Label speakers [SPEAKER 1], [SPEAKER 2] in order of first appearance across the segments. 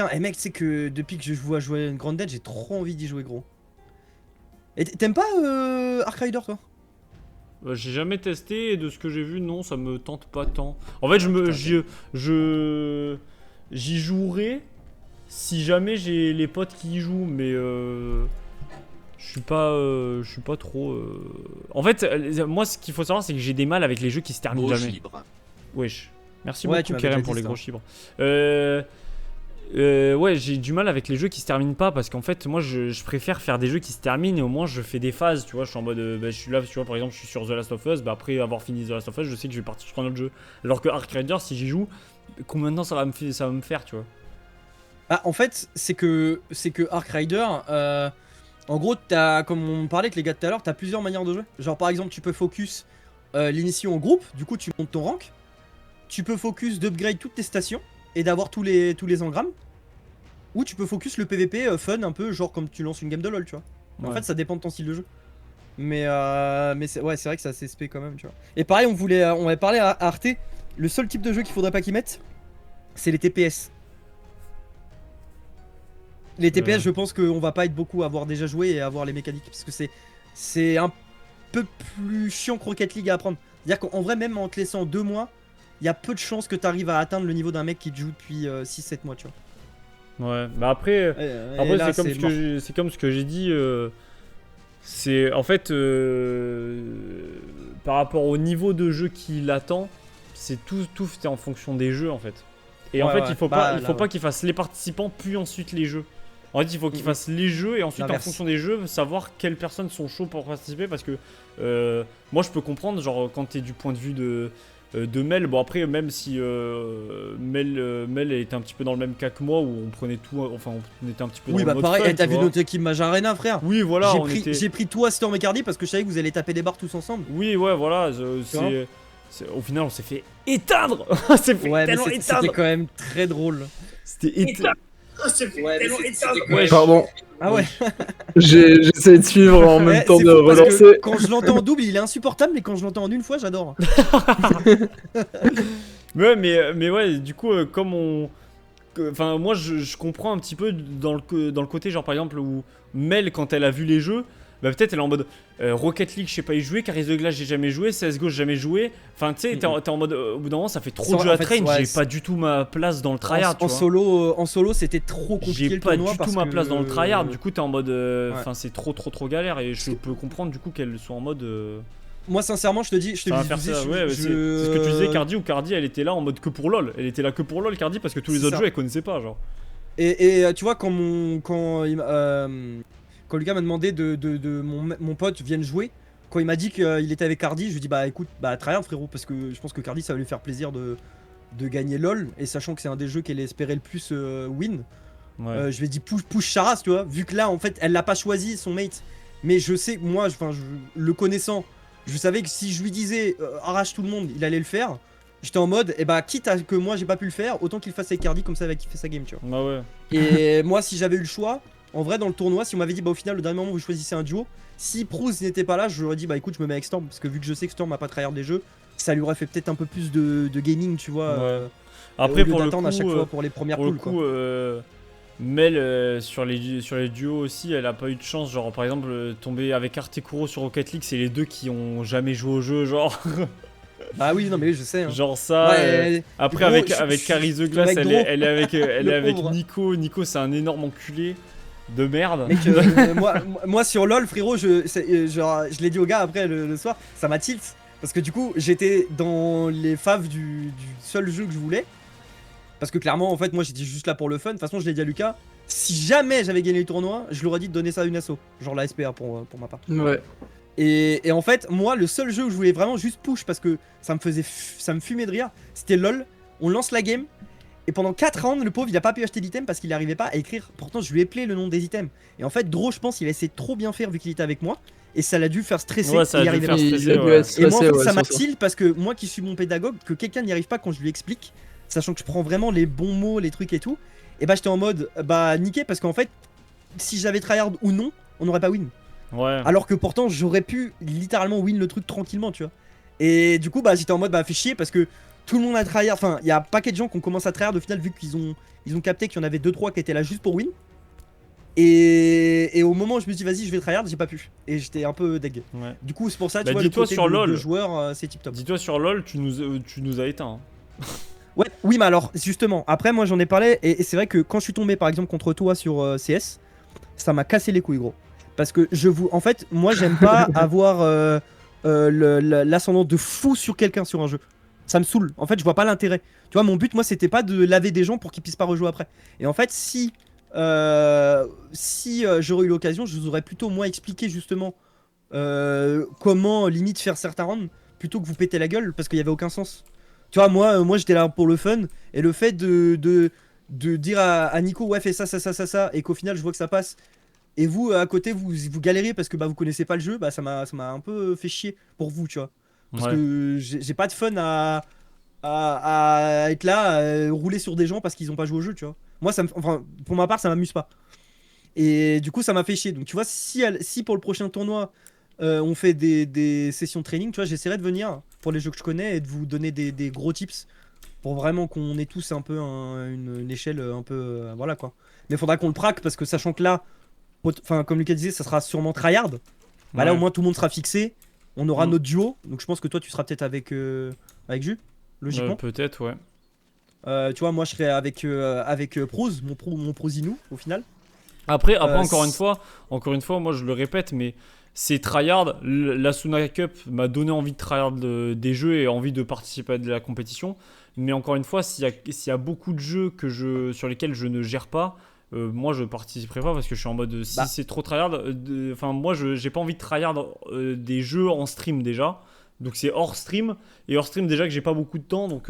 [SPEAKER 1] putain, mec, tu sais que depuis que je joue à jouer Grounded, j'ai trop envie d'y jouer, gros. Et t'aimes pas Ark Rider, toi?
[SPEAKER 2] J'ai jamais testé et de ce que j'ai vu, non, ça me tente pas tant. En fait,
[SPEAKER 1] Putain,
[SPEAKER 2] j'y jouerai si jamais j'ai les potes qui y jouent, mais je suis pas trop. En fait, moi, ce qu'il faut savoir, c'est que j'ai des mal avec les jeux qui se terminent
[SPEAKER 3] Gauche
[SPEAKER 2] jamais.
[SPEAKER 3] libre.
[SPEAKER 2] Wesh. Merci
[SPEAKER 1] Ouais, tu
[SPEAKER 2] beaucoup,
[SPEAKER 1] m'avais
[SPEAKER 2] Kerem,
[SPEAKER 1] déjà
[SPEAKER 2] pour
[SPEAKER 1] dit
[SPEAKER 2] les
[SPEAKER 1] ça.
[SPEAKER 2] gros chiffres. Ouais, j'ai du mal avec les jeux qui se terminent pas parce qu'en fait, moi, je préfère faire des jeux qui se terminent et au moins je fais des phases. Tu vois, je suis en mode, bah, je suis là, tu vois, par exemple, je suis sur The Last of Us. Bah, après avoir fini The Last of Us, je sais que je vais partir sur un autre jeu. Alors que Ark Rider, si j'y joue, combien de temps ça va me faire, tu vois.
[SPEAKER 1] Ah, en fait, c'est que Ark Rider, en gros, comme on parlait avec les gars de tout à l'heure, t'as plusieurs manières de jouer. Genre, par exemple, tu peux focus l'initiation au groupe, du coup, tu montes ton rank. Tu peux focus d'upgrade toutes tes stations et d'avoir tous les engrammes. Ou tu peux focus le PVP fun, un peu, genre comme tu lances une game de LoL, tu vois. En
[SPEAKER 2] Ouais.
[SPEAKER 1] fait, ça dépend de ton style de jeu. Mais ouais, c'est vrai que c'est assez spé quand même, tu vois. Et pareil, on avait parlé à Arte, le seul type de jeu qu'il faudrait pas qu'ils mettent, c'est les TPS. Les TPS, je pense qu'on va pas être beaucoup à avoir déjà joué et à avoir les mécaniques. Parce que c'est un peu plus chiant que Rocket League à apprendre. C'est-à-dire qu'en vrai, même en te laissant 2 mois, il y a peu de chances que tu arrives à atteindre le niveau d'un mec qui te joue depuis 6-7 mois, tu vois.
[SPEAKER 2] Ouais, bah après,
[SPEAKER 1] Et là,
[SPEAKER 2] c'est comme ce que j'ai dit. C'est en fait par rapport au niveau de jeu qu'il attend, c'est tout fait en fonction des jeux en fait. Et en
[SPEAKER 1] Ouais,
[SPEAKER 2] fait,
[SPEAKER 1] ouais.
[SPEAKER 2] il faut pas qu'il fasse les participants puis ensuite les jeux. En fait, il faut qu'il fasse les jeux et ensuite en
[SPEAKER 1] L'inverse.
[SPEAKER 2] fonction des jeux, savoir quelles personnes sont chaudes pour participer parce que moi je peux comprendre genre quand t'es du point de vue de Mel, bon après même si Mel était un petit peu dans le même cas que moi où on prenait tout, enfin on était un petit peu
[SPEAKER 1] Oui,
[SPEAKER 2] dans
[SPEAKER 1] bah
[SPEAKER 2] le mode
[SPEAKER 1] pareil,
[SPEAKER 2] fun,
[SPEAKER 1] t'as
[SPEAKER 2] tu
[SPEAKER 1] vu
[SPEAKER 2] vois.
[SPEAKER 1] notre équipe Mage Arena, frère.
[SPEAKER 2] Oui voilà,
[SPEAKER 1] J'ai pris toi, Storm et Cardi parce que je savais que vous allez taper des barres tous ensemble.
[SPEAKER 2] Oui ouais voilà, au final on s'est fait éteindre. On s'est fait
[SPEAKER 1] Ouais, mais
[SPEAKER 2] tellement
[SPEAKER 1] c'était
[SPEAKER 2] éteindre.
[SPEAKER 1] quand même très drôle.
[SPEAKER 2] C'était éteindre.
[SPEAKER 3] Ouais, mais c'était quand même-
[SPEAKER 4] Pardon,
[SPEAKER 1] Ah ouais.
[SPEAKER 4] j'essaie de suivre en même
[SPEAKER 1] Ouais,
[SPEAKER 4] temps
[SPEAKER 1] c'est
[SPEAKER 4] de
[SPEAKER 1] fou parce que
[SPEAKER 4] relancer.
[SPEAKER 1] quand je l'entends en double, il est insupportable, mais quand je l'entends en une fois, j'adore.
[SPEAKER 2] Mais ouais, du coup comme enfin moi je comprends un petit peu dans le côté genre par exemple où Mel quand elle a vu les jeux, bah peut-être elle est en mode Rocket League je sais pas y jouer, Caris de Glace j'ai jamais joué, CSGO j'ai jamais joué. Enfin tu sais t'es en mode au bout d'un moment ça fait trop de jeux à train,
[SPEAKER 1] ouais,
[SPEAKER 2] j'ai pas du tout ma place dans le tryhard, tu vois.
[SPEAKER 1] En solo, c'était trop compliqué
[SPEAKER 2] J'ai
[SPEAKER 1] le
[SPEAKER 2] pas
[SPEAKER 1] tournoi
[SPEAKER 2] du
[SPEAKER 1] parce
[SPEAKER 2] tout ma
[SPEAKER 1] que-
[SPEAKER 2] place dans le tryhard, du coup t'es en mode
[SPEAKER 1] Ouais.
[SPEAKER 2] enfin c'est trop galère et je peux comprendre du coup qu'elle soit en mode
[SPEAKER 1] Moi, sincèrement, je te dis,
[SPEAKER 2] ça va faire ça, ouais, c'est ce que tu disais Cardi, ou Cardi elle était là en mode que pour LoL, elle était là que pour LoL Cardi parce que tous les
[SPEAKER 1] C'est
[SPEAKER 2] autres
[SPEAKER 1] ça.
[SPEAKER 2] jeux elle connaissait pas genre.
[SPEAKER 1] Et tu vois, quand Lucas m'a demandé mon pote vienne jouer, quand il m'a dit qu'il était avec Cardi, je lui ai dit bah écoute, bah tryhard frérot, parce que je pense que Cardi ça va lui faire plaisir de gagner LoL, et sachant que c'est un des jeux qu'elle espérait le plus win,
[SPEAKER 2] Ouais.
[SPEAKER 1] je lui ai dit push Charas, tu vois, vu que là en fait elle l'a pas choisi son mate, mais je sais, moi, le connaissant, je savais que si je lui disais arrache tout le monde, il allait le faire. J'étais en mode, et bah quitte à que moi j'ai pas pu le faire, autant qu'il le fasse avec Cardi, comme ça il va kiffer sa game, tu vois.
[SPEAKER 2] Bah ouais.
[SPEAKER 1] Et moi, si j'avais eu le choix, en vrai, dans le tournoi, si on m'avait dit, bah au final, le dernier moment, vous choisissez un duo, si Prouz n'était pas là, je lui aurais dit, bah écoute, je me mets avec Storm, parce que vu que je sais que Storm a pas tryhard des jeux, ça lui aurait fait peut-être un peu plus de gaming, tu vois.
[SPEAKER 2] Ouais. Après
[SPEAKER 1] au lieu
[SPEAKER 2] pour le
[SPEAKER 1] d'attendre
[SPEAKER 2] coup,
[SPEAKER 1] à chaque fois pour les premières
[SPEAKER 2] pour le
[SPEAKER 1] poules, quoi.
[SPEAKER 2] coup Mel sur les duos aussi, elle a pas eu de chance. Genre par exemple tomber avec Artekuro sur Rocket League, c'est les deux qui ont jamais joué au jeu, genre.
[SPEAKER 1] Bah oui, non, mais oui, je sais. Hein.
[SPEAKER 2] Genre ça.
[SPEAKER 1] Ouais,
[SPEAKER 2] Après
[SPEAKER 1] gros,
[SPEAKER 2] avec Caris de Glace,
[SPEAKER 1] mec
[SPEAKER 2] elle
[SPEAKER 1] gros.
[SPEAKER 2] est avec
[SPEAKER 1] Le
[SPEAKER 2] avec
[SPEAKER 1] pauvre.
[SPEAKER 2] Nico. Nico c'est un énorme enculé de merde.
[SPEAKER 1] Mec, moi sur LoL, frérot, je l'ai dit au gars après le soir, ça m'a tilt. Parce que du coup, j'étais dans les faves du seul jeu que je voulais. Parce que clairement, en fait, moi j'étais juste là pour le fun. De toute façon, je l'ai dit à Lucas, si jamais j'avais gagné le tournoi, je lui aurais dit de donner ça à une asso. Genre la SPA pour ma part.
[SPEAKER 4] Ouais.
[SPEAKER 1] Et en fait, moi, le seul jeu où je voulais vraiment juste push parce que ça me fumait de rire, c'était LoL. On lance la game. Et pendant 4 rounds, le pauvre, il a pas pu acheter d'items parce qu'il n'arrivait pas à écrire. Pourtant, je lui ai appelé le nom des items. Et en fait, Dro, je pense, il a essayé de trop bien faire vu qu'il était avec moi. Et ça l'a dû faire stresser.
[SPEAKER 2] Ouais, ça
[SPEAKER 1] et
[SPEAKER 2] a
[SPEAKER 1] y
[SPEAKER 2] dû
[SPEAKER 1] arriver
[SPEAKER 2] faire
[SPEAKER 1] pas.
[SPEAKER 2] stresser,
[SPEAKER 4] Il a dû
[SPEAKER 2] ouais.
[SPEAKER 4] être
[SPEAKER 1] Et moi, en
[SPEAKER 4] stressé,
[SPEAKER 1] fait,
[SPEAKER 4] ouais,
[SPEAKER 1] ça
[SPEAKER 4] sur
[SPEAKER 1] m'a tilt parce que moi qui suis bon pédagogue, que quelqu'un n'y arrive pas quand je lui explique, sachant que je prends vraiment les bons mots, les trucs et tout, et bah j'étais en mode, bah niqué, parce qu'en fait, si j'avais tryhard ou non, on n'aurait pas win.
[SPEAKER 2] Ouais.
[SPEAKER 1] Alors que pourtant, j'aurais pu littéralement win le truc tranquillement, tu vois. Et du coup, bah j'étais en mode, bah fais chier parce que tout le monde a tryhard, enfin il y a un paquet de gens qui ont commencé à tryhard au final vu qu'ils ont capté qu'il y en avait 2-3 qui étaient là juste pour win. Et au moment où je me suis dit vas-y je vais tryhard, j'ai pas pu. Et j'étais un peu deg.
[SPEAKER 2] Ouais.
[SPEAKER 1] Du coup c'est pour ça, tu
[SPEAKER 2] Bah,
[SPEAKER 1] vois, le
[SPEAKER 2] dis-toi
[SPEAKER 1] côté
[SPEAKER 2] sur LoL.
[SPEAKER 1] de joueur c'est tip top.
[SPEAKER 2] Dis-toi sur LoL, tu nous as éteint. Hein.
[SPEAKER 1] Ouais, oui mais alors justement, après moi j'en ai parlé et c'est vrai que quand je suis tombé par exemple contre toi sur CS, ça m'a cassé les couilles gros. Parce que en fait moi j'aime pas avoir l'ascendant de fou sur quelqu'un sur un jeu. Ça me saoule, en fait je vois pas l'intérêt. Tu vois mon but moi c'était pas de laver des gens pour qu'ils puissent pas rejouer après. Et en fait si j'aurais eu l'occasion, je vous aurais plutôt moi expliqué justement comment limite faire certains rounds plutôt que vous péter la gueule parce qu'il y avait aucun sens. Tu vois moi j'étais là pour le fun et le fait de dire à Nico ouais fais ça et qu'au final je vois que ça passe et vous à côté vous galériez parce que bah vous connaissez pas le jeu, bah ça m'a un peu fait chier pour vous tu vois. Parce que j'ai pas de fun à être là, à rouler sur des gens parce qu'ils ont pas joué au jeu, tu vois. Moi, enfin, pour ma part, ça m'amuse pas. Et du coup, ça m'a fait chier. Donc, tu vois, si pour le prochain tournoi, on fait des sessions de training, tu vois, j'essaierai de venir pour les jeux que je connais et de vous donner des gros tips pour vraiment qu'on ait tous un peu une échelle un peu. Voilà quoi. Mais il faudra qu'on le praque parce que sachant que là, enfin, comme Lucas disait, ça sera sûrement tryhard. Bah là, au moins, tout le monde sera fixé. On aura notre duo. Donc, je pense que toi, tu seras peut-être avec Jus. Logiquement.
[SPEAKER 2] Peut-être, ouais.
[SPEAKER 1] Tu vois, moi je serais avec Prose, mon Prosinou au final.
[SPEAKER 2] Après encore une fois, moi je le répète, mais c'est tryhard. La Suna Cup m'a donné envie de tryhard des jeux et envie de participer à de la compétition. Mais encore une fois, s'il y a beaucoup de jeux sur lesquels je ne gère pas, moi je participerai pas parce que je suis en mode si c'est trop tryhard. Enfin, moi j'ai pas envie de tryhard des jeux en stream déjà. Donc c'est hors stream. Et hors stream déjà que j'ai pas beaucoup de temps donc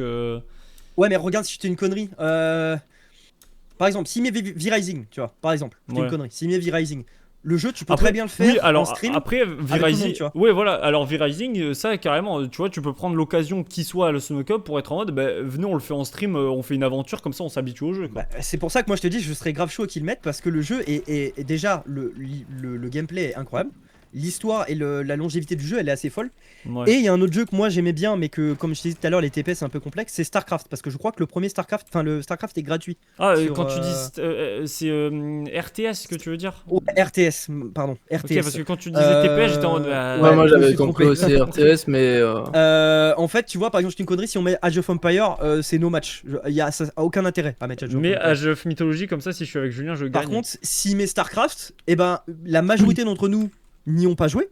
[SPEAKER 1] Ouais mais regarde si je fais une connerie. Par exemple si met V-Rising, tu vois, par exemple, je fais une connerie. Si met V-Rising, le jeu tu peux très bien le faire
[SPEAKER 2] oui, alors,
[SPEAKER 1] en stream.
[SPEAKER 2] Après V-Rising, ouais voilà, alors V-Rising ça carrément, tu vois, tu peux prendre l'occasion qu'il soit à la Suno Cup pour être en mode bah, venez on le fait en stream, on fait une aventure comme ça on s'habitue au jeu quoi.
[SPEAKER 1] Bah, c'est pour ça que moi je te dis je serais grave chaud qu'ils le mettent parce que le jeu est déjà le gameplay est incroyable. L'histoire et la longévité du jeu elle est assez folle.
[SPEAKER 2] Ouais.
[SPEAKER 1] Et il y a un autre jeu que moi j'aimais bien mais que comme je te disais tout à l'heure les TP c'est un peu complexe, c'est Starcraft parce que je crois que le premier Starcraft, enfin le Starcraft est gratuit.
[SPEAKER 2] Ah quand tu dis c'est RTS que tu veux dire?
[SPEAKER 1] RTS, pardon, RTS.
[SPEAKER 2] Ok parce que quand tu disais TP j'étais en mode
[SPEAKER 4] ouais moi j'avais compris aussi RTS mais
[SPEAKER 1] en fait tu vois par exemple je dis une connerie si on met Age of Empire c'est no match, ça a aucun intérêt à mettre Age of Empire.
[SPEAKER 2] Mais Age of Mythology comme ça si je suis avec Julien je gagne.
[SPEAKER 1] Par contre s'il met Starcraft, et ben la majorité d'entre nous n'y ont pas joué.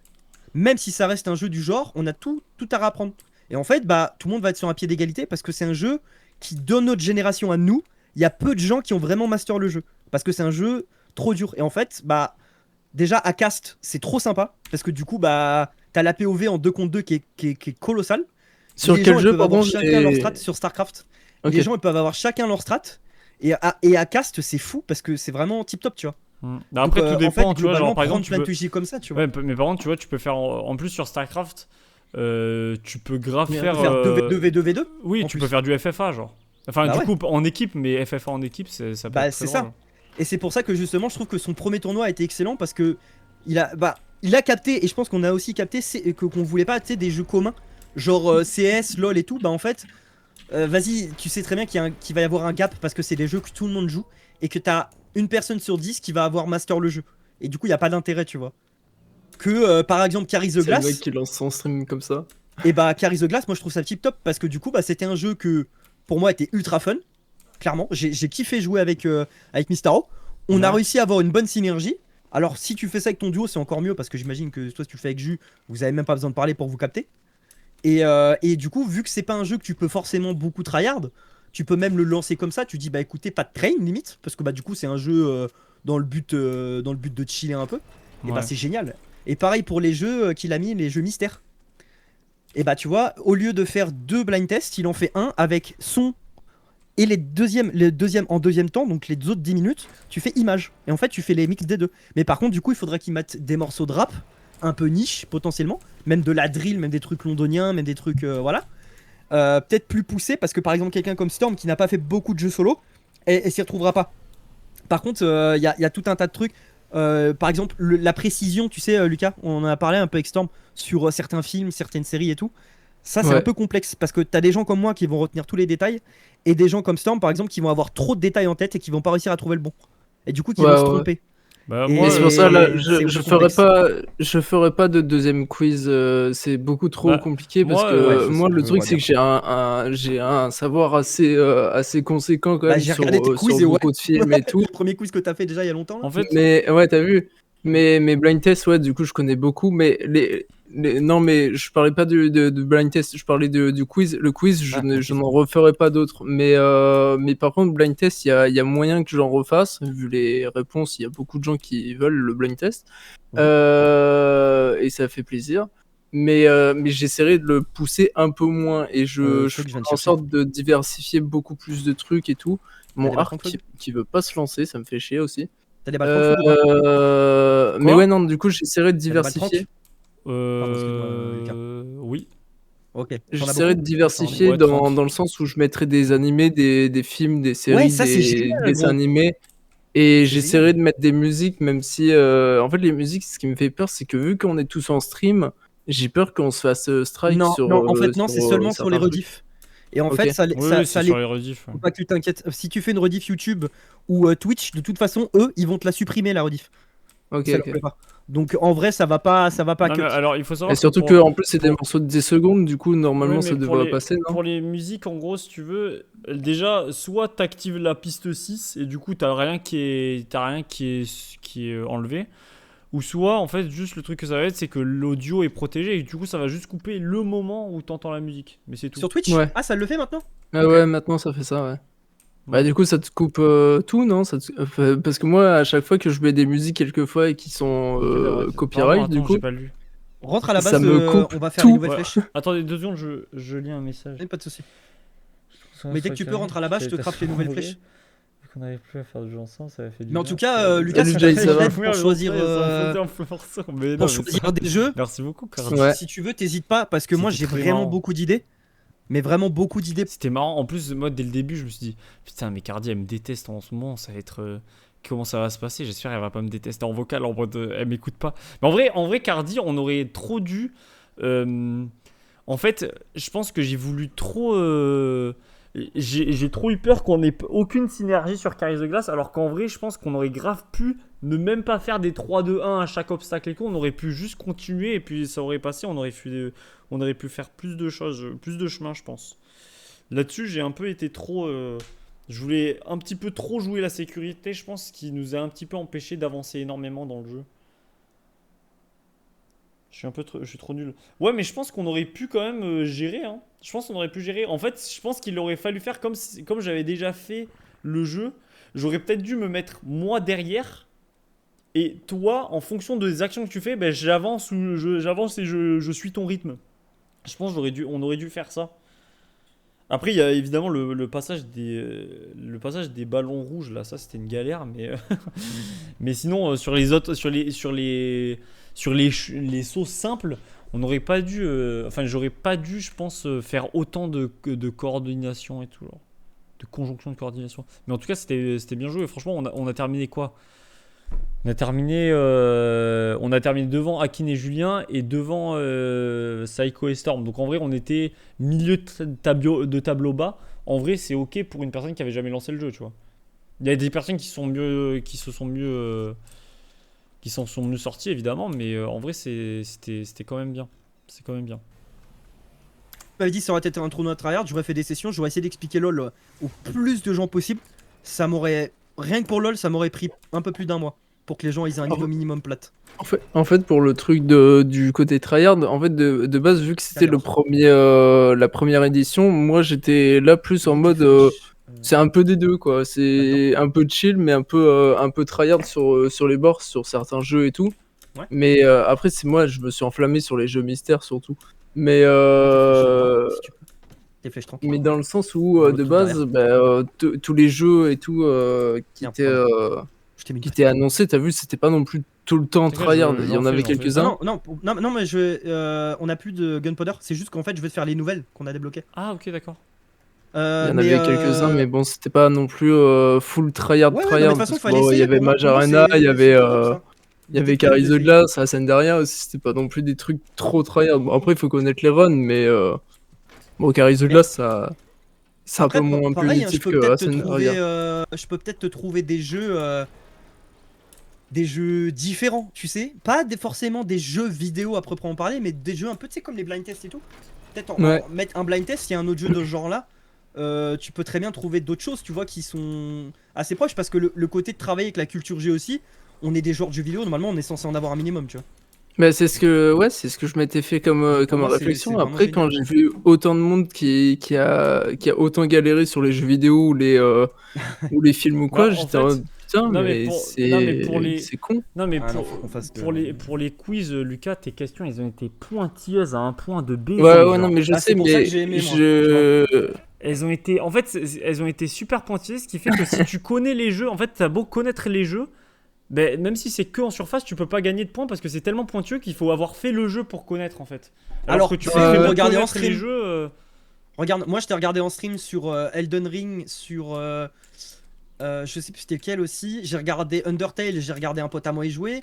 [SPEAKER 1] Même si ça reste un jeu du genre, on a tout à réapprendre. Et en fait, bah, tout le monde va être sur un pied d'égalité parce que c'est un jeu qui, de notre génération à nous, il y a peu de gens qui ont vraiment master le jeu. Parce que c'est un jeu trop dur. Et en fait, bah, déjà à cast, c'est trop sympa. Parce que du coup, bah, t'as la POV en 2 contre 2 qui est colossale.
[SPEAKER 4] Sur quel jeu,
[SPEAKER 1] pardon, chacun leur strat sur Starcraft.
[SPEAKER 4] Okay.
[SPEAKER 1] Les gens ils peuvent avoir chacun leur strat. Et à cast, c'est fou parce que c'est vraiment tip top, tu vois.
[SPEAKER 2] Bah après tout dépend,
[SPEAKER 1] en fait,
[SPEAKER 2] tu vois, genre par exemple
[SPEAKER 1] tu peux comme ça, tu vois.
[SPEAKER 2] Ouais, mais par contre, tu vois, tu peux faire en plus sur Starcraft, tu peux grave faire
[SPEAKER 1] 2v2v2.
[SPEAKER 2] Oui, tu peux faire du FFA genre. Enfin,
[SPEAKER 1] bah
[SPEAKER 2] du coup en équipe, mais FFA en équipe, ça peut être très
[SPEAKER 1] c'est
[SPEAKER 2] drôle.
[SPEAKER 1] ça. Et c'est pour ça que justement, je trouve que son premier tournoi a été excellent parce que il a capté et je pense qu'on a aussi capté qu'on voulait pas, tu sais, des jeux communs, genre CS, LoL et tout. Bah en fait, vas-y, tu sais très bien qu'il va y avoir un gap parce que c'est des jeux que tout le monde joue et que t'as une personne sur 10 qui va avoir master le jeu. Et du coup, il n'y a pas d'intérêt, tu vois. Que par exemple, Carry the Glass.
[SPEAKER 4] C'est le mec qui lance son stream comme ça.
[SPEAKER 1] Et bah, Carry the Glass, moi je trouve ça tip top parce que du coup, bah, c'était un jeu que pour moi était ultra fun. Clairement, j'ai kiffé jouer avec Mistaro. On a réussi à avoir une bonne synergie. Alors, si tu fais ça avec ton duo, c'est encore mieux parce que j'imagine que toi, si tu le fais avec Jus, vous avez même pas besoin de parler pour vous capter. Et du coup, vu que c'est pas un jeu que tu peux forcément beaucoup tryhard, tu peux même le lancer comme ça, tu dis bah écoutez pas de train limite parce que bah du coup c'est un jeu dans le but de chiller un peu. Et bah c'est génial. Et pareil pour les jeux qu'il a mis, les jeux mystères. Et bah tu vois, au lieu de faire 2 blind tests, il en fait un avec son et les deuxièmes en deuxième temps, donc les autres 10 minutes, tu fais image. Et en fait tu fais les mix des deux. Mais par contre du coup il faudrait qu'ils mettent des morceaux de rap un peu niche potentiellement, même de la drill, même des trucs londoniens, même des trucs voilà. Peut-être plus poussé parce que par exemple quelqu'un comme Storm qui n'a pas fait beaucoup de jeux solo et s'y retrouvera pas. Par contre il y a tout un tas de trucs, par exemple la précision, tu sais Lucas, on en a parlé un peu avec Storm sur certains films, certaines séries et tout. Ça, c'est un peu complexe parce que t'as des gens comme moi qui vont retenir tous les détails et des gens comme Storm, par exemple, qui vont avoir trop de détails en tête et qui vont pas réussir à trouver le bon. Et du coup, qui vont se tromper.
[SPEAKER 2] Bah,
[SPEAKER 4] mais c'est pour ça, là, je ferai pas de deuxième quiz, c'est beaucoup trop compliqué parce que moi, le truc, c'est que j'ai un savoir assez conséquent quand même sur beaucoup de films et tout.
[SPEAKER 1] Le premier quiz que t'as fait déjà il y a longtemps.
[SPEAKER 2] En fait,
[SPEAKER 4] mais ouais, t'as vu. Mais blind test, ouais, du coup, je connais beaucoup, mais non, mais je parlais pas de blind test, je parlais du quiz. Le quiz, je n'en referai pas d'autres. Mais par contre, blind test, il y a moyen que j'en refasse. Vu les réponses, il y a beaucoup de gens qui veulent le blind test. Et ça fait plaisir. Mais j'essaierai de le pousser un peu moins. Et je ferai en sorte de diversifier beaucoup plus de trucs et tout. Mon arc qui veut pas se lancer, ça me fait chier aussi.
[SPEAKER 1] T'as des balles
[SPEAKER 4] mais ouais, non, du coup, j'essaierai de diversifier.
[SPEAKER 2] Oui.
[SPEAKER 1] Ok.
[SPEAKER 4] J'essaierai de diversifier dans le sens où je mettrai des animés, des films, des séries, des dessins animés. Et j'essaierai de mettre des musiques, même si... en fait, les musiques, ce qui me fait peur, c'est que vu qu'on est tous en stream, j'ai peur qu'on se fasse strike sur...
[SPEAKER 1] Non, en fait, non, c'est seulement sur les rediffs. Et en fait, ça
[SPEAKER 2] sur les rediffs.
[SPEAKER 1] Faut pas que tu t'inquiètes. Si tu fais une rediff YouTube ou Twitch, de toute façon, eux, ils vont te la supprimer, la rediff.
[SPEAKER 4] Ok.
[SPEAKER 1] Donc en vrai, ça va pas cut.
[SPEAKER 2] Alors, il faut savoir.
[SPEAKER 4] Et surtout que en plus, c'est des morceaux de 10 secondes, du coup, normalement, ça devrait passer, non ?
[SPEAKER 2] Pour les musiques, en gros, si tu veux, déjà, soit t'actives la piste 6 et du coup, t'as rien qui est enlevé. Ou soit, en fait, juste le truc que ça va être, c'est que l'audio est protégé et du coup, ça va juste couper le moment où t'entends la musique. Mais c'est tout.
[SPEAKER 1] Sur Twitch ? Ah, ça le fait maintenant ?
[SPEAKER 4] Ouais, maintenant, ça fait ça, ouais. Bah, du coup, ça te coupe tout, non ? Parce que moi, à chaque fois que je mets des musiques, quelquefois, et qui sont copyright, du coup...
[SPEAKER 2] J'ai pas lu.
[SPEAKER 1] Rentre à la base,
[SPEAKER 4] ça me coupe
[SPEAKER 1] on va faire
[SPEAKER 4] tout.
[SPEAKER 1] une nouvelle flèche.
[SPEAKER 2] Attendez 2 secondes, je lis un message.
[SPEAKER 1] Pas de soucis. Mais dès que tu peux, rentre à la base, je te craft les nouvelles flèches.
[SPEAKER 2] Qu'on n'arrive plus à faire du jeu ensemble, ça va faire du
[SPEAKER 1] Mais en tout cas, Lucas,
[SPEAKER 4] Salut,
[SPEAKER 1] ça
[SPEAKER 4] ça va
[SPEAKER 1] pour choisir des jeux.
[SPEAKER 2] Merci beaucoup,
[SPEAKER 1] Si tu veux, t'hésites pas, parce que moi j'ai vraiment beaucoup d'idées. Mais vraiment beaucoup d'idées.
[SPEAKER 2] C'était marrant. En plus, moi, dès le début, je me suis dit, putain, mais Cardi, elle me déteste en ce moment. Ça va être. Comment ça va se passer ? J'espère qu'elle va pas me détester en vocal, en mode elle m'écoute pas. Mais en vrai, Cardi, on aurait trop dû. En fait, je pense que j'ai voulu trop. J'ai trop eu peur qu'on ait aucune synergie sur Carry the Glass, alors qu'en vrai, je pense qu'on aurait grave pu ne même pas faire des 3-2-1 à chaque obstacle et tout. On aurait pu juste continuer et puis ça aurait passé. On aurait pu faire plus de choses, plus de chemin, je pense. Là-dessus, j'ai un peu été trop. Je voulais un petit peu trop jouer la sécurité, je pense, qui nous a un petit peu empêché d'avancer énormément dans le jeu. Je suis trop nul. Ouais, mais je pense qu'on aurait pu quand même gérer. Hein. Je pense qu'on aurait pu gérer. En fait, je pense qu'il aurait fallu faire comme j'avais déjà fait le jeu. J'aurais peut-être dû me mettre moi derrière. Et toi, en fonction des actions que tu fais, ben, j'avance et je suis ton rythme. Je pense qu'on aurait dû faire ça. Après, il y a évidemment le passage des ballons rouges. Là, ça, c'était une galère. Mais sinon, sur les autres, sur les sauts simples, on n'aurait pas dû. J'aurais pas dû, je pense, faire autant de coordination et tout. Genre, de conjonction de coordination. Mais en tout cas, c'était bien joué. Franchement, on a terminé quoi ? On a terminé devant Akin et Julien et devant Psycho et Storm. Donc en vrai, on était milieu de tableau bas. En vrai, c'est ok pour une personne qui avait jamais lancé le jeu, tu vois. Il y a des personnes qui s'en sont mieux sorties évidemment, mais en vrai, c'était quand même bien. C'est quand même bien.
[SPEAKER 1] Tu m'avais dit ça aurait été un tournoi tryhard, j'aurais fait des sessions, j'aurais essayé d'expliquer LoL au plus de gens possible. Ça m'aurait rien que pour LoL, ça m'aurait pris un peu plus d'un mois. Pour que les gens aient un niveau minimum plate.
[SPEAKER 4] En fait, pour le truc du côté tryhard, en fait, de base, vu que c'était la première édition, moi j'étais là plus en mode. C'est un peu des deux, quoi. C'est un peu chill, mais un peu tryhard sur les bords, sur certains jeux et tout.
[SPEAKER 1] Ouais.
[SPEAKER 4] Mais après, c'est moi, je me suis enflammé sur les jeux mystères surtout. Mais. Mais dans le sens où, de base, tous les jeux et tout qui étaient annoncés, t'as vu, c'était pas non plus tout le temps tryhard. Il y en avait quelques-uns.
[SPEAKER 1] Non, mais on a plus de Gunpowder. C'est juste qu'en fait, je vais te faire les nouvelles qu'on a débloquées.
[SPEAKER 2] Ah, ok, d'accord.
[SPEAKER 4] Il y en avait quelques-uns, mais bon, c'était pas non plus full tryhard. Il y avait Majarena, il y avait Carry the Glass, Ascendaria aussi, c'était pas non plus des trucs trop tryhard. Bon, après, il faut connaître les runs, mais Bon, Carrie the Glass, ça. C'est un peu
[SPEAKER 1] Après,
[SPEAKER 4] moins
[SPEAKER 1] pareil, hein,
[SPEAKER 4] punitif que Assassin's Creed.
[SPEAKER 1] je peux peut-être te trouver des jeux différents, tu sais. Pas forcément des jeux vidéo à proprement parler, mais des jeux un peu, tu sais, comme les blind tests et tout. Peut-être mettre un blind test, s'il y a un autre jeu de ce genre-là, tu peux très bien trouver d'autres choses, tu vois, qui sont assez proches. Parce que le côté de travailler avec la culture G aussi, on est des joueurs de jeux vidéo, normalement, on est censé en avoir un minimum, tu vois.
[SPEAKER 4] Mais c'est ce que je m'étais fait comme
[SPEAKER 1] moi,
[SPEAKER 4] réflexion.
[SPEAKER 1] c'est vraiment
[SPEAKER 4] Après, quand j'ai vu autant de monde qui a autant galéré sur les jeux vidéo ou les films ou quoi,
[SPEAKER 2] Bah, en
[SPEAKER 4] j'étais
[SPEAKER 2] fait,
[SPEAKER 4] en mode, putain,
[SPEAKER 2] non,
[SPEAKER 4] mais c'est con.
[SPEAKER 2] Non, mais
[SPEAKER 1] Ah non, faut qu'on fasse
[SPEAKER 2] pour les quiz, Lucas, tes questions, elles ont été pointilleuses à un point de baiser.
[SPEAKER 4] Ouais,
[SPEAKER 2] genre.
[SPEAKER 4] non, mais je
[SPEAKER 1] Ah,
[SPEAKER 4] sais,
[SPEAKER 1] c'est pour ça
[SPEAKER 4] mais
[SPEAKER 1] que j'ai aimé, moi,
[SPEAKER 2] Elles ont été, en fait, elles ont été super pointilleuses, ce qui fait que si tu connais les jeux, en fait, t'as beau connaître les jeux, ben, même si c'est que en surface, tu peux pas gagner de points parce que c'est tellement pointueux qu'il faut avoir fait le jeu pour connaître, en fait.
[SPEAKER 1] Alors
[SPEAKER 2] que tu
[SPEAKER 1] fais
[SPEAKER 2] fais
[SPEAKER 1] regarder en
[SPEAKER 2] connaître
[SPEAKER 1] stream.
[SPEAKER 2] les jeux.
[SPEAKER 1] Regarde, moi je t'ai regardé en stream sur Elden Ring, sur je sais plus c'était lequel aussi. J'ai regardé Undertale, j'ai regardé un pote à moi y jouer.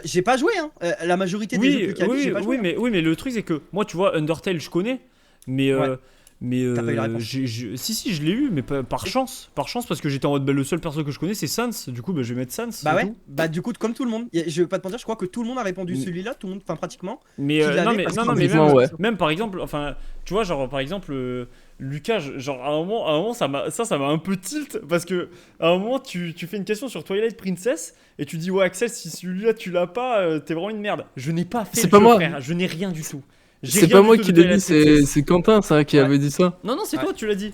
[SPEAKER 1] J'ai pas joué, hein. La majorité des jeux que Lucas a dit, j'ai pas joué.
[SPEAKER 2] Oui, mais le truc c'est que moi, tu vois, Undertale, je connais, mais
[SPEAKER 1] T'as pas eu la réponse.
[SPEAKER 2] si, je l'ai eu, mais par chance, parce que j'étais en mode, le seul perso que je connais c'est Sans, du coup, je vais mettre Sans.
[SPEAKER 1] Bah ouais, bah du coup, comme tout le monde, je vais pas te mentir, je crois que tout le monde a répondu celui-là, tout le monde, enfin pratiquement.
[SPEAKER 2] Mais même par exemple, enfin, tu vois, genre par exemple, Lucas, genre à un moment ça m'a un peu tilt parce que à un moment tu fais une question sur Twilight Princess et tu dis ouais Axel, si celui-là tu l'as pas, t'es vraiment une merde. Je n'ai pas fait.
[SPEAKER 4] C'est pas moi.
[SPEAKER 2] Frère, je n'ai rien du tout.
[SPEAKER 4] C'est pas moi qui l'ai dit, c'est Quentin ça qui avait dit ça.
[SPEAKER 2] Non, c'est toi, tu l'as dit.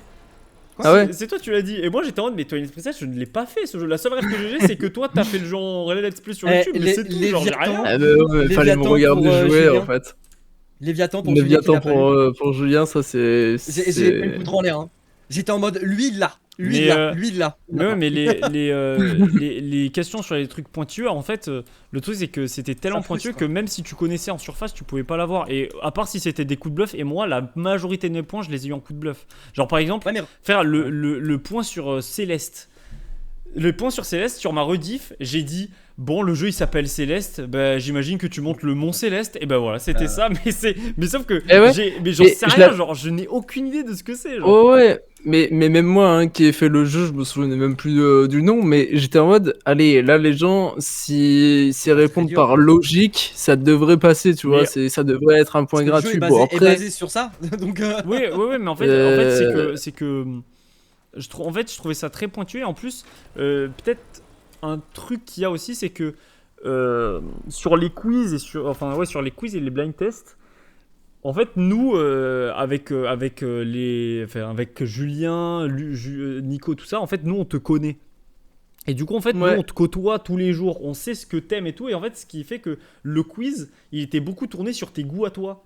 [SPEAKER 4] Ah ouais.
[SPEAKER 2] C'est toi, tu l'as dit. Et moi, j'étais en mode, mais Twilight Princess, je ne l'ai pas fait ce jeu. La seule rêve que j'ai, c'est que toi, t'as fait le jeu en let's play sur YouTube. Mais c'est tout, genre, j'ai rien.
[SPEAKER 4] Ah bah ouais, fallait me regarder jouer en fait.
[SPEAKER 1] Léviathan
[SPEAKER 4] pour Julien, ça c'est.
[SPEAKER 1] J'ai pris une poudre en l'air. Hein. J'étais en mode, lui il l'a. Lui là.
[SPEAKER 2] Mais les questions sur les trucs pointueux, en fait, le truc c'est que c'était tellement pointueux que même si tu connaissais en surface, tu pouvais pas l'avoir. Et à part si c'était des coups de bluff, et moi, la majorité de mes points, je les ai eu en coups de bluff. Genre par exemple, faire le point sur Céleste. Le point sur Céleste, sur ma rediff, j'ai dit bon, le jeu il s'appelle Céleste, bah j'imagine que tu montes le Mont Céleste, et bah voilà, c'était ça, mais sauf que j'en sais rien, genre je n'ai aucune idée de ce que c'est.
[SPEAKER 4] Oh ouais, mais même moi hein, qui ai fait le jeu, je me souvenais même plus du nom, mais j'étais en mode, allez, là les gens, si répondent par logique, ça devrait passer, tu vois, ça devrait être un point gratuit.
[SPEAKER 1] Le jeu est basé sur ça, donc.
[SPEAKER 2] Oui, mais en fait, c'est que je trouvais ça très pointueux. Et en plus, peut-être un truc qu'il y a aussi, c'est que sur les quiz sur les quiz et les blind tests, en fait, nous, avec Julien, Nico, tout ça, en fait, nous, on te connaît. Et du coup, en fait, nous, on te côtoie tous les jours. On sait ce que t'aimes et tout. Et en fait, ce qui fait que le quiz, il était beaucoup tourné sur tes goûts à toi.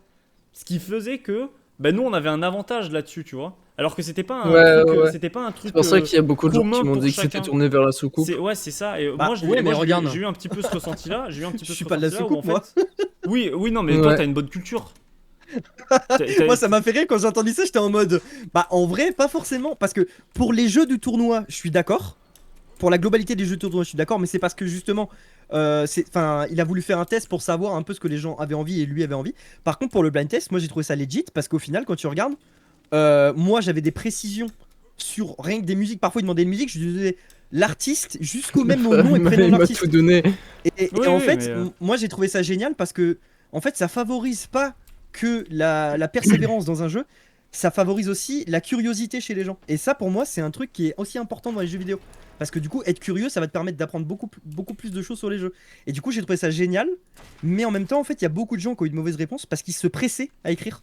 [SPEAKER 2] Ce qui faisait que nous, on avait un avantage là-dessus, tu vois. Alors que c'était pas un truc. C'était pas un truc.
[SPEAKER 4] C'est pour ça qu'il y a beaucoup de gens qui m'ont dit que c'était tourné vers la soucoupe.
[SPEAKER 2] C'est ça. Et moi, j'ai eu un petit peu ce ressenti-là.
[SPEAKER 1] Je suis pas de la soucoupe, moi.
[SPEAKER 2] Oui, non, mais toi, t'as une bonne culture.
[SPEAKER 1] Moi ça m'a fait rire quand j'ai entendu ça, j'étais en mode bah en vrai pas forcément, parce que pour les jeux du tournoi je suis d'accord, pour la globalité des jeux du tournoi je suis d'accord, mais c'est parce que justement il a voulu faire un test pour savoir un peu ce que les gens avaient envie et lui avait envie. Par contre pour le blind test moi j'ai trouvé ça legit, parce qu'au final quand tu regardes moi j'avais des précisions sur rien que des musiques, parfois il demandait une musique, je lui donnais l'artiste jusqu'au même nom et prénom de l'artiste.
[SPEAKER 4] Il m'a tout donné.
[SPEAKER 1] Et en fait moi j'ai trouvé ça génial parce que en fait ça favorise pas que la persévérance dans un jeu, ça favorise aussi la curiosité chez les gens. Et ça pour moi c'est un truc qui est aussi important dans les jeux vidéo. Parce que du coup être curieux ça va te permettre d'apprendre beaucoup plus de choses sur les jeux. Et du coup j'ai trouvé ça génial. Mais en même temps en fait il y a beaucoup de gens qui ont eu de mauvaises réponses parce qu'ils se pressaient à écrire.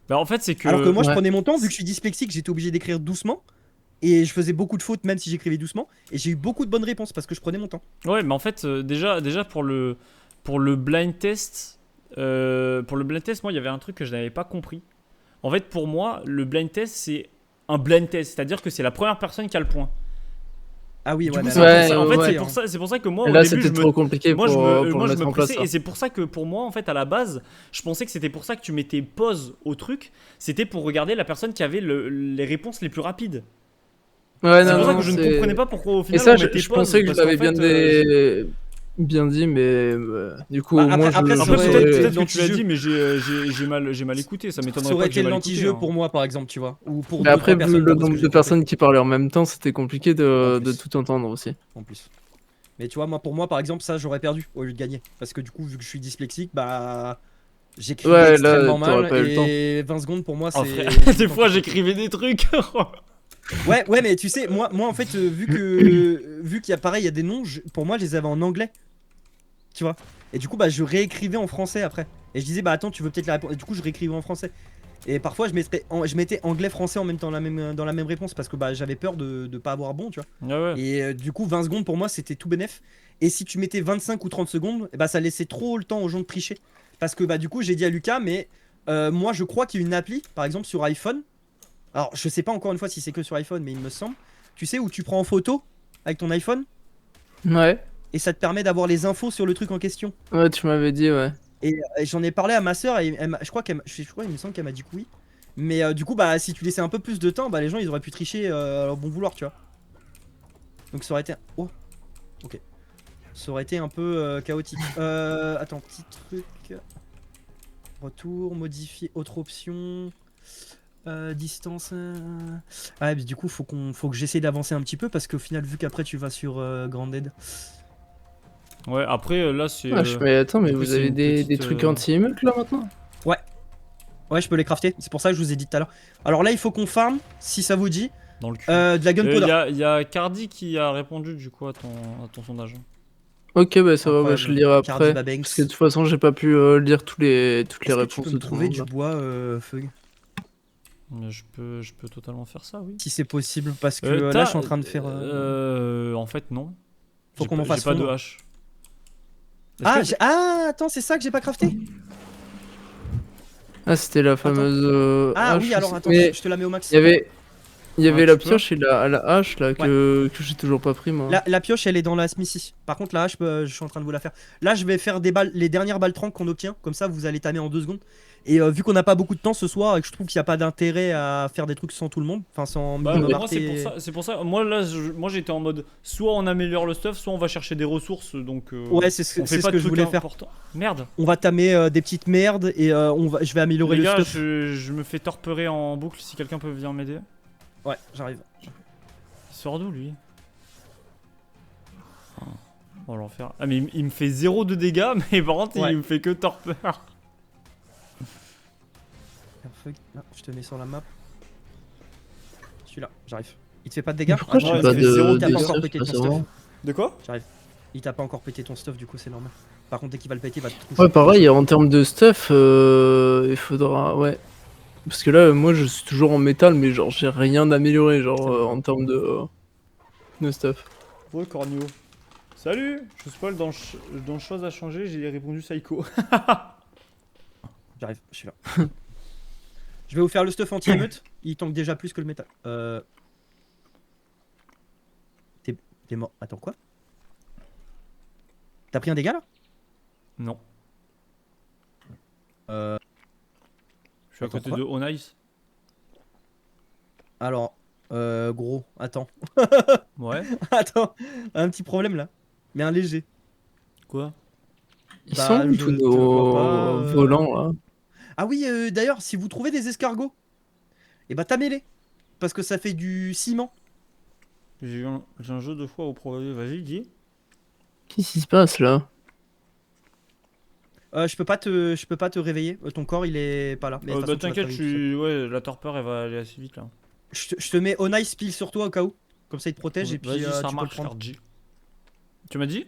[SPEAKER 2] Bah en fait c'est que...
[SPEAKER 1] Alors que moi je prenais mon temps, vu que je suis dyslexique j'étais obligé d'écrire doucement. Et je faisais beaucoup de fautes même si j'écrivais doucement. Et j'ai eu beaucoup de bonnes réponses parce que je prenais mon temps.
[SPEAKER 2] Ouais mais en fait déjà pour le blind test... moi il y avait un truc que je n'avais pas compris. En fait pour moi le blind test c'est un blind test, c'est-à-dire que c'est la première personne qui a le point.
[SPEAKER 1] Ah oui,
[SPEAKER 2] ouais, c'est pour ça que moi
[SPEAKER 4] là,
[SPEAKER 2] au début
[SPEAKER 4] c'était trop compliqué pour mettre en place.
[SPEAKER 2] Et c'est pour ça que pour moi en fait à la base, je pensais que c'était pour ça que tu mettais pause au truc, c'était pour regarder la personne qui avait les réponses les plus rapides.
[SPEAKER 4] Ouais,
[SPEAKER 2] c'est pour ça que je ne comprenais pas pourquoi au final
[SPEAKER 4] et ça,
[SPEAKER 2] on mettait
[SPEAKER 4] je pensais que je l'avais bien bien dit, mais du coup,
[SPEAKER 1] Bah,
[SPEAKER 4] au moins,
[SPEAKER 1] après,
[SPEAKER 4] je-
[SPEAKER 2] Après,
[SPEAKER 1] ça
[SPEAKER 2] peut-être
[SPEAKER 1] aurait été
[SPEAKER 2] peut-être que tu l'as
[SPEAKER 1] l'anti-jeu.
[SPEAKER 2] dit, mais j'ai mal écouté. Ça
[SPEAKER 1] Ça
[SPEAKER 2] m'étonnerait
[SPEAKER 1] aurait
[SPEAKER 2] pas que j'ai
[SPEAKER 1] été
[SPEAKER 2] mal écouté.
[SPEAKER 1] l'anti-jeu
[SPEAKER 2] Hein.
[SPEAKER 1] pour moi, par exemple, tu vois. Ou pour
[SPEAKER 4] Mais
[SPEAKER 1] 2-3
[SPEAKER 4] après, vu
[SPEAKER 1] personnes,
[SPEAKER 4] le
[SPEAKER 1] d'après ce
[SPEAKER 4] nombre
[SPEAKER 1] que
[SPEAKER 4] de
[SPEAKER 1] j'ai
[SPEAKER 4] personnes
[SPEAKER 1] compris.
[SPEAKER 4] qui parlaient en même temps, c'était compliqué
[SPEAKER 1] En
[SPEAKER 4] de
[SPEAKER 1] plus.
[SPEAKER 4] tout entendre aussi.
[SPEAKER 1] En plus. Mais tu vois, moi, pour moi, par exemple, ça, j'aurais perdu au lieu de gagner. Parce que du coup, vu que je suis dyslexique, bah. J'écrivais
[SPEAKER 4] Ouais, là,
[SPEAKER 1] extrêmement
[SPEAKER 4] t'aurais
[SPEAKER 1] mal.
[SPEAKER 4] pas eu le temps.
[SPEAKER 1] Et 20 secondes pour moi,
[SPEAKER 2] Oh
[SPEAKER 1] c'est.
[SPEAKER 2] frère,
[SPEAKER 1] du
[SPEAKER 2] des
[SPEAKER 1] temps
[SPEAKER 2] fois
[SPEAKER 1] qui-
[SPEAKER 2] j'écrivais des trucs.
[SPEAKER 1] Ouais, mais tu sais, moi en fait, vu qu'il y a pareil, il y a des noms, pour moi, je les avais en anglais. Tu vois. Et du coup, bah, je réécrivais en français après. Et je disais, bah, attends, tu veux peut-être la réponse. Et du coup, je réécrivais en français. Et parfois, je mettais anglais-français en même temps dans la même réponse parce que bah, j'avais peur de pas avoir bon, tu vois.
[SPEAKER 2] Ah ouais.
[SPEAKER 1] Et du coup, 20 secondes pour moi, c'était tout bénef. Et si tu mettais 25 ou 30 secondes, bah, ça laissait trop le temps aux gens de tricher. Parce que bah, du coup, j'ai dit à Lucas, mais moi, je crois qu'il y a une appli, par exemple, sur iPhone. Alors, je sais pas encore une fois si c'est que sur iPhone, mais il me semble. Tu sais, où tu prends en photo avec ton iPhone
[SPEAKER 4] Ouais,
[SPEAKER 1] et ça te permet d'avoir les infos sur le truc en question.
[SPEAKER 4] ouais, tu m'avais dit, ouais.
[SPEAKER 1] Et j'en ai parlé à ma soeur et je crois il me semble qu'elle m'a dit que oui. Mais du coup, bah, si tu laissais un peu plus de temps, bah, les gens ils auraient pu tricher à leur bon vouloir, tu vois. Donc ça aurait été. Oh, ok. Ça aurait été un peu chaotique. Attends, petit truc. Retour, modifier, autre option. Distance. Ah, mais du coup, faut que j'essaie d'avancer un petit peu parce qu'au final, vu qu'après tu vas sur Grounded.
[SPEAKER 2] Ouais, après là c'est.
[SPEAKER 4] Ah, mais attends, mais
[SPEAKER 2] du coup,
[SPEAKER 4] vous
[SPEAKER 2] c'est
[SPEAKER 4] avez
[SPEAKER 2] une
[SPEAKER 4] des
[SPEAKER 2] petite,
[SPEAKER 4] trucs anti-émeutes là maintenant?
[SPEAKER 1] Ouais, je peux les crafter. C'est pour ça que je vous ai dit tout à l'heure. Alors là, il faut qu'on farm, si ça vous dit,
[SPEAKER 2] Dans le cul.
[SPEAKER 1] de la gunpowder.
[SPEAKER 2] Y a Cardi qui a répondu du coup à ton sondage.
[SPEAKER 4] Ok, bah ça va, bah, je
[SPEAKER 1] Incroyable.
[SPEAKER 4] lirai
[SPEAKER 1] Cardi
[SPEAKER 4] après.
[SPEAKER 1] Babanks.
[SPEAKER 4] Parce que de toute façon, j'ai pas pu lire toutes les
[SPEAKER 1] Est-ce que tu
[SPEAKER 4] réponses
[SPEAKER 1] peux
[SPEAKER 4] de
[SPEAKER 1] me
[SPEAKER 4] tout le
[SPEAKER 1] trouver
[SPEAKER 4] monde.
[SPEAKER 1] du
[SPEAKER 4] là.
[SPEAKER 1] bois, Fug,
[SPEAKER 2] Mais je peux totalement faire ça, oui.
[SPEAKER 1] si c'est possible? Parce que là, je suis en train de faire.
[SPEAKER 2] En fait, non.
[SPEAKER 1] Faut qu'on en
[SPEAKER 2] J'ai
[SPEAKER 1] fasse
[SPEAKER 2] pas de
[SPEAKER 1] fondre.
[SPEAKER 2] hache.
[SPEAKER 1] Ah,
[SPEAKER 2] Est-ce que-
[SPEAKER 1] attends, c'est ça que j'ai pas crafté?
[SPEAKER 4] Ah, c'était la fameuse.
[SPEAKER 1] Ah
[SPEAKER 4] hache
[SPEAKER 1] oui, alors
[SPEAKER 4] aussi.
[SPEAKER 1] attends,
[SPEAKER 4] Mais
[SPEAKER 1] je te la mets au max.
[SPEAKER 4] il y avait
[SPEAKER 2] Ah,
[SPEAKER 4] la
[SPEAKER 2] tu peux
[SPEAKER 4] pioche et la hache là que j'ai toujours pas pris moi.
[SPEAKER 1] La pioche, elle est dans la smithy. Par contre, la hache, je suis en train de vous la faire. Là, je vais faire des balles, les dernières balles tranques qu'on obtient. Comme ça, vous allez tamer en 2 secondes. Et vu qu'on n'a pas beaucoup de temps ce soir et que je trouve qu'il n'y a pas d'intérêt à faire des trucs sans tout le monde, enfin sans
[SPEAKER 2] Bah,
[SPEAKER 1] Mini
[SPEAKER 2] moi
[SPEAKER 1] Mart
[SPEAKER 2] c'est pour ça. Moi là, moi j'étais en mode soit on améliore le stuff, soit on va chercher des ressources. Donc
[SPEAKER 1] Ouais, c'est ce
[SPEAKER 2] on fait
[SPEAKER 1] que
[SPEAKER 2] pas de
[SPEAKER 1] je
[SPEAKER 2] trucs
[SPEAKER 1] voulais faire.
[SPEAKER 2] importants. Merde.
[SPEAKER 1] On va tamer des petites merdes et je vais améliorer
[SPEAKER 2] Les
[SPEAKER 1] le
[SPEAKER 2] gars,
[SPEAKER 1] stuff.
[SPEAKER 2] je me fais torperer en boucle si quelqu'un peut venir m'aider.
[SPEAKER 1] Ouais, j'arrive.
[SPEAKER 2] Il sort d'où lui? On va l'enfer. Ah mais il me fait 0 de dégâts, mais par contre
[SPEAKER 1] Ouais.
[SPEAKER 2] il me fait que torpeur.
[SPEAKER 1] Là, je te mets sur la map. Celui-là, j'arrive. Il te fait pas de dégâts?
[SPEAKER 4] Mais pourquoi
[SPEAKER 1] Ah,
[SPEAKER 4] j'ai
[SPEAKER 2] ouais,
[SPEAKER 4] pas
[SPEAKER 2] il fait zéro
[SPEAKER 4] de
[SPEAKER 1] il t'a pas
[SPEAKER 2] dégâts.
[SPEAKER 1] encore pété ton stuff.
[SPEAKER 2] De quoi?
[SPEAKER 1] Il t'a pas encore pété ton stuff, du coup c'est normal. Par contre, dès qu'il va le péter, il va te toucher.
[SPEAKER 4] Ouais, pareil, en termes de stuff, il faudra. Ouais. Parce que là, moi je suis toujours en métal, mais genre j'ai rien amélioré, genre en termes de stuff.
[SPEAKER 2] Ouais, Cornio. Salut! Je spoil dans Chose à changer, j'ai répondu Psycho.
[SPEAKER 1] J'arrive, je suis là. Je vais vous faire le stuff anti-émeute. Il tank déjà plus que le métal. T'es mort. Attends, quoi? T'as pris un dégât là?
[SPEAKER 2] Non.
[SPEAKER 1] Euh,
[SPEAKER 2] Je suis à
[SPEAKER 1] Attends,
[SPEAKER 2] côté
[SPEAKER 1] quoi
[SPEAKER 2] de Onice.
[SPEAKER 1] Alors, gros, attends.
[SPEAKER 2] Ouais.
[SPEAKER 1] Attends, un petit problème là. Mais un léger.
[SPEAKER 2] Quoi?
[SPEAKER 4] Ils
[SPEAKER 1] Bah,
[SPEAKER 4] sont où
[SPEAKER 1] je
[SPEAKER 4] tous
[SPEAKER 1] te vois
[SPEAKER 4] nos
[SPEAKER 1] pas,
[SPEAKER 4] volants là?
[SPEAKER 1] Ah oui, d'ailleurs, si vous trouvez des escargots, et bah tamez-les. Parce que ça fait du ciment.
[SPEAKER 2] J'ai un jeu de foi au progrès. Vas-y, dis.
[SPEAKER 4] Qu'est-ce qui se passe là?
[SPEAKER 1] Je peux pas te réveiller. Ton corps, il est pas là. Mais de toute
[SPEAKER 2] Bah
[SPEAKER 1] façon, tu vas te
[SPEAKER 2] t'inquiète,
[SPEAKER 1] réveiller tout seul.
[SPEAKER 2] ouais, la torpeur elle va aller assez vite là.
[SPEAKER 1] Je te mets On Ice pile sur toi au cas où. Comme ça, il te protège et puis
[SPEAKER 2] Vas-y, ça
[SPEAKER 1] tu peux le
[SPEAKER 2] marche,
[SPEAKER 1] prendre.
[SPEAKER 2] Cardi. Tu m'as dit?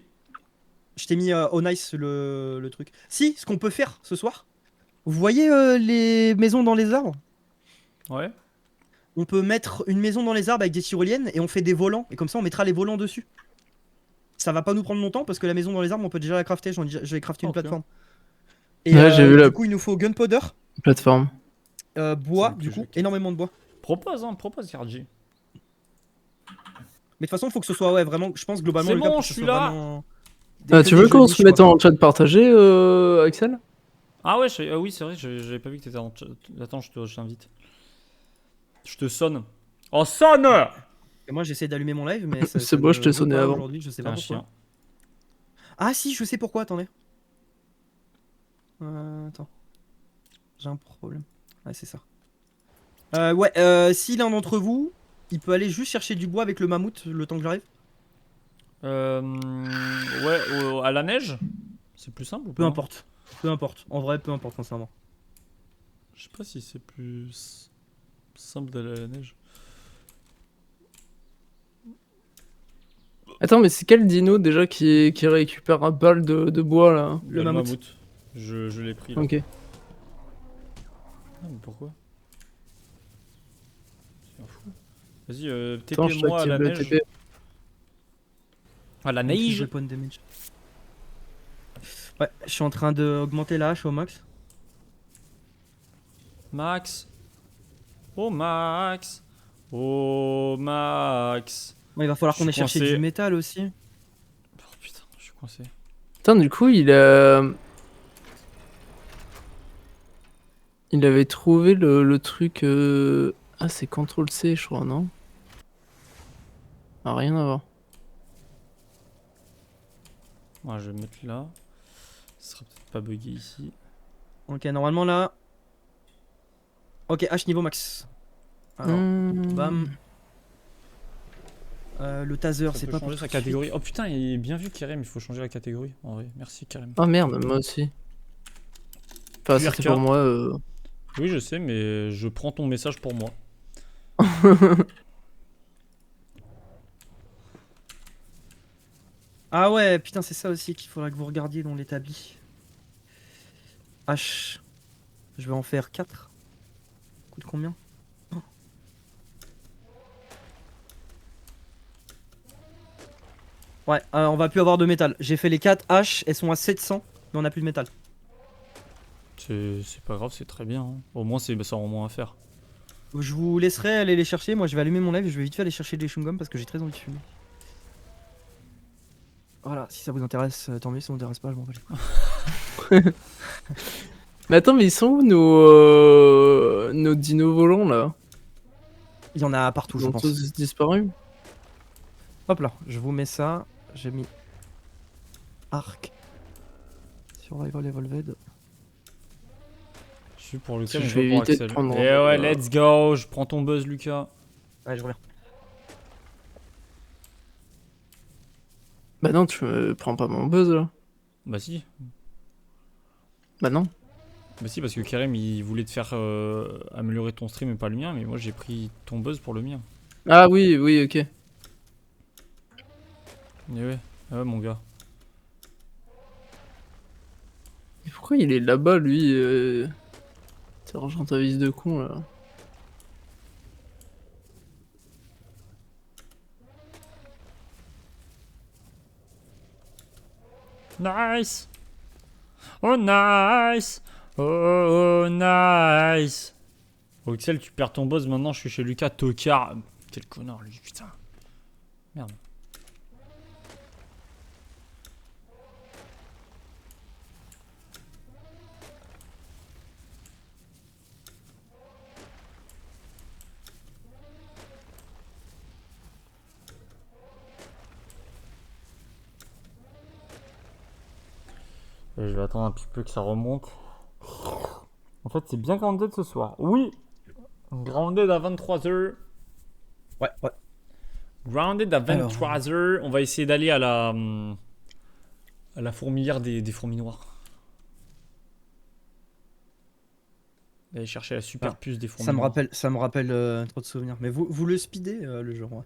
[SPEAKER 1] Je t'ai mis On Ice le truc. Si, ce qu'on peut faire ce soir. Vous voyez les maisons dans les arbres?
[SPEAKER 2] Ouais.
[SPEAKER 1] On peut mettre une maison dans les arbres avec des tyroliennes et on fait des volants. Et comme ça, on mettra les volants dessus. Ça va pas nous prendre longtemps parce que la maison dans les arbres, on peut déjà la crafter. J'ai crafté une
[SPEAKER 2] Ok.
[SPEAKER 1] plateforme. Et
[SPEAKER 4] Ouais, j'ai vu
[SPEAKER 1] du
[SPEAKER 4] la
[SPEAKER 1] coup, il nous faut gunpowder,
[SPEAKER 4] plateforme.
[SPEAKER 1] bois,
[SPEAKER 2] C'est
[SPEAKER 1] du
[SPEAKER 2] que
[SPEAKER 1] coup,
[SPEAKER 2] je-
[SPEAKER 1] énormément de bois.
[SPEAKER 2] Propose, Cardi.
[SPEAKER 1] Mais de toute façon, il faut que ce soit, ouais, vraiment, je pense globalement,
[SPEAKER 2] C'est
[SPEAKER 1] le gars,
[SPEAKER 2] bon,
[SPEAKER 1] pour que
[SPEAKER 2] je
[SPEAKER 1] ce
[SPEAKER 2] suis
[SPEAKER 1] soit
[SPEAKER 2] là.
[SPEAKER 1] vraiment
[SPEAKER 4] Ah, tu veux
[SPEAKER 1] des
[SPEAKER 4] qu'on
[SPEAKER 1] jeux
[SPEAKER 4] se
[SPEAKER 1] niches,
[SPEAKER 4] mette
[SPEAKER 1] quoi.
[SPEAKER 4] en chat partagé, Axel?
[SPEAKER 2] Ah ouais, oui, c'est vrai, j'avais pas vu que t'étais en chat. Attends, je t'invite. Je te sonne. Oh, sonne!
[SPEAKER 1] Et moi, j'essaie d'allumer mon live, mais ça
[SPEAKER 4] C'est bon,
[SPEAKER 1] ne
[SPEAKER 4] je t'ai
[SPEAKER 1] veut
[SPEAKER 4] sonné
[SPEAKER 1] pas
[SPEAKER 4] avant.
[SPEAKER 1] aujourd'hui, je sais
[SPEAKER 2] T'es
[SPEAKER 1] pas
[SPEAKER 2] un
[SPEAKER 1] pourquoi.
[SPEAKER 2] chien.
[SPEAKER 1] Ah si, je sais pourquoi, attendez. Attends. J'ai un problème. Ouais, c'est ça. Ouais, si l'un d'entre vous, il peut aller juste chercher du bois avec le mammouth le temps que j'arrive.
[SPEAKER 2] Ouais, à la neige. C'est plus simple ou
[SPEAKER 1] Peu
[SPEAKER 2] pas?
[SPEAKER 1] importe. Peu importe. En vrai, peu importe, sincèrement.
[SPEAKER 2] Je sais pas si c'est plus simple d'aller à la neige.
[SPEAKER 4] Attends, mais c'est quel dino déjà qui récupère un balle de bois là?
[SPEAKER 1] Le mammouth.
[SPEAKER 2] Je l'ai pris là.
[SPEAKER 4] Ok.
[SPEAKER 2] Ah, mais pourquoi? C'est un fou. Vas-y,
[SPEAKER 4] Attends, je
[SPEAKER 2] TP-moi à la
[SPEAKER 4] t'active le
[SPEAKER 2] neige.
[SPEAKER 4] TP.
[SPEAKER 2] À la
[SPEAKER 1] Increase
[SPEAKER 2] neige?
[SPEAKER 1] weapon damage. Ouais, je suis en train d'augmenter la hache au max.
[SPEAKER 2] Max. Oh Max. Oh Max.
[SPEAKER 1] Bon, il va falloir
[SPEAKER 2] Je
[SPEAKER 1] qu'on
[SPEAKER 2] suis
[SPEAKER 1] ait cherché
[SPEAKER 2] coincé.
[SPEAKER 1] du métal aussi.
[SPEAKER 2] Oh putain, je suis coincé.
[SPEAKER 4] Attends, du coup, il avait trouvé le truc. Ah, c'est CTRL-C, je crois, non? Ah, rien à voir.
[SPEAKER 2] Ouais, je vais me mettre là. Ce sera peut-être pas bugué ici.
[SPEAKER 1] Ok, normalement là. Ok, hache niveau max. Alors, bam. Le taser,
[SPEAKER 2] Ça
[SPEAKER 1] c'est
[SPEAKER 2] peut
[SPEAKER 1] pas
[SPEAKER 2] changer
[SPEAKER 1] pour
[SPEAKER 2] sa
[SPEAKER 1] tout de suite.
[SPEAKER 2] catégorie. Oh putain, il est bien vu Kerem, il faut changer la catégorie. En vrai, merci Kerem.
[SPEAKER 4] Ah merde, moi aussi. Enfin, c'était
[SPEAKER 2] URK.
[SPEAKER 4] pour moi.
[SPEAKER 2] Oui, je sais, mais je prends ton message pour moi.
[SPEAKER 1] Ah ouais, putain, c'est ça aussi qu'il faudra que vous regardiez dans l'établi. H. Je vais en faire 4. Coûte combien? Oh. Ouais, on va plus avoir de métal. J'ai fait les 4 H, elles sont à 700, mais on a plus de métal.
[SPEAKER 2] C'est pas grave, c'est très bien. Hein. Au moins, ça rend moins à faire.
[SPEAKER 1] Je vous laisserai aller les chercher. Moi, je vais allumer mon live et je vais vite fait aller chercher des chewing-gums parce que j'ai très envie de fumer. Voilà, si ça vous intéresse, tant mieux. Si ça vous intéresse pas, je m'en bats les couilles.
[SPEAKER 4] Mais attends, mais ils sont où nos dinos volants là?
[SPEAKER 1] Il y en a partout,
[SPEAKER 4] Ils
[SPEAKER 1] je
[SPEAKER 4] ont
[SPEAKER 1] pense.
[SPEAKER 4] tous disparu?
[SPEAKER 1] Hop là, je vous mets ça. J'ai mis arc. Survival Evolved.
[SPEAKER 2] Je suis pour Lucas,
[SPEAKER 4] Je
[SPEAKER 2] mais
[SPEAKER 4] vais
[SPEAKER 2] pas pour
[SPEAKER 4] éviter de
[SPEAKER 2] Axel.
[SPEAKER 4] prendre,
[SPEAKER 2] Et ouais, let's go. Je prends ton buzz, Lucas.
[SPEAKER 1] Ouais, je reviens.
[SPEAKER 4] Bah non, tu me prends pas mon buzz là.
[SPEAKER 2] Bah si.
[SPEAKER 4] Bah non.
[SPEAKER 2] Bah si, parce que Kerem, il voulait te faire améliorer ton stream et pas le mien, mais moi j'ai pris ton buzz pour le mien.
[SPEAKER 4] Ah oui, oui, ok.
[SPEAKER 2] Et ouais, mon gars.
[SPEAKER 4] Mais pourquoi il est là-bas lui C'est Argentavis de con là.
[SPEAKER 2] Nice. Oh nice. Oh nice. Oxel, tu perds ton buzz maintenant, je suis chez Lucas Tocard. Quel connard lui, putain. Merde. Et je vais attendre un petit peu que ça remonte. En fait, c'est bien grounded ce soir. Oui. Grounded à 23h.
[SPEAKER 1] Ouais, ouais.
[SPEAKER 2] Grounded à 23h. On va essayer d'aller à la fourmilière des fourmis noires. D'aller chercher la super puce des fourmis noires.
[SPEAKER 1] Ça me rappelle trop de souvenirs. Mais vous le speedez le jeu, ouais.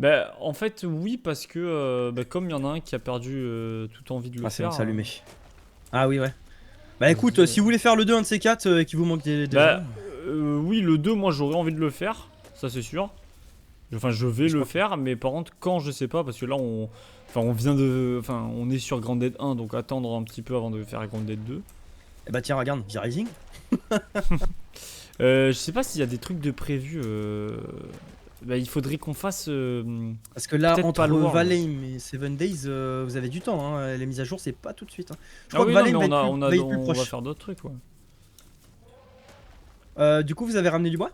[SPEAKER 2] Bah, en fait, oui, parce que comme il y en a un qui a perdu toute envie de le
[SPEAKER 1] C'est
[SPEAKER 2] faire.
[SPEAKER 1] bon, c'est allumé. Ah oui, ouais. Bah écoute, si vous voulez faire le 2, un de ces 4 et qu'il vous manque des
[SPEAKER 2] bah,
[SPEAKER 1] gens.
[SPEAKER 2] oui, le 2, moi j'aurais envie de le faire. Ça, c'est sûr. Enfin, je vais le faire, mais par contre, quand je sais pas, parce que là, on est sur Grounded 1, donc attendre un petit peu avant de faire Grounded 2.
[SPEAKER 1] Eh bah tiens, regarde, V-Rising.
[SPEAKER 2] Je sais pas s'il y a des trucs de prévu. Bah, il faudrait qu'on fasse.
[SPEAKER 1] Parce que là, entre
[SPEAKER 2] Loin,
[SPEAKER 1] Valheim et 7 Days, vous avez du temps. Hein. Les mises à jour, c'est pas tout de suite. Hein. Je
[SPEAKER 2] Ah
[SPEAKER 1] crois
[SPEAKER 2] oui,
[SPEAKER 1] que
[SPEAKER 2] non,
[SPEAKER 1] Valheim
[SPEAKER 2] mais
[SPEAKER 1] va être plus
[SPEAKER 2] on
[SPEAKER 1] proche.
[SPEAKER 2] va faire d'autres trucs, ouais.
[SPEAKER 1] Du coup, vous avez ramené du bois?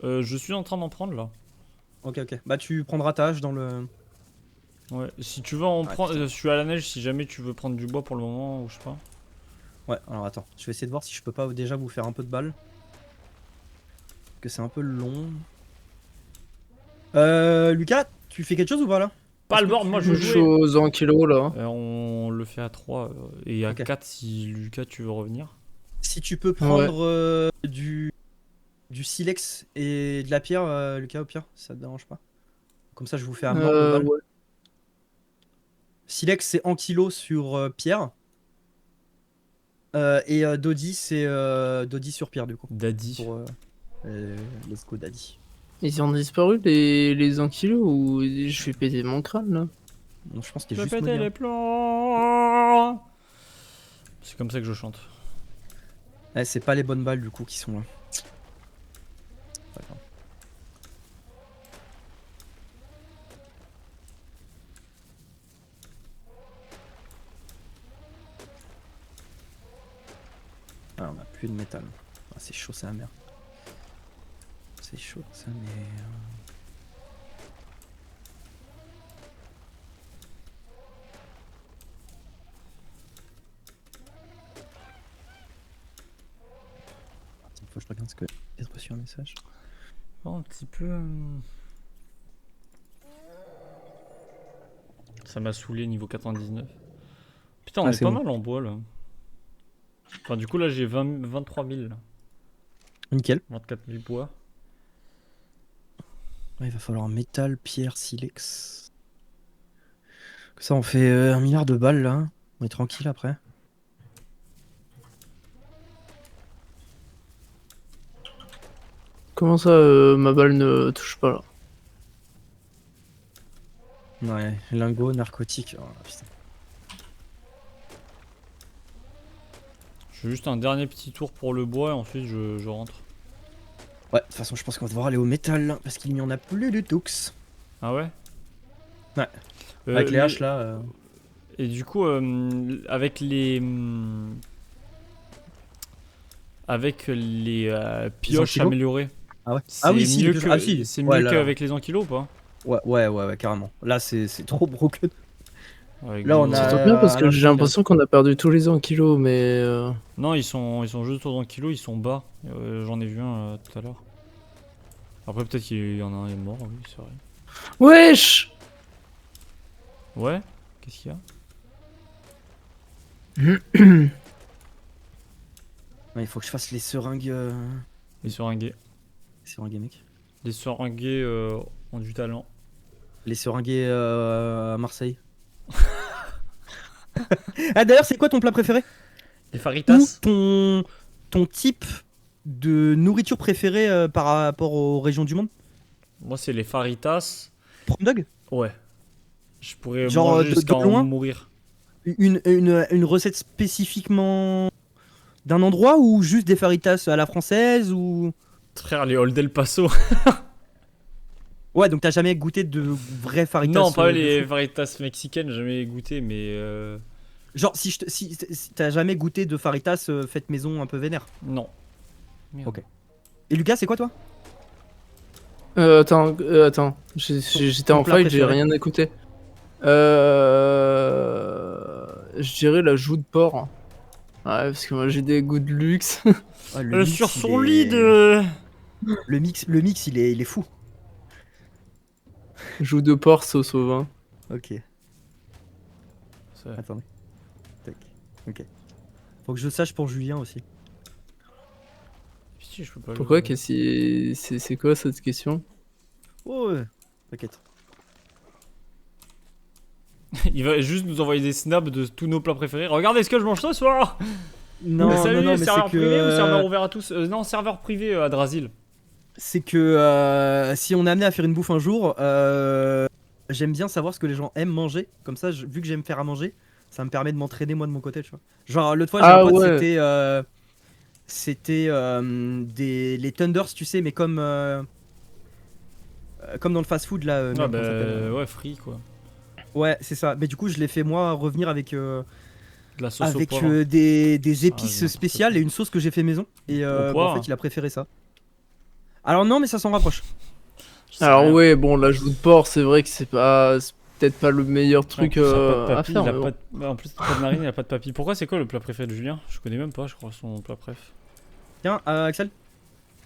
[SPEAKER 2] Je suis en train d'en prendre là.
[SPEAKER 1] Ok, ok. Bah tu prendras ta hache dans le...
[SPEAKER 2] Ouais, si tu veux en prendre, je suis à la neige si jamais tu veux prendre du bois pour le moment ou je sais pas.
[SPEAKER 1] Ouais, alors attends, je vais essayer de voir si je peux pas déjà vous faire un peu de balles. Que c'est un peu long. Lucas, tu fais quelque chose ou pas là?
[SPEAKER 2] Pas le board, moi je
[SPEAKER 4] Je
[SPEAKER 2] veux
[SPEAKER 4] suis
[SPEAKER 2] jouer.
[SPEAKER 4] aux en kilo là.
[SPEAKER 2] On le fait à 3 et à
[SPEAKER 1] Ok.
[SPEAKER 2] 4 si Lucas tu veux revenir.
[SPEAKER 1] Si tu peux prendre du silex et de la pierre, Lucas, au pire, ça te dérange pas. Comme ça, je vous fais un mort de balles.
[SPEAKER 4] Ouais.
[SPEAKER 1] Silex, c'est en kilo sur pierre. Et Dodi, c'est Dodi sur pierre, du coup.
[SPEAKER 2] Daddy.
[SPEAKER 1] Pour let's go, Daddy.
[SPEAKER 4] Ils ont disparu les ankylos ou je vais péter mon crâne là?
[SPEAKER 1] Non, je pense que
[SPEAKER 2] Je
[SPEAKER 1] t'es
[SPEAKER 2] vais
[SPEAKER 1] juste
[SPEAKER 2] péter
[SPEAKER 1] maudit,
[SPEAKER 2] les
[SPEAKER 1] hein.
[SPEAKER 2] plans. C'est comme ça que je chante.
[SPEAKER 1] Ouais, c'est pas les bonnes balles, du coup, qui sont là. Pas grave. Ah, on a plus de métal. Ah, c'est chaud, c'est la merde. C'est chaud, ça, mais. Attends, faut que je regarde ce que j'ai reçu un message.
[SPEAKER 2] Bon, un petit peu. Ça m'a saoulé niveau 99. Putain, on
[SPEAKER 1] Ah,
[SPEAKER 2] est
[SPEAKER 1] c'est
[SPEAKER 2] pas
[SPEAKER 1] bon.
[SPEAKER 2] mal en bois là. Enfin, du coup, là j'ai 23 000. Là.
[SPEAKER 1] Nickel.
[SPEAKER 2] 24 000 bois.
[SPEAKER 1] Ouais, il va falloir métal, pierre, silex. Ça, on fait 1 milliard de balles là. On est tranquille après.
[SPEAKER 4] Comment ça, ma balle ne touche pas là?
[SPEAKER 1] Ouais, lingot, narcotique. Oh, putain.
[SPEAKER 2] Je fais juste un dernier petit tour pour le bois et ensuite je rentre.
[SPEAKER 1] Ouais, de toute façon, je pense qu'on va devoir aller au métal là, parce qu'il n'y en a plus du tout.
[SPEAKER 2] Ah ouais?
[SPEAKER 1] Ouais. Avec les
[SPEAKER 2] mais-
[SPEAKER 1] haches là.
[SPEAKER 2] Et du coup, avec les. Avec les pioches
[SPEAKER 1] ankylos
[SPEAKER 2] améliorées.
[SPEAKER 1] Ah ouais.
[SPEAKER 2] C'est
[SPEAKER 1] Ah oui, si,
[SPEAKER 2] mieux
[SPEAKER 1] les pioches-
[SPEAKER 2] que,
[SPEAKER 1] ah, si.
[SPEAKER 2] c'est
[SPEAKER 1] Ouais,
[SPEAKER 2] mieux
[SPEAKER 1] là,
[SPEAKER 2] qu'avec les ankylos ou pas?
[SPEAKER 1] Ouais, carrément. Là, c'est trop broken.
[SPEAKER 2] Avec
[SPEAKER 1] Là,
[SPEAKER 2] des
[SPEAKER 1] on a-
[SPEAKER 4] Ça
[SPEAKER 2] ankylos.
[SPEAKER 4] tombe bien parce
[SPEAKER 1] à
[SPEAKER 4] que j'ai
[SPEAKER 1] l'instant,
[SPEAKER 4] l'impression qu'on a perdu tous les ankylos, mais.
[SPEAKER 2] Non, ils sont juste aux ankylos, ils sont bas. J'en ai vu un tout à l'heure. Après, peut-être qu'il y en a un qui est mort, oui, c'est vrai.
[SPEAKER 4] Wesh!
[SPEAKER 2] Ouais? Qu'est-ce qu'il y a?
[SPEAKER 1] Ouais, il faut que je fasse les seringues.
[SPEAKER 2] Les seringués.
[SPEAKER 1] Les seringues, mec.
[SPEAKER 2] Les seringués ont du talent.
[SPEAKER 1] Les seringues à Marseille. Ah, d'ailleurs, c'est quoi ton plat préféré?
[SPEAKER 2] Les
[SPEAKER 1] Ou
[SPEAKER 2] faritas?
[SPEAKER 1] ton type de nourriture préférée par rapport aux régions du monde?
[SPEAKER 2] Moi, c'est les faritas.
[SPEAKER 1] Prom dog?
[SPEAKER 2] Ouais. Je pourrais
[SPEAKER 1] Genre,
[SPEAKER 2] manger
[SPEAKER 1] de
[SPEAKER 2] jusqu'à en
[SPEAKER 1] loin
[SPEAKER 2] mourir.
[SPEAKER 1] Une recette spécifiquement d'un endroit ou juste des faritas à la française ou...
[SPEAKER 2] Frère, les Old El Paso.
[SPEAKER 1] Ouais, donc t'as jamais goûté de vrais faritas?
[SPEAKER 2] Non, pas
[SPEAKER 1] de
[SPEAKER 2] les
[SPEAKER 1] fou.
[SPEAKER 2] faritas mexicaines, j'ai jamais goûté, mais
[SPEAKER 1] Genre, si t'as jamais goûté de faritas faites maison un peu vénère.
[SPEAKER 2] non. Merde.
[SPEAKER 1] Ok. Et Lucas, c'est quoi toi?
[SPEAKER 4] Attends, j'étais
[SPEAKER 1] Ton
[SPEAKER 4] en
[SPEAKER 1] plat
[SPEAKER 4] fight, j'ai
[SPEAKER 1] préféré?
[SPEAKER 4] rien écouté. Je dirais la joue de porc. Ouais, parce que moi j'ai des goûts de luxe.
[SPEAKER 1] Ah, le mix,
[SPEAKER 2] Sur
[SPEAKER 1] il
[SPEAKER 2] son
[SPEAKER 1] est-
[SPEAKER 2] lit de.
[SPEAKER 1] Le mix, il est fou.
[SPEAKER 4] Joue de porc, sauce au vin.
[SPEAKER 1] Ok,
[SPEAKER 2] Ça-
[SPEAKER 1] attendez. Tac. Ok. Faut que je sache pour Julien aussi.
[SPEAKER 2] Si, je peux pas
[SPEAKER 4] Pourquoi?
[SPEAKER 2] le-
[SPEAKER 4] C'est quoi cette question?
[SPEAKER 1] Oh ouais, t'inquiète.
[SPEAKER 2] Il va juste nous envoyer des snaps de tous nos plats préférés. Regardez ce que je mange ce soir.
[SPEAKER 1] Non,
[SPEAKER 2] Salut,
[SPEAKER 1] non, mais
[SPEAKER 2] serveur
[SPEAKER 1] c'est que...
[SPEAKER 2] privé ou serveur ouvert à tous? Non, serveur privé à Drasil.
[SPEAKER 1] C'est que si on est amené à faire une bouffe un jour, j'aime bien savoir ce que les gens aiment manger. Comme ça, vu que j'aime faire à manger, ça me permet de m'entraîner moi de mon côté, tu vois. Genre l'autre fois, j'ai
[SPEAKER 4] Ah
[SPEAKER 1] un pote,
[SPEAKER 4] ouais.
[SPEAKER 1] c'était les Thunders, tu sais, mais comme dans le fast-food là.
[SPEAKER 2] Ah
[SPEAKER 1] merde, comment ça s'appelle,
[SPEAKER 2] bah ouais, free quoi.
[SPEAKER 1] Ouais, c'est ça. Mais du coup, je l'ai fait moi revenir avec
[SPEAKER 2] De la sauce au
[SPEAKER 1] avec
[SPEAKER 2] poivre.
[SPEAKER 1] des
[SPEAKER 2] Ça,
[SPEAKER 1] épices
[SPEAKER 2] n'importe
[SPEAKER 1] spéciales
[SPEAKER 2] quoi.
[SPEAKER 1] et une sauce que j'ai fait maison. Et
[SPEAKER 2] Au
[SPEAKER 1] en
[SPEAKER 2] poivre.
[SPEAKER 1] fait, il a préféré ça. Alors non, mais ça s'en rapproche.
[SPEAKER 2] Je sais
[SPEAKER 4] Alors
[SPEAKER 2] rien.
[SPEAKER 4] ouais, bon, la joue de porc, c'est vrai que c'est pas peut-être pas le meilleur truc
[SPEAKER 2] En plus, il a pas de
[SPEAKER 4] à
[SPEAKER 2] papy,
[SPEAKER 4] faire.
[SPEAKER 2] il a
[SPEAKER 4] mais
[SPEAKER 2] pas
[SPEAKER 4] bon.
[SPEAKER 2] de- En plus, pas de marine, il a pas de papy. Pourquoi c'est quoi le plat préféré de Julien? Je connais même pas, je crois, son plat préf.
[SPEAKER 1] Tiens, Axel.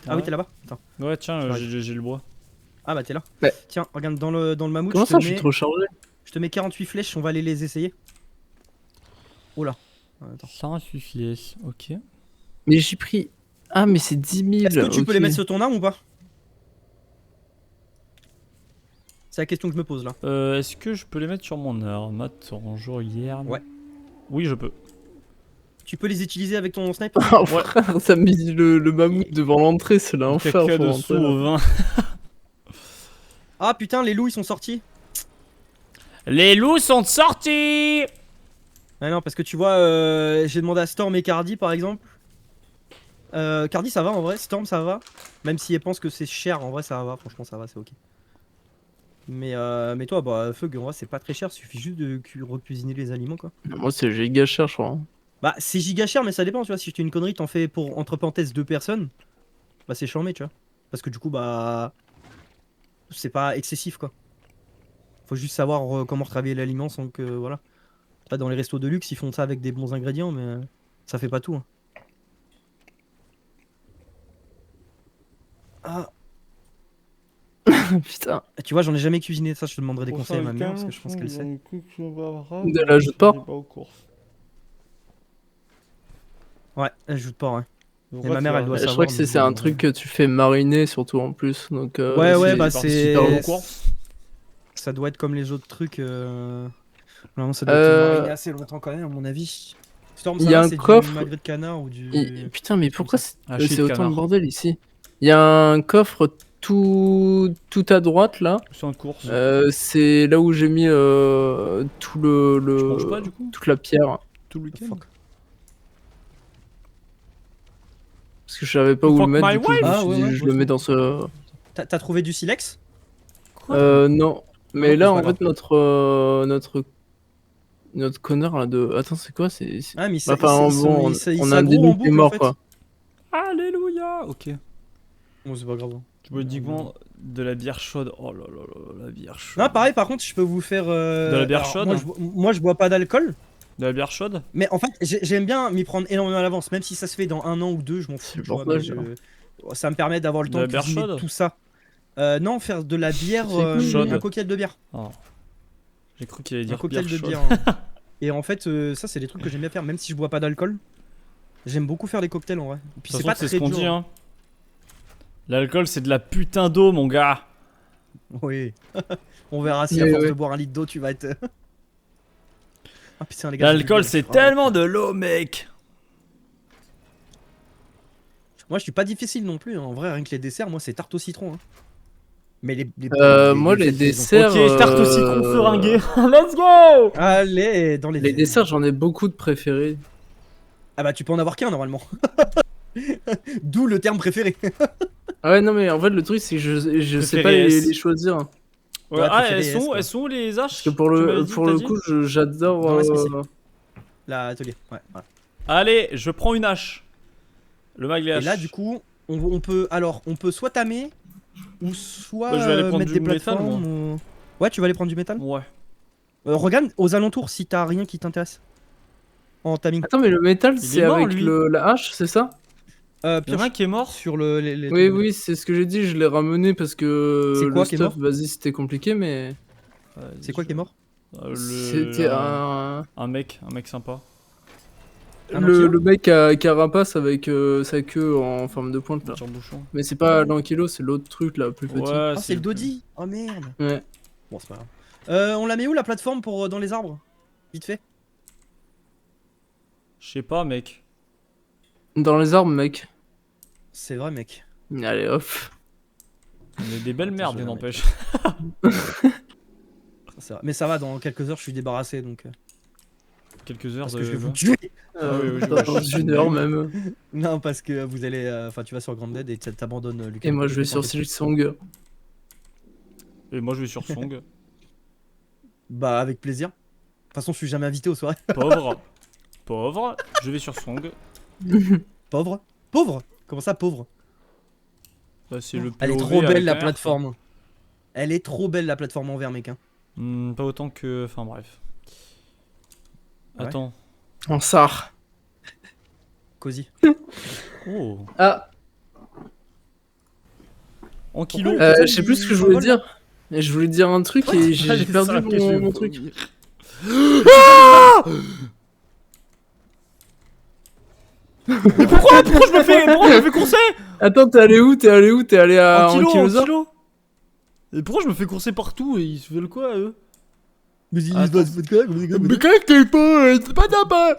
[SPEAKER 1] Ah oui, t'es là-bas. Attends.
[SPEAKER 2] Ouais, tiens,
[SPEAKER 1] Ouais.
[SPEAKER 2] j'ai le bois.
[SPEAKER 1] Ah bah t'es là.
[SPEAKER 4] Ouais.
[SPEAKER 1] Tiens, regarde dans le mammouth.
[SPEAKER 4] Comment ça, je suis trop chargé?
[SPEAKER 1] Je te mets 48 flèches, on va aller les essayer. Oula. Attends.
[SPEAKER 2] Ça suffit, ok.
[SPEAKER 4] Mais j'ai pris. Ah, mais c'est 10 000.
[SPEAKER 1] Est-ce que tu peux les
[SPEAKER 4] ok.
[SPEAKER 1] mettre sur ton arme ou pas? C'est la question que je me pose là.
[SPEAKER 2] Est-ce que je peux les mettre sur mon arme? Attends, je regarde.
[SPEAKER 1] Ouais.
[SPEAKER 2] Oui, je peux.
[SPEAKER 1] Tu peux les utiliser avec ton sniper?
[SPEAKER 4] Oh frère, ça met le mammouth devant l'entrée, c'est l'enfer.
[SPEAKER 2] Caca
[SPEAKER 4] pour
[SPEAKER 2] dessous
[SPEAKER 4] rentrer, là.
[SPEAKER 2] au vin.
[SPEAKER 1] Ah putain, les loups ils sont sortis.
[SPEAKER 2] Les loups sont sortis!
[SPEAKER 1] Ah non, parce que tu vois, j'ai demandé à Storm et Cardi par exemple. Cardi ça va en vrai, Storm ça va. Même si elle pense que c'est cher, en vrai ça va, franchement ça va, c'est ok. Mais toi, bah Fug, en vrai c'est pas très cher, il suffit juste de recuisiner les aliments quoi.
[SPEAKER 4] Moi, c'est giga cher, je crois.
[SPEAKER 1] Bah c'est giga cher, mais ça dépend, tu vois. Si tu fais une connerie, t'en fais pour entre parenthèses 2 personnes, bah c'est charmé, tu vois. Parce que du coup, bah c'est pas excessif quoi. Faut juste savoir comment retravailler l'aliment sans que voilà. Là, dans les restos de luxe, ils font ça avec des bons ingrédients, mais ça fait pas tout. Hein. Ah,
[SPEAKER 4] Putain.
[SPEAKER 1] tu vois, j'en ai jamais cuisiné, ça je te demanderai des conseils à ma mère parce que je pense qu'elle sait.
[SPEAKER 4] De la jus de porc.
[SPEAKER 1] Ouais, elle joue de porc, ouais. Et ma mère, elle doit
[SPEAKER 4] Je
[SPEAKER 1] savoir.
[SPEAKER 4] crois que c'est un truc que tu fais mariner surtout en plus. Donc,
[SPEAKER 1] Ouais, bah c'est.
[SPEAKER 2] super bon course.
[SPEAKER 1] Ça doit être comme les autres trucs. Normalement, ça doit être mariné assez longtemps quand même, à mon avis. Storm,
[SPEAKER 4] il
[SPEAKER 1] ça
[SPEAKER 4] y a
[SPEAKER 1] va,
[SPEAKER 4] un
[SPEAKER 1] c'est
[SPEAKER 4] coffre.
[SPEAKER 1] du magret de canard ou du.
[SPEAKER 4] Putain, mais pourquoi c'est
[SPEAKER 2] Un shit
[SPEAKER 4] c'est autant
[SPEAKER 2] canard.
[SPEAKER 4] de bordel ici? Il y a un coffre tout à droite là.
[SPEAKER 2] C'est en course.
[SPEAKER 4] C'est là où j'ai mis tout
[SPEAKER 2] Tu manges pas du coup?
[SPEAKER 4] toute la pierre.
[SPEAKER 2] Tout le week-end?
[SPEAKER 1] Fuck.
[SPEAKER 4] Parce que je savais pas où
[SPEAKER 2] Fuck
[SPEAKER 4] le mettre.
[SPEAKER 2] my
[SPEAKER 4] Du coup, je me
[SPEAKER 1] wife.
[SPEAKER 4] suis
[SPEAKER 1] Ah,
[SPEAKER 4] dit,
[SPEAKER 1] ouais,
[SPEAKER 4] je le mets dans ce.
[SPEAKER 1] T'as trouvé du silex?
[SPEAKER 4] Non. Mais
[SPEAKER 1] Non,
[SPEAKER 4] là,
[SPEAKER 1] c'est
[SPEAKER 4] en
[SPEAKER 1] pas
[SPEAKER 4] fait, notre connard là de. Attends, c'est quoi?
[SPEAKER 1] Ah, mais
[SPEAKER 4] Enfin, bon,
[SPEAKER 1] il
[SPEAKER 4] on a un des loups qui est mort quoi.
[SPEAKER 2] Alléluia! Ok.
[SPEAKER 1] Bon, c'est pas grave.
[SPEAKER 2] Tu peux dire de la bière chaude. Oh là là là, la bière chaude.
[SPEAKER 1] Non, pareil, par contre, je peux vous faire.
[SPEAKER 2] De la bière chaude
[SPEAKER 1] moi, je bois pas d'alcool.
[SPEAKER 2] De la bière chaude?
[SPEAKER 1] Mais en fait, j'aime bien m'y prendre énormément à l'avance. Même si ça se fait dans 1 an ou 2, je m'en fous.
[SPEAKER 4] C'est
[SPEAKER 1] tu vois,
[SPEAKER 4] bordel,
[SPEAKER 1] mais ça me permet d'avoir le
[SPEAKER 2] De
[SPEAKER 1] temps
[SPEAKER 2] la
[SPEAKER 1] de
[SPEAKER 2] bière
[SPEAKER 1] cuisiner
[SPEAKER 2] chaude
[SPEAKER 1] tout ça. Non, faire de la bière,
[SPEAKER 4] C'est cool.
[SPEAKER 2] Chaude.
[SPEAKER 1] un cocktail de bière.
[SPEAKER 2] Oh. J'ai cru qu'il allait
[SPEAKER 1] Un
[SPEAKER 2] dire
[SPEAKER 1] cocktail
[SPEAKER 2] bière
[SPEAKER 1] de
[SPEAKER 2] chaude.
[SPEAKER 1] bière. Hein. Et en fait, ça, c'est des trucs que j'aime bien faire, même si je bois pas d'alcool. J'aime beaucoup faire des cocktails en vrai. Et puis
[SPEAKER 2] De toute
[SPEAKER 1] c'est pas
[SPEAKER 2] façon, c'est
[SPEAKER 1] très
[SPEAKER 2] ce qu'on
[SPEAKER 1] dur.
[SPEAKER 2] dit, hein. L'alcool, c'est de la putain d'eau, mon gars.
[SPEAKER 1] Oui. On verra si à
[SPEAKER 4] Mais
[SPEAKER 1] force
[SPEAKER 4] ouais.
[SPEAKER 1] de boire un litre d'eau, tu vas être. Ah putain, les gars.
[SPEAKER 2] L'alcool,
[SPEAKER 1] j'ai
[SPEAKER 2] c'est
[SPEAKER 1] bu de la-
[SPEAKER 2] tellement de l'eau, mec.
[SPEAKER 1] Moi, je suis pas difficile non plus. Hein. En vrai, rien que les desserts, moi, c'est tarte au citron. Hein. Mais
[SPEAKER 4] Moi, les desserts.
[SPEAKER 2] Ok, tarte au citron seringuée. Let's go.
[SPEAKER 1] Allez, dans les.
[SPEAKER 4] Les desserts, j'en ai beaucoup de préférés.
[SPEAKER 1] Ah bah, tu peux en avoir qu'un normalement. D'où le terme préféré.
[SPEAKER 4] Ah ouais, non, mais en fait, le truc, c'est que je sais pas
[SPEAKER 2] Préféré S.
[SPEAKER 4] les choisir.
[SPEAKER 2] Ouais,
[SPEAKER 1] Ouais,
[SPEAKER 2] ah,
[SPEAKER 1] préféré S, quoi.
[SPEAKER 2] elles sont où les haches?
[SPEAKER 4] Parce que pour
[SPEAKER 2] Tu m'avais
[SPEAKER 4] le,
[SPEAKER 2] dit,
[SPEAKER 4] pour
[SPEAKER 2] t'as
[SPEAKER 4] le
[SPEAKER 2] dit
[SPEAKER 4] coup, j'adore.
[SPEAKER 1] Dans la spéciale. L'atelier. Ouais, voilà.
[SPEAKER 2] Allez, je prends une hache. Le mag les
[SPEAKER 1] Et
[SPEAKER 2] haches.
[SPEAKER 1] là, du coup, on peut soit tamer ou soit
[SPEAKER 2] Bah, je vais aller prendre
[SPEAKER 1] mettre
[SPEAKER 2] du
[SPEAKER 1] des
[SPEAKER 2] métal,
[SPEAKER 1] plateformes. Ouais, tu vas aller prendre du métal.
[SPEAKER 2] Ouais.
[SPEAKER 1] Regarde aux alentours si t'as rien qui t'intéresse. En timing.
[SPEAKER 4] Attends, mais le métal,
[SPEAKER 2] Il
[SPEAKER 4] c'est
[SPEAKER 2] est mort,
[SPEAKER 4] avec
[SPEAKER 2] lui.
[SPEAKER 4] la hache, c'est ça?
[SPEAKER 2] Il y en a
[SPEAKER 1] Pioche
[SPEAKER 2] un qui est mort.
[SPEAKER 1] sur les
[SPEAKER 4] Oui,
[SPEAKER 1] trucs.
[SPEAKER 4] oui, c'est ce que j'ai dit, je l'ai ramené parce que
[SPEAKER 1] C'est quoi
[SPEAKER 4] le
[SPEAKER 1] qui est
[SPEAKER 4] stuff,
[SPEAKER 1] mort
[SPEAKER 4] vas-y, c'était compliqué, mais
[SPEAKER 1] C'est quoi qui est mort?
[SPEAKER 4] c'était
[SPEAKER 2] un mec sympa.
[SPEAKER 1] Un ankylo
[SPEAKER 4] le mec à carapace avec sa queue en forme de pointe là.
[SPEAKER 2] Tire-bouchon.
[SPEAKER 4] Mais c'est pas l'ankylo, c'est l'autre truc là, plus petit.
[SPEAKER 2] Ouais,
[SPEAKER 1] Ah, c'est le Dodi. Oh merde.
[SPEAKER 4] Ouais.
[SPEAKER 1] Bon, c'est pas grave. On la met où la plateforme pour dans les arbres? Vite fait.
[SPEAKER 2] Je sais pas, mec.
[SPEAKER 4] Dans les arbres, mec.
[SPEAKER 1] C'est vrai, mec.
[SPEAKER 4] Allez, hop.
[SPEAKER 2] On est des belles merdes,
[SPEAKER 1] je vais
[SPEAKER 2] n'empêche.
[SPEAKER 1] C'est vrai. Mais ça va, dans quelques heures, je suis débarrassé donc.
[SPEAKER 2] Quelques heures
[SPEAKER 1] Parce
[SPEAKER 2] de.
[SPEAKER 1] que je vais vous tuer.
[SPEAKER 2] oui,
[SPEAKER 4] Dans une heure même.
[SPEAKER 1] Non, parce que vous allez. Enfin, tu vas sur Grounded et t'abandonnes Lucas.
[SPEAKER 4] Et moi, je vais sur Silksong.
[SPEAKER 2] Et moi, je vais sur Song.
[SPEAKER 1] Bah, avec plaisir. De toute façon, je suis jamais invité aux soirées.
[SPEAKER 2] Pauvre. Pauvre. Je vais sur Song.
[SPEAKER 1] Pauvre. Pauvre. Comment ça, pauvre?
[SPEAKER 2] Bah, c'est le
[SPEAKER 1] Elle est
[SPEAKER 2] POV
[SPEAKER 1] trop belle
[SPEAKER 2] avec
[SPEAKER 1] la
[SPEAKER 2] un R.
[SPEAKER 1] plateforme. Elle est trop belle la plateforme en verre, mec. Hein.
[SPEAKER 2] Pas autant que... Enfin bref.
[SPEAKER 1] Ouais.
[SPEAKER 2] Attends.
[SPEAKER 4] En SAR.
[SPEAKER 1] Cosy.
[SPEAKER 2] Oh.
[SPEAKER 4] Ah,
[SPEAKER 2] En kilo.
[SPEAKER 4] je sais plus ce que je voulais dire. Et je voulais dire un truc et j'ai perdu mon truc.
[SPEAKER 2] Pourquoi je me fais courser?
[SPEAKER 4] Attends, t'es allé où? T'es allé à
[SPEAKER 2] En kilo,
[SPEAKER 4] Ankylosaur?
[SPEAKER 2] Et pourquoi je me fais courser partout et ils se veulent quoi eux?
[SPEAKER 1] Mais il
[SPEAKER 2] Attends.
[SPEAKER 1] se passe quoi
[SPEAKER 2] C'est pas d'abord.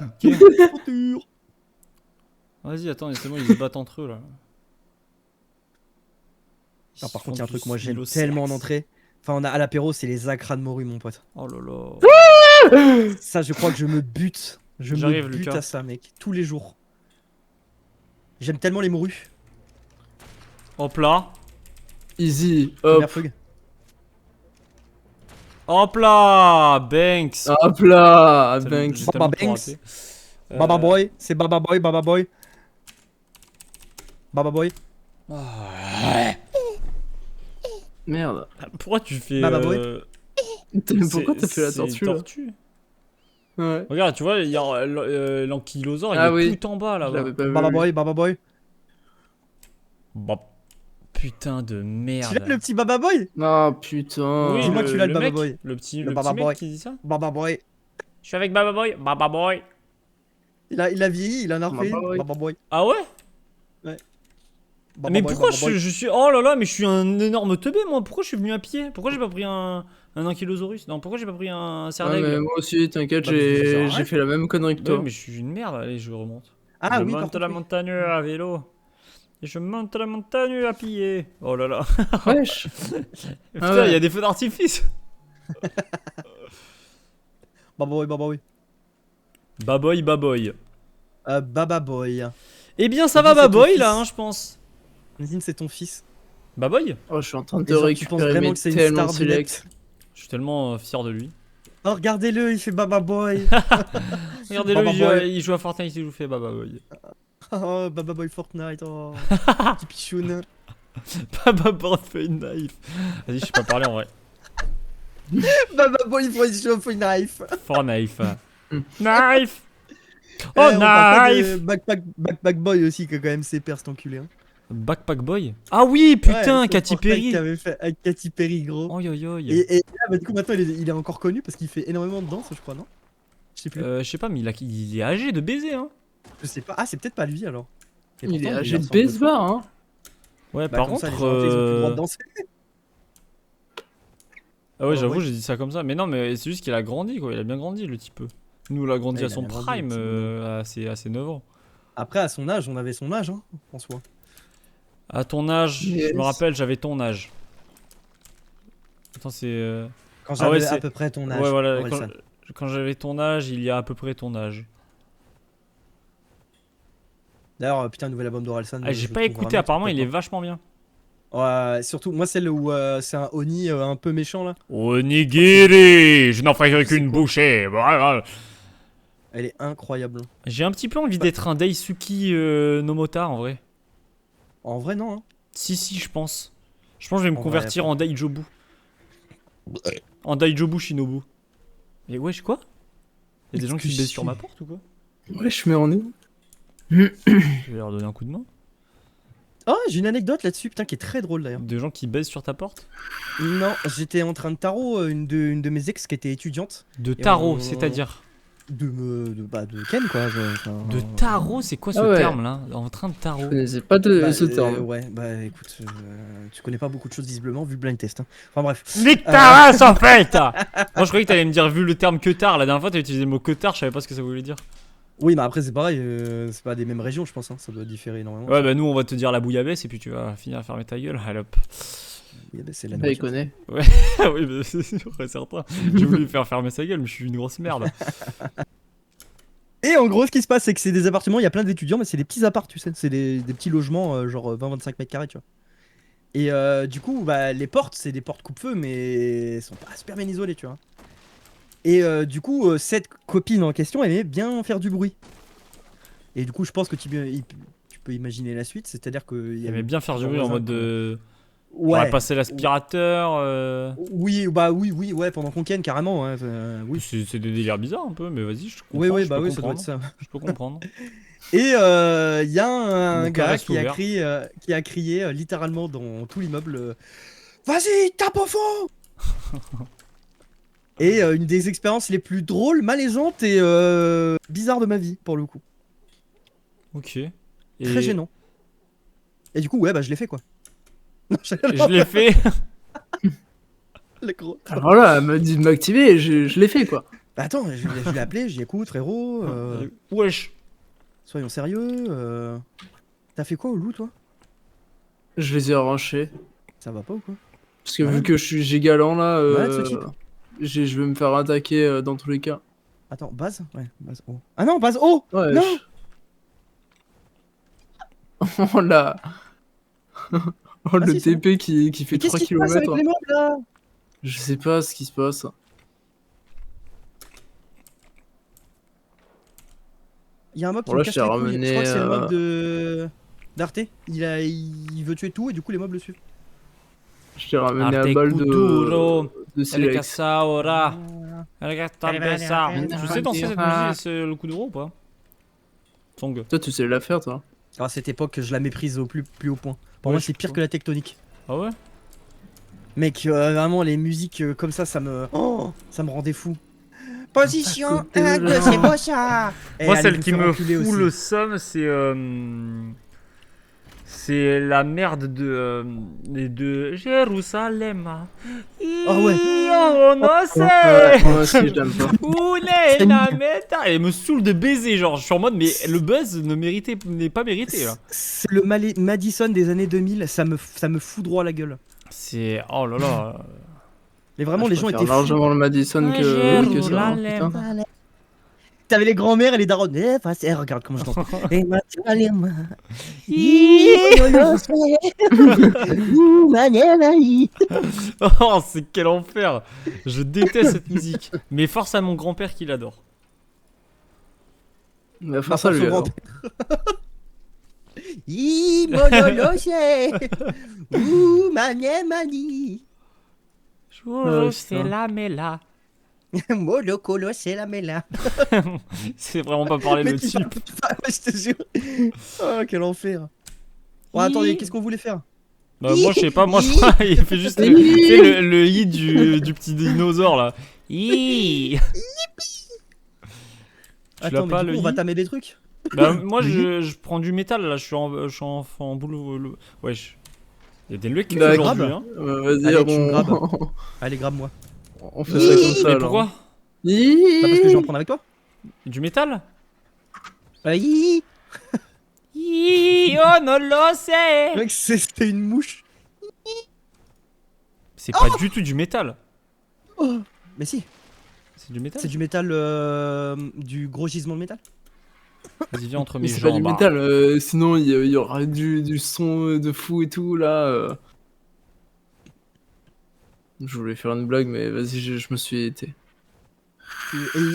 [SPEAKER 2] Vas-y, attends, c'est bon, ils se battent entre eux là.
[SPEAKER 1] Ah, par contre, il y a un truc, moi j'aime tellement en entrée. Enfin, on a à l'apéro, c'est les acras de morue, mon pote.
[SPEAKER 2] Oh là là.
[SPEAKER 1] Ça, je crois que je me bute. Je me
[SPEAKER 2] J'arrive,
[SPEAKER 1] bute
[SPEAKER 2] Lucas.
[SPEAKER 1] à ça, mec. Tous les jours. J'aime tellement les morues.
[SPEAKER 2] Hop là.
[SPEAKER 4] Easy,
[SPEAKER 1] Première
[SPEAKER 4] hop,
[SPEAKER 1] fougue.
[SPEAKER 2] Hop là. Banks.
[SPEAKER 4] hop là,
[SPEAKER 2] Tellement-
[SPEAKER 4] Banks.
[SPEAKER 2] j'ai tellement tout
[SPEAKER 1] Banks.
[SPEAKER 2] raté.
[SPEAKER 1] Baba Boy, c'est Baba Boy, Baba Boy. Baba Boy.
[SPEAKER 4] Merde.
[SPEAKER 2] Pourquoi tu fais...
[SPEAKER 1] Baba Boy.
[SPEAKER 4] Pourquoi t'as fait la
[SPEAKER 2] c'est une
[SPEAKER 4] tortue là?
[SPEAKER 2] tortue.
[SPEAKER 4] Ouais.
[SPEAKER 2] Regarde, tu vois, il y a l'ankylosaure,
[SPEAKER 4] Ah
[SPEAKER 2] il est
[SPEAKER 4] oui.
[SPEAKER 2] tout en bas
[SPEAKER 4] Je
[SPEAKER 2] là-bas.
[SPEAKER 4] l'avais pas vu.
[SPEAKER 1] Baba Boy, Baba Boy.
[SPEAKER 2] Bah, putain de
[SPEAKER 1] Tu
[SPEAKER 2] merde.
[SPEAKER 1] l'as le petit Baba Boy?
[SPEAKER 4] Ah putain.
[SPEAKER 2] Oui,
[SPEAKER 1] Dis-moi que tu l'as, le Baba
[SPEAKER 2] mec,
[SPEAKER 1] Boy.
[SPEAKER 2] Le petit
[SPEAKER 1] Baba
[SPEAKER 2] mec
[SPEAKER 1] Boy.
[SPEAKER 2] qui dit ça.
[SPEAKER 1] Baba Boy.
[SPEAKER 2] Je suis avec Baba Boy. Baba Boy.
[SPEAKER 1] Il a vieilli, il en a refait
[SPEAKER 4] Baba
[SPEAKER 1] une.
[SPEAKER 4] Boy.
[SPEAKER 1] Baba Boy.
[SPEAKER 2] Ah ouais?
[SPEAKER 1] Baba
[SPEAKER 2] Mais
[SPEAKER 1] Boy,
[SPEAKER 2] pourquoi
[SPEAKER 1] Baba Boy.
[SPEAKER 2] je suis... Oh là là, mais je suis un énorme teubé moi. Pourquoi je suis venu à pied? Pourquoi j'ai pas pris un ankylosaurus? Non, pourquoi j'ai pas pris un cerf
[SPEAKER 4] Ouais, mais
[SPEAKER 2] d'aigle?
[SPEAKER 4] moi aussi, t'inquiète,
[SPEAKER 1] Bah, mais ça sert à rien.
[SPEAKER 4] j'ai fait la même connerie que
[SPEAKER 2] Ouais,
[SPEAKER 4] toi.
[SPEAKER 2] mais je suis une merde. Allez, je remonte.
[SPEAKER 1] Ah
[SPEAKER 2] je
[SPEAKER 1] oui, par
[SPEAKER 2] monte
[SPEAKER 1] contre,
[SPEAKER 2] la
[SPEAKER 1] oui.
[SPEAKER 2] montagne à vélo. Et je monte la montagne à pied. Oh là là.
[SPEAKER 4] Wesh.
[SPEAKER 2] Putain,
[SPEAKER 4] ouais.
[SPEAKER 2] il y a des feux d'artifice.
[SPEAKER 1] Baba Boy, Baba Boy.
[SPEAKER 2] Baboy, baboy.
[SPEAKER 1] Baba Boy.
[SPEAKER 2] Eh bien, ça va,
[SPEAKER 1] Dis, c'est ton
[SPEAKER 2] baboy
[SPEAKER 1] fils.
[SPEAKER 2] là, hein, je pense.
[SPEAKER 1] Nadine, c'est ton fils.
[SPEAKER 2] Baboy?
[SPEAKER 4] Oh, je suis en train
[SPEAKER 1] Et
[SPEAKER 4] de
[SPEAKER 1] genre, tu penses
[SPEAKER 4] récupérer
[SPEAKER 1] vraiment
[SPEAKER 4] mes
[SPEAKER 1] que c'est une
[SPEAKER 4] tellement
[SPEAKER 1] star du net?
[SPEAKER 4] select.
[SPEAKER 2] Je suis tellement fier de lui.
[SPEAKER 1] Oh, regardez-le, il fait Baba Boy.
[SPEAKER 2] Regardez-le,
[SPEAKER 1] Baba
[SPEAKER 2] il,
[SPEAKER 1] Boy.
[SPEAKER 2] il joue à Fortnite, il joue fait baboy.
[SPEAKER 1] Oh, Baba Boy Fortnite. Oh, petit pichoun.
[SPEAKER 2] Baba Birthday Knife. Vas-y, je sais pas parler en vrai.
[SPEAKER 1] Baba Boy for knife.
[SPEAKER 2] Fortnite. Knife! Oh,
[SPEAKER 1] On parle pas de
[SPEAKER 2] knife!
[SPEAKER 1] Backpack Boy aussi, qui a quand même ses pères, cet enculé. Hein.
[SPEAKER 2] Backpack Boy? Ah oui, putain,
[SPEAKER 1] Ouais, c'est
[SPEAKER 2] Katy
[SPEAKER 1] Fortnite
[SPEAKER 2] Perry!
[SPEAKER 1] qui avait fait avec Katy Perry, gros.
[SPEAKER 2] Oh yo yo.
[SPEAKER 1] Et là, bah, du coup, maintenant, il est encore connu parce qu'il fait énormément de danse, je crois, non? Je sais plus.
[SPEAKER 2] Je sais pas, mais il est âgé de baiser, hein.
[SPEAKER 1] Je sais pas. Ah, c'est peut-être pas lui alors. Et
[SPEAKER 4] Il est
[SPEAKER 1] pourtant,
[SPEAKER 4] âgé de
[SPEAKER 1] ressemble
[SPEAKER 4] baseball, hein.
[SPEAKER 2] Ouais,
[SPEAKER 1] Bah,
[SPEAKER 2] par
[SPEAKER 1] comme ça,
[SPEAKER 2] contre.
[SPEAKER 1] les gens, ils ont plus le droit de danser.
[SPEAKER 2] Ah ouais,
[SPEAKER 1] Oh,
[SPEAKER 2] j'avoue,
[SPEAKER 1] ouais.
[SPEAKER 2] j'ai dit ça comme ça. Mais non, mais c'est juste qu'il a grandi, quoi. Il a bien grandi, le type. Nous, on a grandi
[SPEAKER 1] Ouais,
[SPEAKER 2] à
[SPEAKER 1] il a
[SPEAKER 2] son
[SPEAKER 1] bien grandi,
[SPEAKER 2] prime,
[SPEAKER 1] le petit
[SPEAKER 2] à ses 9 ans.
[SPEAKER 1] Après, à son âge, on avait son âge, hein, en soi.
[SPEAKER 2] À ton âge, je
[SPEAKER 4] Yes.
[SPEAKER 2] me rappelle, j'avais ton âge. Attends, c'est.
[SPEAKER 1] Quand
[SPEAKER 2] Ah ouais,
[SPEAKER 1] j'avais à
[SPEAKER 2] c'est-
[SPEAKER 1] peu près ton âge.
[SPEAKER 2] Ouais, voilà,
[SPEAKER 1] Orelsan.
[SPEAKER 2] quand j'avais ton âge, il y a à peu près ton âge.
[SPEAKER 1] D'ailleurs, putain, nouvel album d'Orelsan.
[SPEAKER 2] Ah, j'ai pas écouté, apparemment, il est vachement bien.
[SPEAKER 1] Ouais, surtout, moi, celle où c'est un Oni un peu méchant là.
[SPEAKER 2] Onigiri, je n'en ferai
[SPEAKER 1] qu'une
[SPEAKER 2] bouchée.
[SPEAKER 1] Elle est incroyable.
[SPEAKER 2] J'ai un petit peu envie d'être un Daisuki Nomota en vrai.
[SPEAKER 1] En vrai, non. Hein.
[SPEAKER 2] Si, je pense. Je pense que je vais me
[SPEAKER 1] En
[SPEAKER 2] convertir
[SPEAKER 1] vrai,
[SPEAKER 2] en Daijobu. En Daijobu Shinobu. Mais wesh, quoi? Y'a des gens qui
[SPEAKER 1] Qu'est-ce que
[SPEAKER 2] baissent sur
[SPEAKER 1] c'est
[SPEAKER 2] ma porte ou quoi?
[SPEAKER 4] Wesh, mais on est où?
[SPEAKER 2] Je vais leur donner un coup de main.
[SPEAKER 1] Oh, j'ai une anecdote là-dessus, putain, qui est très drôle d'ailleurs.
[SPEAKER 2] Des gens qui baissent sur ta porte?
[SPEAKER 1] Non, j'étais en train de tarot une de mes ex qui était étudiante.
[SPEAKER 2] De tarot,
[SPEAKER 1] on-
[SPEAKER 2] c'est-à-dire?
[SPEAKER 1] De Ken quoi.
[SPEAKER 2] De tarot, c'est quoi ce
[SPEAKER 4] Ah ouais.
[SPEAKER 2] terme là? En train de
[SPEAKER 4] Je
[SPEAKER 2] tarot.
[SPEAKER 4] connaissais pas ce terme.
[SPEAKER 1] Ouais, bah écoute, tu connais pas beaucoup de choses visiblement vu le blind test. Hein. Enfin bref.
[SPEAKER 2] Nique ta race en fait! Moi je croyais que t'allais me dire vu le terme que tard. La dernière fois t'as utilisé le mot que tard, je savais pas ce que ça voulait dire.
[SPEAKER 1] Oui, mais après c'est pareil, c'est pas des mêmes régions, je pense. Hein. Ça doit différer énormément.
[SPEAKER 2] Ouais, bah nous on va te dire la bouillabaisse et puis tu vas finir à fermer ta gueule. Allez hop.
[SPEAKER 1] Oui, bah, c'est la
[SPEAKER 4] Bah, il
[SPEAKER 1] nourriture.
[SPEAKER 4] connaît.
[SPEAKER 2] Oui, mais c'est sûr et certain. J'ai voulu lui faire fermer sa gueule, mais je suis une grosse merde.
[SPEAKER 1] Et en gros, ce qui se passe, c'est que c'est des appartements, il y a plein d'étudiants, mais c'est des petits apparts, tu sais. C'est des petits logements, genre 20-25 mètres carrés, tu vois. Et du coup, bah, les portes, c'est des portes coupe-feu, mais elles sont pas super bien isolées, tu vois. Et du coup, cette copine en question, elle aimait bien faire du bruit. Et du coup, je pense que tu peux imaginer la suite, c'est-à-dire que.
[SPEAKER 2] Il aimait bien faire du bruit en mode de. On va
[SPEAKER 1] Ouais.
[SPEAKER 2] passer l'aspirateur.
[SPEAKER 1] Oui, bah oui, ouais, pendant qu'on ken, carrément. Ouais, oui.
[SPEAKER 2] C'est des délires bizarres un peu, mais vas-y, je comprends.
[SPEAKER 1] Oui,
[SPEAKER 2] je
[SPEAKER 1] bah
[SPEAKER 2] peux
[SPEAKER 1] oui, ça doit être
[SPEAKER 2] comprendre.
[SPEAKER 1] ça.
[SPEAKER 2] Je peux comprendre.
[SPEAKER 1] Et il y a un
[SPEAKER 2] Mon
[SPEAKER 1] gars
[SPEAKER 2] caresse
[SPEAKER 1] qui a
[SPEAKER 2] ouvert.
[SPEAKER 1] crié littéralement dans tout l'immeuble vas-y, tape au fond. Et une des expériences les plus drôles, malaisantes et bizarres de ma vie, pour le coup.
[SPEAKER 2] Ok.
[SPEAKER 1] Très gênant. Et du coup, ouais, bah je l'ai fait quoi. Non,
[SPEAKER 2] Je l'ai fait.
[SPEAKER 1] le gros.
[SPEAKER 4] Alors voilà, elle m'a dit de m'activer et je l'ai fait quoi.
[SPEAKER 1] Bah attends, je l'ai appelé, j'ai dit écoute frérot,
[SPEAKER 2] Wesh.
[SPEAKER 1] soyons sérieux. T'as fait quoi au loup toi?
[SPEAKER 4] Je les ai arrachés.
[SPEAKER 1] Ça va pas ou quoi?
[SPEAKER 4] Parce que
[SPEAKER 1] Ouais.
[SPEAKER 4] vu que je suis gigalant là,
[SPEAKER 1] Ouais, ce type.
[SPEAKER 4] je vais me faire attaquer dans tous les cas.
[SPEAKER 1] Attends, base? Ouais, base O. Ah non, base O!
[SPEAKER 4] Ouais.
[SPEAKER 1] Non!
[SPEAKER 4] Oh là. Oh le
[SPEAKER 1] si, c'est
[SPEAKER 4] TP qui fait
[SPEAKER 1] Mais qu'est-ce
[SPEAKER 4] 3
[SPEAKER 1] qui se passe avec
[SPEAKER 4] km.
[SPEAKER 1] les mobs là?
[SPEAKER 4] Je sais pas ce qui se passe.
[SPEAKER 1] Il y a un mob qui
[SPEAKER 4] Bon,
[SPEAKER 1] me
[SPEAKER 4] là,
[SPEAKER 1] casse
[SPEAKER 4] je
[SPEAKER 1] les
[SPEAKER 4] t'ai
[SPEAKER 1] couilles.
[SPEAKER 4] ramené,
[SPEAKER 1] Je crois que c'est le mob de d'Arte. Il veut tuer tout et du coup les mobs le suivent.
[SPEAKER 4] Je t'ai ramené
[SPEAKER 2] Arte
[SPEAKER 4] à balle
[SPEAKER 2] Kuduro.
[SPEAKER 4] de
[SPEAKER 2] El
[SPEAKER 4] Silex.
[SPEAKER 2] Casaora. El Castampesa. Tu sais danser cette musique, c'est le coup de ou pas? Song.
[SPEAKER 4] Toi tu sais la faire toi.
[SPEAKER 1] À cette époque, je la méprise au plus haut point. Pour
[SPEAKER 2] Ouais,
[SPEAKER 1] moi,
[SPEAKER 2] je
[SPEAKER 1] c'est pire
[SPEAKER 2] sais
[SPEAKER 1] que la tectonique.
[SPEAKER 2] Ah ouais?
[SPEAKER 1] Mec, vraiment, les musiques comme ça me rendait fou. Position
[SPEAKER 4] côté
[SPEAKER 1] 1,
[SPEAKER 4] de
[SPEAKER 1] 2,
[SPEAKER 4] là.
[SPEAKER 1] c'est beau ça.
[SPEAKER 2] Moi, celle qui me fout le seum, c'est la merde de Jérusalem.
[SPEAKER 1] Ah ouais.
[SPEAKER 2] Oh non,
[SPEAKER 4] Ouais,
[SPEAKER 2] c'est.
[SPEAKER 4] moi aussi je l'aime pas.
[SPEAKER 2] Où est la méta? Elle me saoule de baiser, genre. Je suis en mode, mais le buzz n'est pas mérité là.
[SPEAKER 1] C'est le Madison des années 2000, ça me fout droit à la gueule.
[SPEAKER 2] C'est. Oh là là.
[SPEAKER 1] Mais vraiment, les gens étaient fous.
[SPEAKER 4] largement le Madison que ça. Hein, putain.
[SPEAKER 1] T'avais les grands-mères et les darons. Regarde comment je danse. Et
[SPEAKER 2] Oh, c'est quel enfer! Je déteste cette musique. Mais force à mon grand-père qui l'adore.
[SPEAKER 4] Il va faire ça lui alors.
[SPEAKER 2] C'est la méla.
[SPEAKER 1] Molokolo, c'est la méla.
[SPEAKER 2] C'est vraiment pas parler le type.
[SPEAKER 1] Je te jure. Oh, quel enfer. Bon, attendez, qu'est-ce qu'on voulait faire?
[SPEAKER 2] Bah, moi, je sais pas, moi, je crois, il fait juste le i du petit dinosaure là. Hi.
[SPEAKER 1] Attends, mais
[SPEAKER 2] pas,
[SPEAKER 1] du coup,
[SPEAKER 2] le
[SPEAKER 1] on va
[SPEAKER 2] i
[SPEAKER 1] tamer des trucs.
[SPEAKER 2] Bah, moi, je prends du métal là, je suis en boulot. Wesh. Il y a des lecs
[SPEAKER 4] Bah,
[SPEAKER 2] aujourd'hui,
[SPEAKER 1] grave.
[SPEAKER 2] hein.
[SPEAKER 4] Vas-y,
[SPEAKER 1] Allez, tu me
[SPEAKER 4] on...
[SPEAKER 1] grabes. Allez, grabe-moi.
[SPEAKER 4] on fait ça comme ça
[SPEAKER 2] Mais
[SPEAKER 4] alors.
[SPEAKER 2] pourquoi?
[SPEAKER 1] Bah, parce que je vais en prendre avec toi.
[SPEAKER 2] Du métal?
[SPEAKER 1] Hi.
[SPEAKER 2] Oh non, lo sais.
[SPEAKER 1] Mec, c'était une mouche.
[SPEAKER 2] C'est pas du tout du métal.
[SPEAKER 1] Mais si,
[SPEAKER 2] C'est du métal?
[SPEAKER 1] c'est du métal, du gros gisement de métal.
[SPEAKER 2] Vas-y, viens entre mes
[SPEAKER 4] Mais c'est pas du
[SPEAKER 2] jambes.
[SPEAKER 4] métal, sinon il y aura du son de fou et tout là. Je voulais faire une blague mais vas-y je me suis été.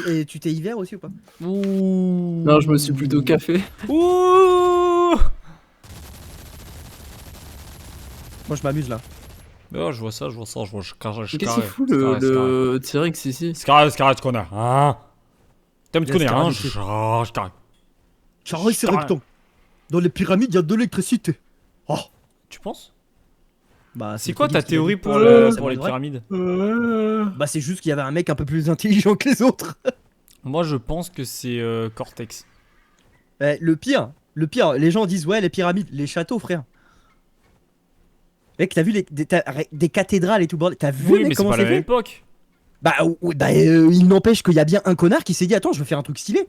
[SPEAKER 1] Et tu t'es hiver aussi ou pas?
[SPEAKER 2] Ouh.
[SPEAKER 4] Non je me suis plutôt café.
[SPEAKER 2] Ouh.
[SPEAKER 1] Moi, je m'amuse là.
[SPEAKER 2] Oh, je vois ça, je carré.
[SPEAKER 4] Qu'est-ce qu'il fout le T-Rex ici?
[SPEAKER 2] Scarré, connard, hein? T'aimes te
[SPEAKER 1] Laisse
[SPEAKER 2] connaître, hein?
[SPEAKER 1] Scarré,
[SPEAKER 2] Je carré.
[SPEAKER 1] Charles, c'est rectangle. Dans les pyramides, il y a de l'électricité. Oh.
[SPEAKER 2] Tu penses?
[SPEAKER 1] Bah,
[SPEAKER 2] C'est quoi ta
[SPEAKER 1] Codix qui l'a
[SPEAKER 2] théorie
[SPEAKER 1] dit.
[SPEAKER 2] pour,
[SPEAKER 1] C'est
[SPEAKER 2] pour les
[SPEAKER 1] vrai.
[SPEAKER 2] pyramides?
[SPEAKER 1] Bah, c'est juste qu'il y avait un mec un peu plus intelligent que les autres.
[SPEAKER 2] Moi, je pense que c'est Cortex.
[SPEAKER 1] Le pire, les gens disent ouais, les pyramides, les châteaux, frère. Mec, t'as vu des cathédrales et tout bordel. T'as vu
[SPEAKER 2] Oui,
[SPEAKER 1] mec,
[SPEAKER 2] mais c'est
[SPEAKER 1] comment
[SPEAKER 2] pas la
[SPEAKER 1] c'est
[SPEAKER 2] même
[SPEAKER 1] fait?
[SPEAKER 2] époque.
[SPEAKER 1] Bah, il n'empêche qu'il y a bien un connard qui s'est dit attends, je veux faire un truc stylé.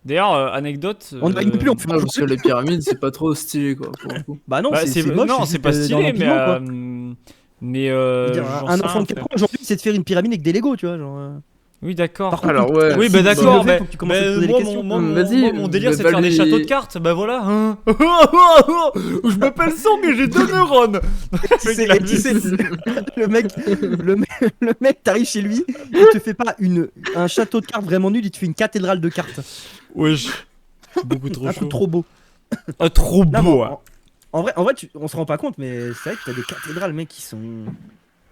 [SPEAKER 2] D'ailleurs, anecdote.
[SPEAKER 1] On n'arrive plus, on fait
[SPEAKER 4] Non, parce que les pyramides c'est pas trop stylé quoi pour le coup.
[SPEAKER 1] Bah non,
[SPEAKER 2] Bah,
[SPEAKER 1] c'est moche.
[SPEAKER 2] non, c'est pas
[SPEAKER 1] juste, dans
[SPEAKER 2] stylé, mais.
[SPEAKER 1] l'empilement, quoi.
[SPEAKER 2] Mais.
[SPEAKER 1] Je veux dire,
[SPEAKER 2] j'en
[SPEAKER 1] un
[SPEAKER 2] sais
[SPEAKER 1] enfant
[SPEAKER 2] rien,
[SPEAKER 1] de 4 ans aujourd'hui, c'est de faire une pyramide avec des Lego, tu vois. Genre,
[SPEAKER 2] Oui, d'accord.
[SPEAKER 1] Par contre,
[SPEAKER 4] Alors ouais.
[SPEAKER 2] Oui,
[SPEAKER 1] si
[SPEAKER 2] bah
[SPEAKER 1] tu
[SPEAKER 2] d'accord,
[SPEAKER 1] le fais,
[SPEAKER 2] mais,
[SPEAKER 1] faut que tu commences à te poser des
[SPEAKER 2] moi,
[SPEAKER 1] questions.
[SPEAKER 4] Vas-y,
[SPEAKER 2] mon délire
[SPEAKER 4] mais
[SPEAKER 2] c'est de faire des
[SPEAKER 4] lui-
[SPEAKER 2] châteaux de cartes, bah voilà. Hein. Je m'appelle Song et j'ai 2 neurones.
[SPEAKER 1] Tu sais, le mec, t'arrives chez lui, il te fait pas un château de cartes vraiment nul, il te fait une cathédrale de cartes.
[SPEAKER 2] Wesh, beaucoup trop
[SPEAKER 1] Un
[SPEAKER 2] chaud.
[SPEAKER 1] truc trop beau.
[SPEAKER 2] Ah, trop
[SPEAKER 1] Là,
[SPEAKER 2] beau.
[SPEAKER 1] moi, En vrai, on se rend pas compte, mais c'est vrai que t'as des cathédrales, mec, qui sont.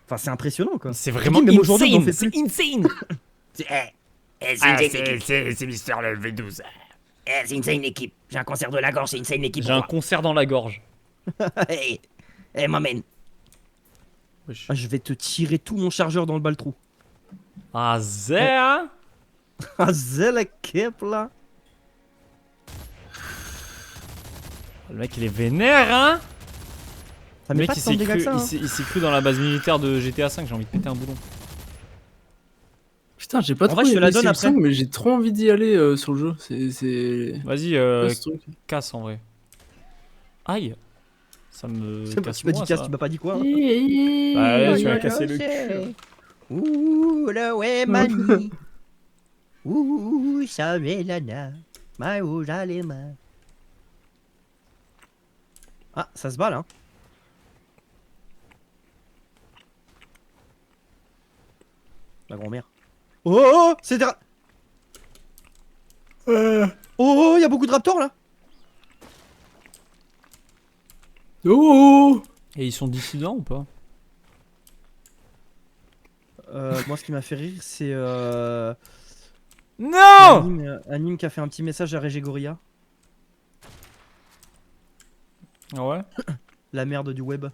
[SPEAKER 1] Enfin, c'est impressionnant, quoi.
[SPEAKER 2] C'est vraiment
[SPEAKER 1] même aujourd'hui, on en
[SPEAKER 2] insane.
[SPEAKER 1] fait
[SPEAKER 2] C'est insane.
[SPEAKER 3] C'est Mister le V12. C'est une saine équipe. J'ai un cancer de la gorge, c'est une saine équipe.
[SPEAKER 2] J'ai un concert dans la gorge.
[SPEAKER 3] m'amène.
[SPEAKER 2] Wesh.
[SPEAKER 1] Ah, je vais te tirer tout mon chargeur dans le bas-le-trou.
[SPEAKER 2] Ah, zé, hein.
[SPEAKER 1] Ah, c'est la cape, là.
[SPEAKER 2] Le mec, il est vénère, hein.
[SPEAKER 1] Ça
[SPEAKER 2] Le
[SPEAKER 1] met
[SPEAKER 2] mec,
[SPEAKER 1] pas tant de dégâts que ça. Hein.
[SPEAKER 2] il s'est cru dans la base militaire de GTA 5. J'ai envie de péter un boulon.
[SPEAKER 4] Putain, j'ai pas
[SPEAKER 1] En
[SPEAKER 4] trop
[SPEAKER 1] vrai, je te
[SPEAKER 4] aimé
[SPEAKER 1] la donne
[SPEAKER 4] Sims
[SPEAKER 1] après.
[SPEAKER 4] 5, mais j'ai trop envie d'y aller sur le jeu. C'est.
[SPEAKER 2] Vas-y,
[SPEAKER 4] quoi, ce truc
[SPEAKER 2] casse en vrai. Aïe. Ça me
[SPEAKER 1] C'est pas
[SPEAKER 2] casse
[SPEAKER 1] tu m'as dit
[SPEAKER 2] moi,
[SPEAKER 1] casse,
[SPEAKER 2] ça.
[SPEAKER 1] tu m'as pas dit quoi. Hein.
[SPEAKER 2] Bah ouais, tu m'as cassé le cul.
[SPEAKER 3] Ouh, le ouais, mani. Ouh, ça met lana. Ma où j'allais ma.
[SPEAKER 1] Ah, ça se bat, là. La grand-mère. Oh, c'est des Oh, il y a beaucoup de raptors, là.
[SPEAKER 4] Oh
[SPEAKER 2] Et ils sont dissidents ou pas?
[SPEAKER 1] Moi, ce qui m'a fait rire, c'est
[SPEAKER 2] Non.
[SPEAKER 1] Anime qui a fait un petit message à Regegoria,
[SPEAKER 2] Ah ouais.
[SPEAKER 1] la merde du web.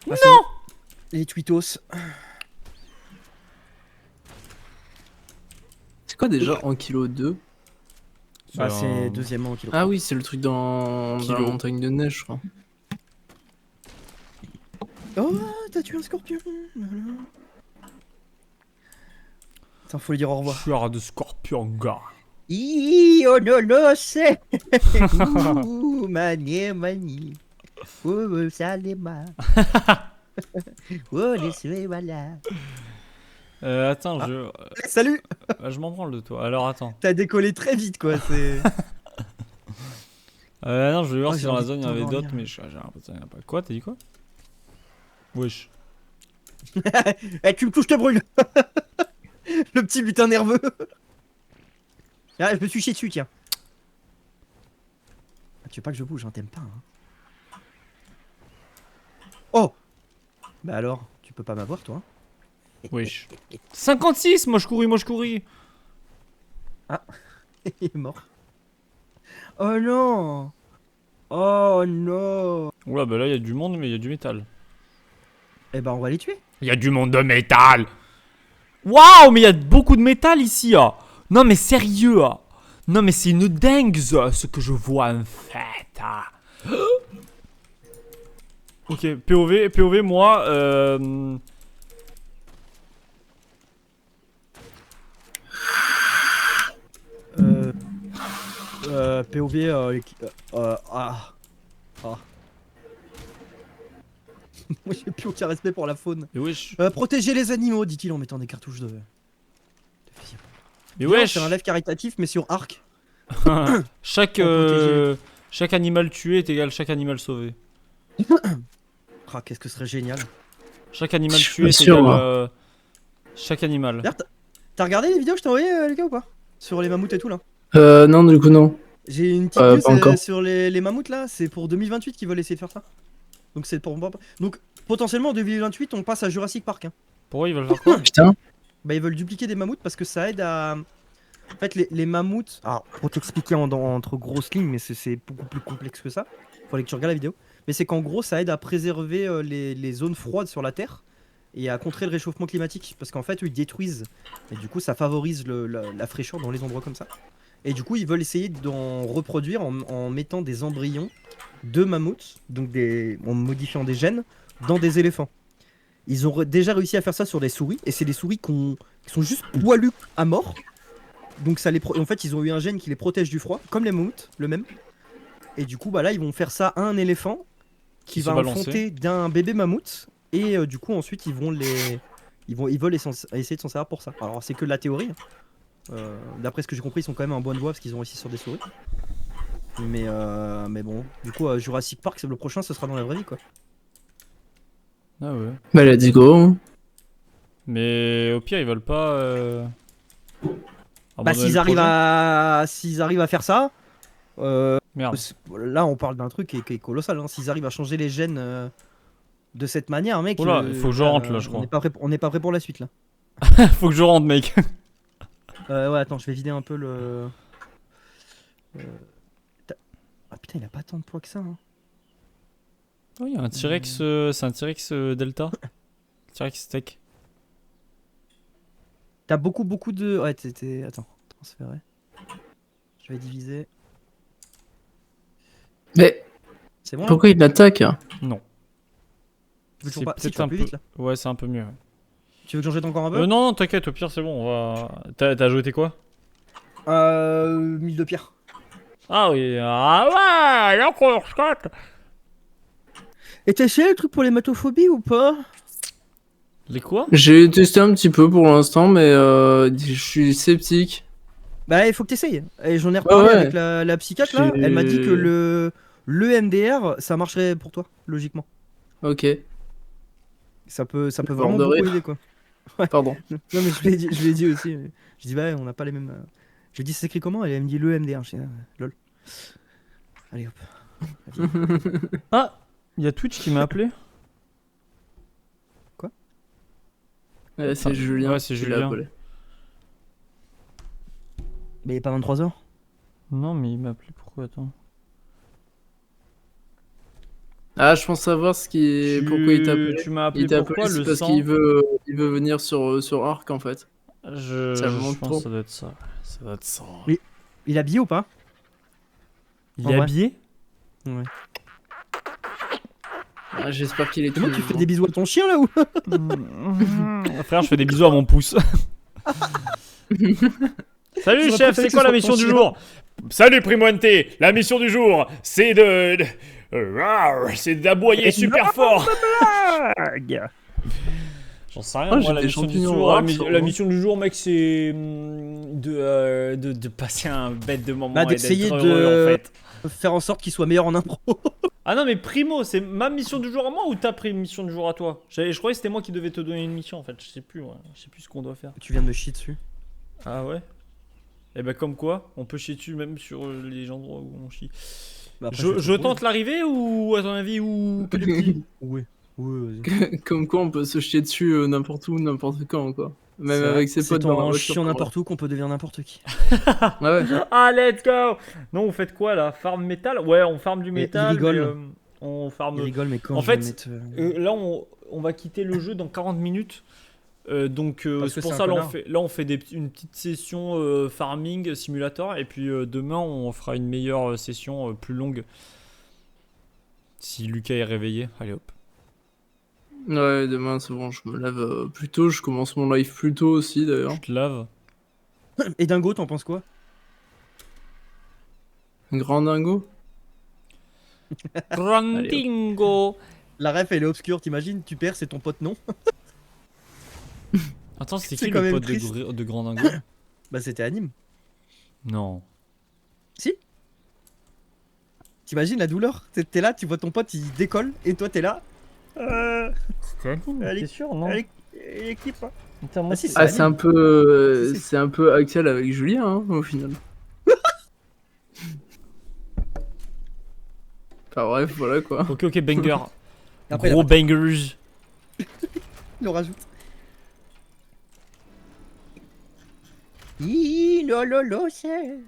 [SPEAKER 2] Non.
[SPEAKER 1] Les tweetos.
[SPEAKER 4] C'est quoi déjà en kilo 2?
[SPEAKER 1] Ah, c'est deuxièmement au kilo.
[SPEAKER 4] Ah oui, c'est le truc dans la
[SPEAKER 2] Kilo.
[SPEAKER 4] montagne de neige, je crois.
[SPEAKER 1] Oh, t'as tué un scorpion. Attends, faut lui dire au revoir.
[SPEAKER 2] Tueur de scorpion, gars.
[SPEAKER 3] Oh non, non, c'est. Ouh, mani, mani. Ouh, ça les ma. Oh, les souhaits, voilà.
[SPEAKER 2] Attends,
[SPEAKER 1] Salut.
[SPEAKER 2] je m'en branle de toi. Alors attends.
[SPEAKER 1] T'as décollé très vite, quoi. C'est.
[SPEAKER 2] Non, je vais voir
[SPEAKER 1] Oh,
[SPEAKER 2] si
[SPEAKER 1] j'ai
[SPEAKER 2] dans la
[SPEAKER 1] envie
[SPEAKER 2] zone il y
[SPEAKER 1] de
[SPEAKER 2] avait
[SPEAKER 1] t'endormir.
[SPEAKER 2] d'autres, mais j'ai l'impression qu'il n'y en a pas. Quoi, t'as dit quoi? Wesh.
[SPEAKER 1] Eh, tu me touches, je te brûle. Le petit butin nerveux. Ah, je me suis chié dessus, tiens. Ah, tu veux pas que je bouge, hein, t'aimes pas. Hein. Oh. Bah alors, tu peux pas m'avoir, toi.
[SPEAKER 2] Wesh. 56. Moi je couris.
[SPEAKER 1] Il est mort. Oh non. Oh non.
[SPEAKER 2] Oula, bah là il y a du monde, mais il y a du métal.
[SPEAKER 1] Eh ben, on va les tuer.
[SPEAKER 2] Il y a du monde de métal. Waouh, mais il y a beaucoup de métal ici. Ah. Non, mais sérieux. Ah. Non, mais c'est une dingue ce que je vois en fait. Ah. Ok, POV, moi.
[SPEAKER 1] POV. Moi, j'ai plus aucun respect pour la faune.
[SPEAKER 2] Mais wesh.
[SPEAKER 1] Protéger les animaux, dit-il en mettant des cartouches de fusil.
[SPEAKER 2] Mais
[SPEAKER 1] Ouais,
[SPEAKER 2] wesh.
[SPEAKER 1] c'est un live caritatif, mais sur Arc.
[SPEAKER 2] chaque,
[SPEAKER 1] Pour protéger.
[SPEAKER 2] chaque animal tué est égal à chaque animal sauvé.
[SPEAKER 1] Ah, qu'est-ce que ce serait génial.
[SPEAKER 2] Chaque animal
[SPEAKER 4] Je suis
[SPEAKER 2] tué
[SPEAKER 4] pas
[SPEAKER 2] est
[SPEAKER 4] sûr,
[SPEAKER 2] égal
[SPEAKER 4] moi.
[SPEAKER 2] à chaque animal.
[SPEAKER 1] D'ailleurs, t'as regardé les vidéos que je t'ai envoyées, Lucas, ou pas? Sur les mammouths et tout, là.
[SPEAKER 4] Non, du coup, non.
[SPEAKER 1] J'ai une petite
[SPEAKER 4] Pas
[SPEAKER 1] news
[SPEAKER 4] encore.
[SPEAKER 1] sur les mammouths, là. C'est pour 2028 qu'ils veulent essayer de faire ça. Donc, c'est pour. Donc, potentiellement, en 2028, on passe à Jurassic Park. Hein.
[SPEAKER 2] Pourquoi ils veulent faire quoi?
[SPEAKER 4] Putain.
[SPEAKER 1] Bah, ils veulent dupliquer des mammouths parce que ça aide à. En fait, les mammouths. Alors, pour t'expliquer entre grosses lignes, mais c'est beaucoup plus complexe que ça. Faudrait que tu regardes la vidéo. Mais c'est qu'en gros, ça aide à préserver les zones froides sur la Terre et à contrer le réchauffement climatique. Parce qu'en fait, eux, ils détruisent. Et du coup, ça favorise la fraîcheur dans les endroits comme ça. Et du coup, ils veulent essayer d'en reproduire en mettant des embryons de mammouths, donc en modifiant des gènes, dans des éléphants. Ils ont déjà réussi à faire ça sur des souris, et c'est des souris qui sont juste poilues à mort. Donc ça en fait, ils ont eu un gène qui les protège du froid, comme les mammouths, le même. Et du coup, bah là, ils vont faire ça à un éléphant qui va enfanter d'un bébé mammouth, et du coup, ensuite, ils veulent essayer de s'en servir pour ça. Alors, c'est que de la théorie. Hein. D'après ce que j'ai compris, ils sont quand même en bonne voie parce qu'ils ont réussi sur des souris. Mais bon, du coup, Jurassic Park, le prochain, ce sera dans la vraie vie, quoi.
[SPEAKER 2] Ah ouais.
[SPEAKER 4] Bah, let's go.
[SPEAKER 2] Mais au pire, ils veulent pas.
[SPEAKER 1] Bah s'ils arrivent à faire ça,
[SPEAKER 2] Merde.
[SPEAKER 1] là on parle d'un truc qui est colossal. Hein. S'ils arrivent à changer les gènes de cette manière, mec.
[SPEAKER 2] Oula, il faut que je rentre là, je crois.
[SPEAKER 1] On n'est pas prêt pour la suite là.
[SPEAKER 2] Faut que je rentre, mec.
[SPEAKER 1] Ouais, attends, je vais vider un peu le. Ah putain, il a pas tant de poids que ça. Hein.
[SPEAKER 2] Oh, il y a un T-Rex, c'est un T-Rex Delta. T-Rex Tech.
[SPEAKER 1] T'as beaucoup de. Ouais, attends, transférer. Je vais diviser.
[SPEAKER 4] Mais
[SPEAKER 1] C'est bon là
[SPEAKER 4] pourquoi il attaque?
[SPEAKER 2] Non.
[SPEAKER 1] Tu veux toujours
[SPEAKER 2] C'est
[SPEAKER 1] pas. Si,
[SPEAKER 2] peut-être
[SPEAKER 1] tu vas
[SPEAKER 2] un
[SPEAKER 1] plus
[SPEAKER 2] peu.
[SPEAKER 1] vite là.
[SPEAKER 2] Ouais, c'est un peu mieux.
[SPEAKER 1] Tu veux que j'en jette encore un peu
[SPEAKER 2] Non, non, t'inquiète, au pire, c'est bon, on va. T'as ajouté quoi?
[SPEAKER 1] 1000 de pierre.
[SPEAKER 2] Ah oui, ah ouais, encore, Scott.
[SPEAKER 1] Et t'as essayé le truc pour l'hématophobies ou pas?
[SPEAKER 2] Les quoi?
[SPEAKER 4] J'ai testé un petit peu pour l'instant, mais je suis sceptique.
[SPEAKER 1] Bah, il faut que t'essayes. Et j'en ai reparlé
[SPEAKER 4] ouais.
[SPEAKER 1] avec la psychiatre là. Elle m'a dit que le MDR ça marcherait pour toi, logiquement.
[SPEAKER 4] Ok,
[SPEAKER 1] Ça peut
[SPEAKER 4] Mort
[SPEAKER 1] vraiment
[SPEAKER 4] de
[SPEAKER 1] beaucoup
[SPEAKER 4] rire.
[SPEAKER 1] aider quoi.
[SPEAKER 4] pardon.
[SPEAKER 1] Non, mais je lui ai dit aussi. Je dis, bah, on n'a pas les mêmes. Je lui ai dit, c'est écrit comment? Et elle me dit le MDR. Je dis, lol. Allez hop.
[SPEAKER 2] Ah, il y a Twitch qui m'a appelé.
[SPEAKER 4] Ouais, c'est Julien.
[SPEAKER 2] Ouais, c'est
[SPEAKER 4] qui l'a
[SPEAKER 2] Julien.
[SPEAKER 4] appelé.
[SPEAKER 1] Mais il est pas 23h.
[SPEAKER 2] Non, mais il m'a appelé, pourquoi? Attends.
[SPEAKER 4] Ah, je pense savoir pourquoi il t'a appelé.
[SPEAKER 2] Tu m'as appelé
[SPEAKER 4] Il t'a
[SPEAKER 2] pourquoi?
[SPEAKER 4] appelé, c'est
[SPEAKER 2] Le
[SPEAKER 4] parce
[SPEAKER 2] sang?
[SPEAKER 4] qu'il veut venir sur Arc en fait. Ça me montre
[SPEAKER 2] pense
[SPEAKER 4] trop.
[SPEAKER 2] que ça doit être ça. Ça doit être ça.
[SPEAKER 1] Oui. Il est habillé ou pas?
[SPEAKER 2] Il
[SPEAKER 1] En
[SPEAKER 2] est
[SPEAKER 1] vrai.
[SPEAKER 2] habillé?
[SPEAKER 1] Ouais.
[SPEAKER 4] Ah, j'espère qu'il est
[SPEAKER 1] C'est moi,
[SPEAKER 4] tout
[SPEAKER 1] tu fais
[SPEAKER 4] vivant.
[SPEAKER 1] des bisous à ton chien là ou?
[SPEAKER 2] Frère, je fais des bisous à mon pouce. Salut
[SPEAKER 1] J'aurais
[SPEAKER 2] chef,
[SPEAKER 1] préféré
[SPEAKER 2] c'est
[SPEAKER 1] que
[SPEAKER 2] quoi
[SPEAKER 1] ce
[SPEAKER 2] la
[SPEAKER 1] soit
[SPEAKER 2] mission
[SPEAKER 1] ton
[SPEAKER 2] du
[SPEAKER 1] chien.
[SPEAKER 2] jour? Salut Primoente, la mission du jour, c'est c'est d'aboyer super fort. J'en sais rien,
[SPEAKER 4] Ah,
[SPEAKER 2] moi,
[SPEAKER 4] j'ai
[SPEAKER 2] la
[SPEAKER 4] des
[SPEAKER 2] mission du
[SPEAKER 4] champignons
[SPEAKER 2] jour,
[SPEAKER 4] rares,
[SPEAKER 2] la
[SPEAKER 4] sûrement.
[SPEAKER 2] mission du jour, mec, c'est de passer un bête de moment
[SPEAKER 1] Bah,
[SPEAKER 2] et
[SPEAKER 1] d'essayer
[SPEAKER 2] d'être heureux, en fait.
[SPEAKER 1] Faire en sorte qu'il soit meilleur en impro.
[SPEAKER 2] Ah non, mais Primo, c'est ma mission du jour à moi ou ta mission du jour à toi? Je croyais que c'était moi qui devais te donner une mission, en fait, je sais plus, ouais. Je sais plus ce qu'on doit faire.
[SPEAKER 1] Tu viens de me chier dessus.
[SPEAKER 2] Ah ouais? Et bah comme quoi, on peut chier dessus même sur les endroits où on chie.
[SPEAKER 1] Bah, après,
[SPEAKER 2] Je tente l'arrivée ou à ton avis ou que du petit?
[SPEAKER 1] Oui. Oui, vas-y.
[SPEAKER 4] Comme quoi on peut se chier dessus n'importe où, n'importe quand quoi. Même
[SPEAKER 1] C'est vrai.
[SPEAKER 4] avec ses potes dans la
[SPEAKER 1] en
[SPEAKER 4] voiture.
[SPEAKER 1] chiant
[SPEAKER 4] quoi.
[SPEAKER 1] n'importe où qu'on peut devenir n'importe qui.
[SPEAKER 4] Ouais.
[SPEAKER 2] Ah let's go! Non, vous faites quoi là? Farm métal? Ouais, on farme du
[SPEAKER 1] Mais
[SPEAKER 2] métal,
[SPEAKER 1] il rigole.
[SPEAKER 2] mais on farme.
[SPEAKER 1] Il rigole, mais quand
[SPEAKER 2] En
[SPEAKER 1] je vais
[SPEAKER 2] fait,
[SPEAKER 1] mettre,
[SPEAKER 2] Là, on va quitter le jeu dans 40 minutes. Donc
[SPEAKER 1] Parce
[SPEAKER 2] c'est
[SPEAKER 1] que
[SPEAKER 2] pour
[SPEAKER 1] c'est
[SPEAKER 2] ça
[SPEAKER 1] un
[SPEAKER 2] là
[SPEAKER 1] connard.
[SPEAKER 2] on fait une petite session farming simulator et puis demain on fera une meilleure session plus longue si Lucas est réveillé. Allez hop.
[SPEAKER 4] Ouais, demain c'est bon, je me lève plus tôt, je commence mon live plus tôt aussi d'ailleurs.
[SPEAKER 2] Tu te laves.
[SPEAKER 1] Et Dingo, t'en penses quoi?
[SPEAKER 4] Grand dingo.
[SPEAKER 2] Grandingo.
[SPEAKER 1] La ref elle est obscure, t'imagines? Tu perds, c'est ton pote non?
[SPEAKER 2] Attends, c'est
[SPEAKER 1] C'est
[SPEAKER 2] qui
[SPEAKER 1] quand
[SPEAKER 2] le
[SPEAKER 1] même
[SPEAKER 2] pote
[SPEAKER 1] triste.
[SPEAKER 2] de Grandingo?
[SPEAKER 1] Bah c'était anime.
[SPEAKER 2] Non.
[SPEAKER 1] Si? T'imagines la douleur? T'es là, tu vois ton pote il décolle et toi t'es là.
[SPEAKER 2] C'est anime,
[SPEAKER 1] Allez,
[SPEAKER 2] t'es sûr, non?
[SPEAKER 1] Équipe.
[SPEAKER 2] Putain, moi,
[SPEAKER 1] Ah, si,
[SPEAKER 2] c'est-
[SPEAKER 1] c'est
[SPEAKER 4] Ah, c'est un
[SPEAKER 1] anime.
[SPEAKER 4] peu,
[SPEAKER 1] Si, si.
[SPEAKER 4] c'est un peu Axel avec Julien hein, au final. Enfin bref, voilà quoi.
[SPEAKER 2] Ok, banger.
[SPEAKER 1] Après,
[SPEAKER 2] Gros bangers.
[SPEAKER 1] il le rajoute. c'est.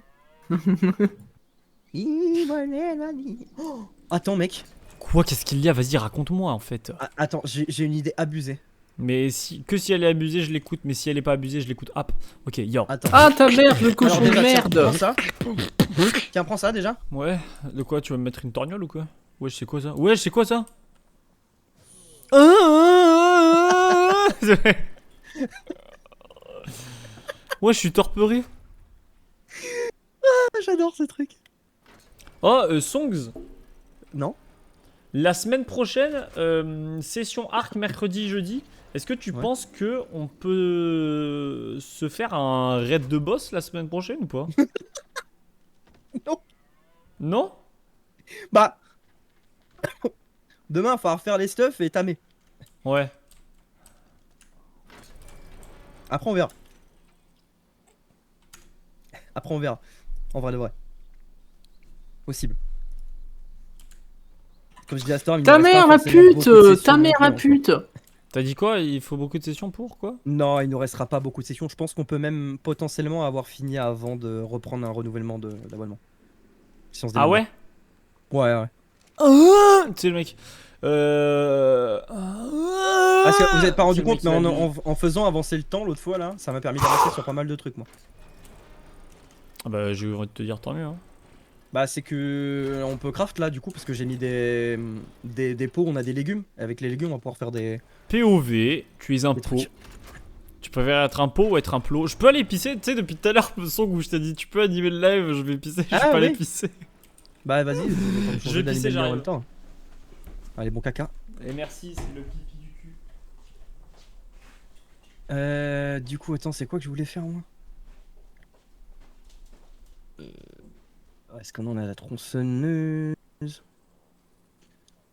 [SPEAKER 1] Oh, attends mec,
[SPEAKER 2] Quoi, qu'est-ce qu'il y a? Vas-y, raconte-moi en fait.
[SPEAKER 1] Attends, j'ai une idée abusée.
[SPEAKER 2] Mais que si elle est abusée, je l'écoute. Mais si elle est pas abusée, je l'écoute. Hop. Ok, yo.
[SPEAKER 1] Attends.
[SPEAKER 4] Ah ta merde, le cochon
[SPEAKER 1] Alors,
[SPEAKER 4] de
[SPEAKER 1] déjà,
[SPEAKER 4] merde.
[SPEAKER 1] Tiens, prends ça. Tiens, prends ça déjà.
[SPEAKER 2] Ouais. De quoi? Tu vas me mettre une torgnole ou quoi? Wesh, c'est quoi ça? Wesh, c'est quoi ça? Ouais, je suis torpeuré.
[SPEAKER 1] Ah, j'adore ce truc.
[SPEAKER 2] Oh, Songs.
[SPEAKER 1] Non.
[SPEAKER 2] La semaine prochaine, session arc mercredi, jeudi. Est-ce que tu
[SPEAKER 1] Ouais.
[SPEAKER 2] penses que on peut se faire un raid de boss la semaine prochaine ou pas?
[SPEAKER 1] Non.
[SPEAKER 2] Non?
[SPEAKER 1] Bah. Demain, il va falloir faire les stuff et tamer.
[SPEAKER 2] Ouais.
[SPEAKER 1] Après, on verra. Après, on verra. En vrai de vrai. Possible. Comme je dis à Storm, il
[SPEAKER 4] Ta
[SPEAKER 1] nous reste pas
[SPEAKER 4] mère à
[SPEAKER 1] forcément beaucoup de
[SPEAKER 4] pute!
[SPEAKER 1] sessions
[SPEAKER 4] Ta
[SPEAKER 1] non
[SPEAKER 4] mère
[SPEAKER 1] plus
[SPEAKER 4] à
[SPEAKER 1] encore.
[SPEAKER 4] pute!
[SPEAKER 2] T'as dit quoi? Il faut beaucoup de sessions pour quoi?
[SPEAKER 1] Non, il nous restera pas beaucoup de sessions. Je pense qu'on peut même potentiellement avoir fini avant de reprendre un renouvellement d'abonnement. Si on se
[SPEAKER 2] Ah
[SPEAKER 1] démerde
[SPEAKER 2] ouais?
[SPEAKER 1] bien. Ouais, ouais.
[SPEAKER 2] Tu sais le mec.
[SPEAKER 1] Parce que vous êtes pas
[SPEAKER 2] Tu sais
[SPEAKER 1] rendu
[SPEAKER 2] le mec,
[SPEAKER 1] compte, mais
[SPEAKER 2] il
[SPEAKER 1] en,
[SPEAKER 2] abuse.
[SPEAKER 1] en faisant avancer le temps l'autre fois là, ça m'a permis d'avancer sur pas mal de trucs moi.
[SPEAKER 2] Ah bah j'ai envie de te dire tant mieux. Hein.
[SPEAKER 1] Bah c'est que on peut craft là du coup parce que j'ai mis des pots, on a des légumes. Avec les légumes on va pouvoir faire des
[SPEAKER 2] POV, tu es un
[SPEAKER 1] des
[SPEAKER 2] pot.
[SPEAKER 1] trucs.
[SPEAKER 2] Tu préfères être un pot ou être un plot? Je peux aller pisser, tu sais, depuis tout à l'heure, le son où je t'ai dit tu peux animer le live, je vais pisser, je
[SPEAKER 1] Ah,
[SPEAKER 2] vais pas aller
[SPEAKER 1] oui.
[SPEAKER 2] pisser.
[SPEAKER 1] Bah vas-y, le temps de
[SPEAKER 2] Je
[SPEAKER 1] changer
[SPEAKER 2] vais
[SPEAKER 1] d'animer
[SPEAKER 2] pisser,
[SPEAKER 1] le lien en
[SPEAKER 2] j'arrive.
[SPEAKER 1] même temps. Allez bon caca.
[SPEAKER 2] Et merci, c'est le pipi du cul.
[SPEAKER 1] Du coup attends c'est quoi que je voulais faire moi Est-ce qu'on a la tronçonneuse?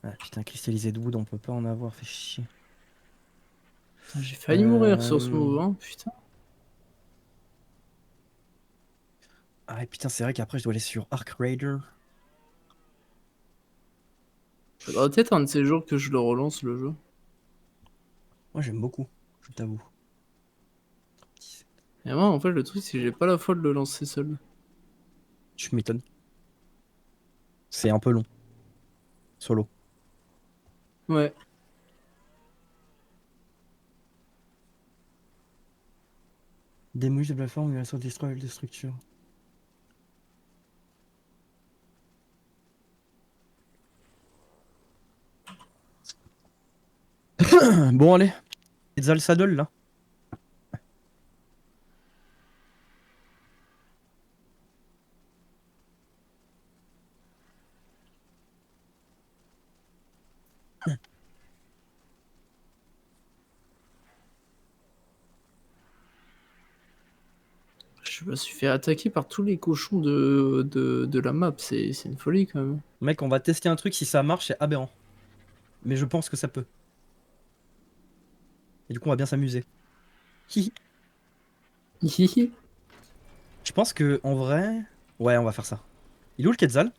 [SPEAKER 1] Ah putain cristallisé de wood on peut pas en avoir, fait chier.
[SPEAKER 4] J'ai failli mourir sur ce move, hein, putain.
[SPEAKER 1] Ah putain c'est vrai qu'après je dois aller sur Arc Raider.
[SPEAKER 4] Faudra peut-être un de ces jours que je le relance le jeu.
[SPEAKER 1] Moi j'aime beaucoup, je t'avoue.
[SPEAKER 4] Et moi, en fait, le truc, c'est que j'ai pas la foi de le lancer seul.
[SPEAKER 1] Tu m'étonnes. C'est un peu long. Solo.
[SPEAKER 4] Ouais.
[SPEAKER 1] Des mouches de plateforme, il sur des structures. Bon allez. Quetzal Saddle là.
[SPEAKER 4] Je me suis fait attaquer par tous les cochons de la map. C'est une folie quand même.
[SPEAKER 1] Mec, on va tester un truc, si ça marche, c'est aberrant. Mais je pense que ça peut. Et du coup, on va bien s'amuser. Hihi.
[SPEAKER 4] Hihi.
[SPEAKER 1] Je pense que en vrai. Ouais, on va faire ça. Il est où le Quetzal?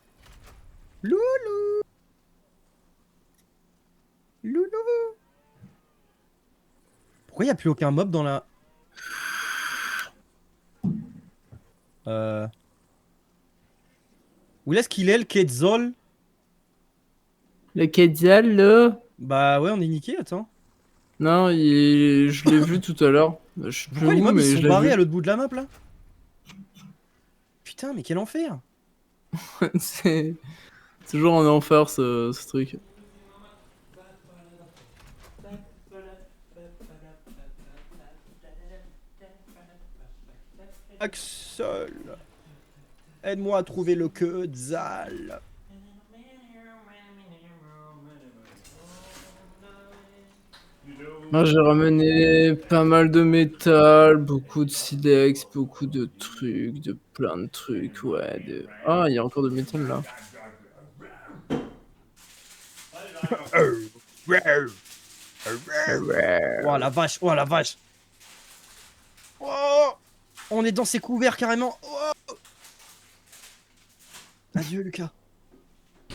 [SPEAKER 1] Loulou. Loulou. Pourquoi il n'y a plus aucun mob dans la. Euh. Où est-ce qu'il est le Quetzal?
[SPEAKER 4] Le Quetzal, là.
[SPEAKER 1] Bah ouais, on est niqué, attends.
[SPEAKER 4] Non, je l'ai vu tout à l'heure. Je sais plus
[SPEAKER 1] Pourquoi les
[SPEAKER 4] où,
[SPEAKER 1] mobs ils
[SPEAKER 4] mais
[SPEAKER 1] sont
[SPEAKER 4] je l'ai
[SPEAKER 1] barrés
[SPEAKER 4] vu.
[SPEAKER 1] à l'autre bout de la map là? Putain, mais quel enfer!
[SPEAKER 4] C'est toujours un enfer ce truc.
[SPEAKER 1] Axel, aide-moi à trouver le Quetzal.
[SPEAKER 4] Moi, j'ai ramené pas mal de métal, beaucoup de silex, beaucoup de trucs, de plein de trucs, ouais. Ah, il y a encore de métal là.
[SPEAKER 1] Oh la vache, oh la vache. Oh, on est dans ses couverts carrément. Oh. Adieu Lucas,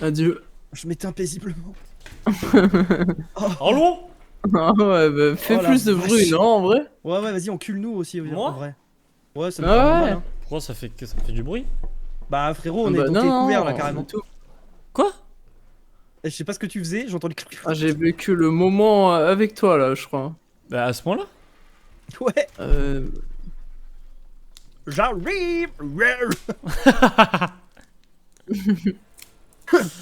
[SPEAKER 4] Adieu.
[SPEAKER 1] je m'éteins paisiblement.
[SPEAKER 2] Allô?
[SPEAKER 4] Ah ouais, bah, fais
[SPEAKER 1] Oh la
[SPEAKER 4] plus de
[SPEAKER 1] vache.
[SPEAKER 4] bruit, non, en vrai?
[SPEAKER 1] Ouais, ouais, vas-y, on cule nous aussi,
[SPEAKER 2] Moi
[SPEAKER 1] en vrai. Ouais, ça me
[SPEAKER 4] Ah
[SPEAKER 1] fait
[SPEAKER 4] ouais.
[SPEAKER 1] mal, hein.
[SPEAKER 2] Pourquoi ça fait que ça fait du bruit?
[SPEAKER 1] Bah frérot, on
[SPEAKER 4] Bah,
[SPEAKER 1] est dans
[SPEAKER 4] non,
[SPEAKER 1] tes
[SPEAKER 4] non,
[SPEAKER 1] couverts là
[SPEAKER 4] non,
[SPEAKER 1] carrément.
[SPEAKER 4] tout.
[SPEAKER 2] Quoi?
[SPEAKER 1] Et je sais pas ce que tu faisais, j'entends les.
[SPEAKER 4] Ah, j'ai vécu le moment avec toi là, je crois.
[SPEAKER 2] Bah à ce point-là?
[SPEAKER 1] Ouais,
[SPEAKER 4] Euh...
[SPEAKER 1] j'arrive.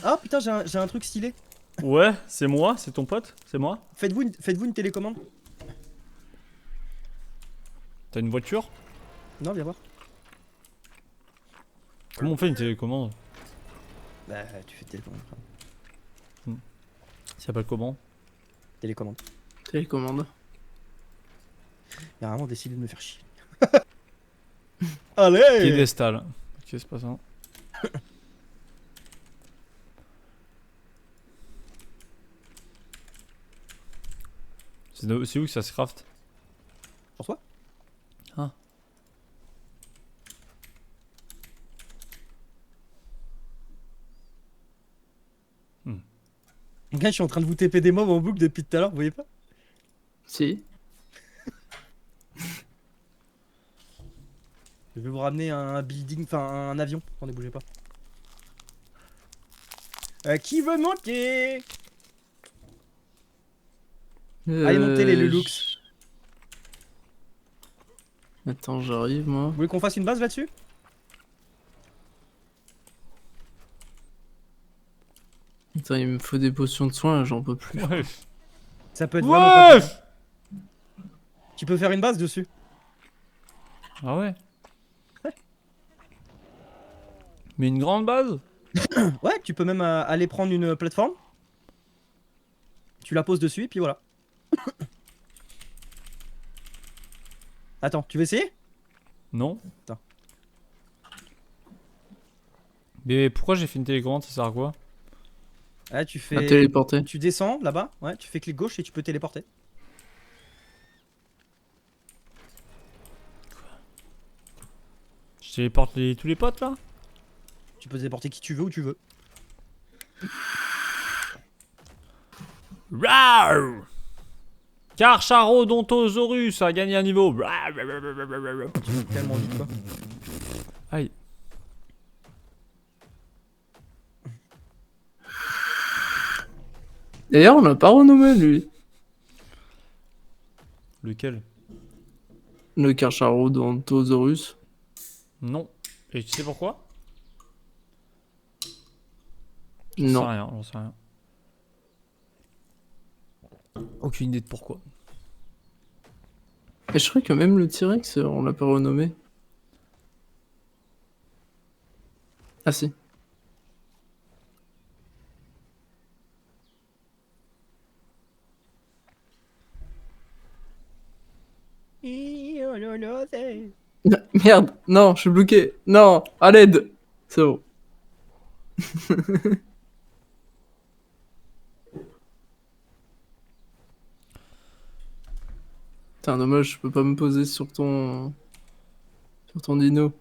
[SPEAKER 1] Ah putain, j'ai un truc stylé.
[SPEAKER 2] Ouais, c'est moi, c'est ton pote, c'est moi.
[SPEAKER 1] Faites-vous une télécommande?
[SPEAKER 2] T'as une voiture?
[SPEAKER 1] Non, viens voir.
[SPEAKER 2] Comment on fait une télécommande?
[SPEAKER 1] Bah, tu fais télécommande.
[SPEAKER 2] Ça s'appelle comment?
[SPEAKER 1] Télécommande.
[SPEAKER 4] Télécommande.
[SPEAKER 1] Il a vraiment décidé de me faire chier.
[SPEAKER 2] Piédestal.
[SPEAKER 1] Allez!
[SPEAKER 2] Piédestal. Ok, c'est pas ça. C'est où que ça se craft?
[SPEAKER 1] François?
[SPEAKER 2] Ah.
[SPEAKER 1] Gars, je suis en train de vous TP des mobs en boucle depuis tout à l'heure, vous voyez pas?
[SPEAKER 4] Si.
[SPEAKER 1] Je vais vous ramener un building, enfin un avion. Attendez, bougez pas. Qui veut monter? Allez, montez les Lulux.
[SPEAKER 4] Attends, j'arrive moi.
[SPEAKER 1] Vous voulez qu'on fasse une base là-dessus?
[SPEAKER 4] Attends, il me faut des potions de soins, j'en peux plus.
[SPEAKER 2] Ouais.
[SPEAKER 1] Ça peut être vraiment pas
[SPEAKER 2] Ouais.
[SPEAKER 1] mal. Tu peux faire une base dessus.
[SPEAKER 2] Ah ouais. Mais une grande base?
[SPEAKER 1] Ouais, tu peux même aller prendre une plateforme. Tu la poses dessus et puis voilà. Attends, tu veux essayer?
[SPEAKER 2] Non.
[SPEAKER 1] Attends.
[SPEAKER 2] Mais pourquoi j'ai fait une télécommande, ça sert à quoi?
[SPEAKER 1] Ouais, tu
[SPEAKER 4] À
[SPEAKER 1] fais.
[SPEAKER 4] téléporter.
[SPEAKER 1] Tu descends là-bas, ouais, tu fais clic gauche et tu peux téléporter.
[SPEAKER 2] Je téléporte tous les potes là?
[SPEAKER 1] Tu peux téléporter qui tu veux où tu veux.
[SPEAKER 2] Rawr! Carcharodontosaurus a gagné un niveau.
[SPEAKER 1] Tellement vite quoi.
[SPEAKER 2] Aïe.
[SPEAKER 4] D'ailleurs, on l'a pas renommé lui.
[SPEAKER 2] Lequel?
[SPEAKER 4] Le Carcharodontosaurus.
[SPEAKER 2] Non. Et tu sais pourquoi? J'en sais
[SPEAKER 4] Non.
[SPEAKER 2] rien, j'en sais rien. Aucune idée de pourquoi.
[SPEAKER 4] Et je crois que même le T-Rex, on l'a pas renommé. Ah si. Merde, non, je suis bloqué. Non, à l'aide. C'est bon. Putain, dommage, je peux pas me poser sur ton dino.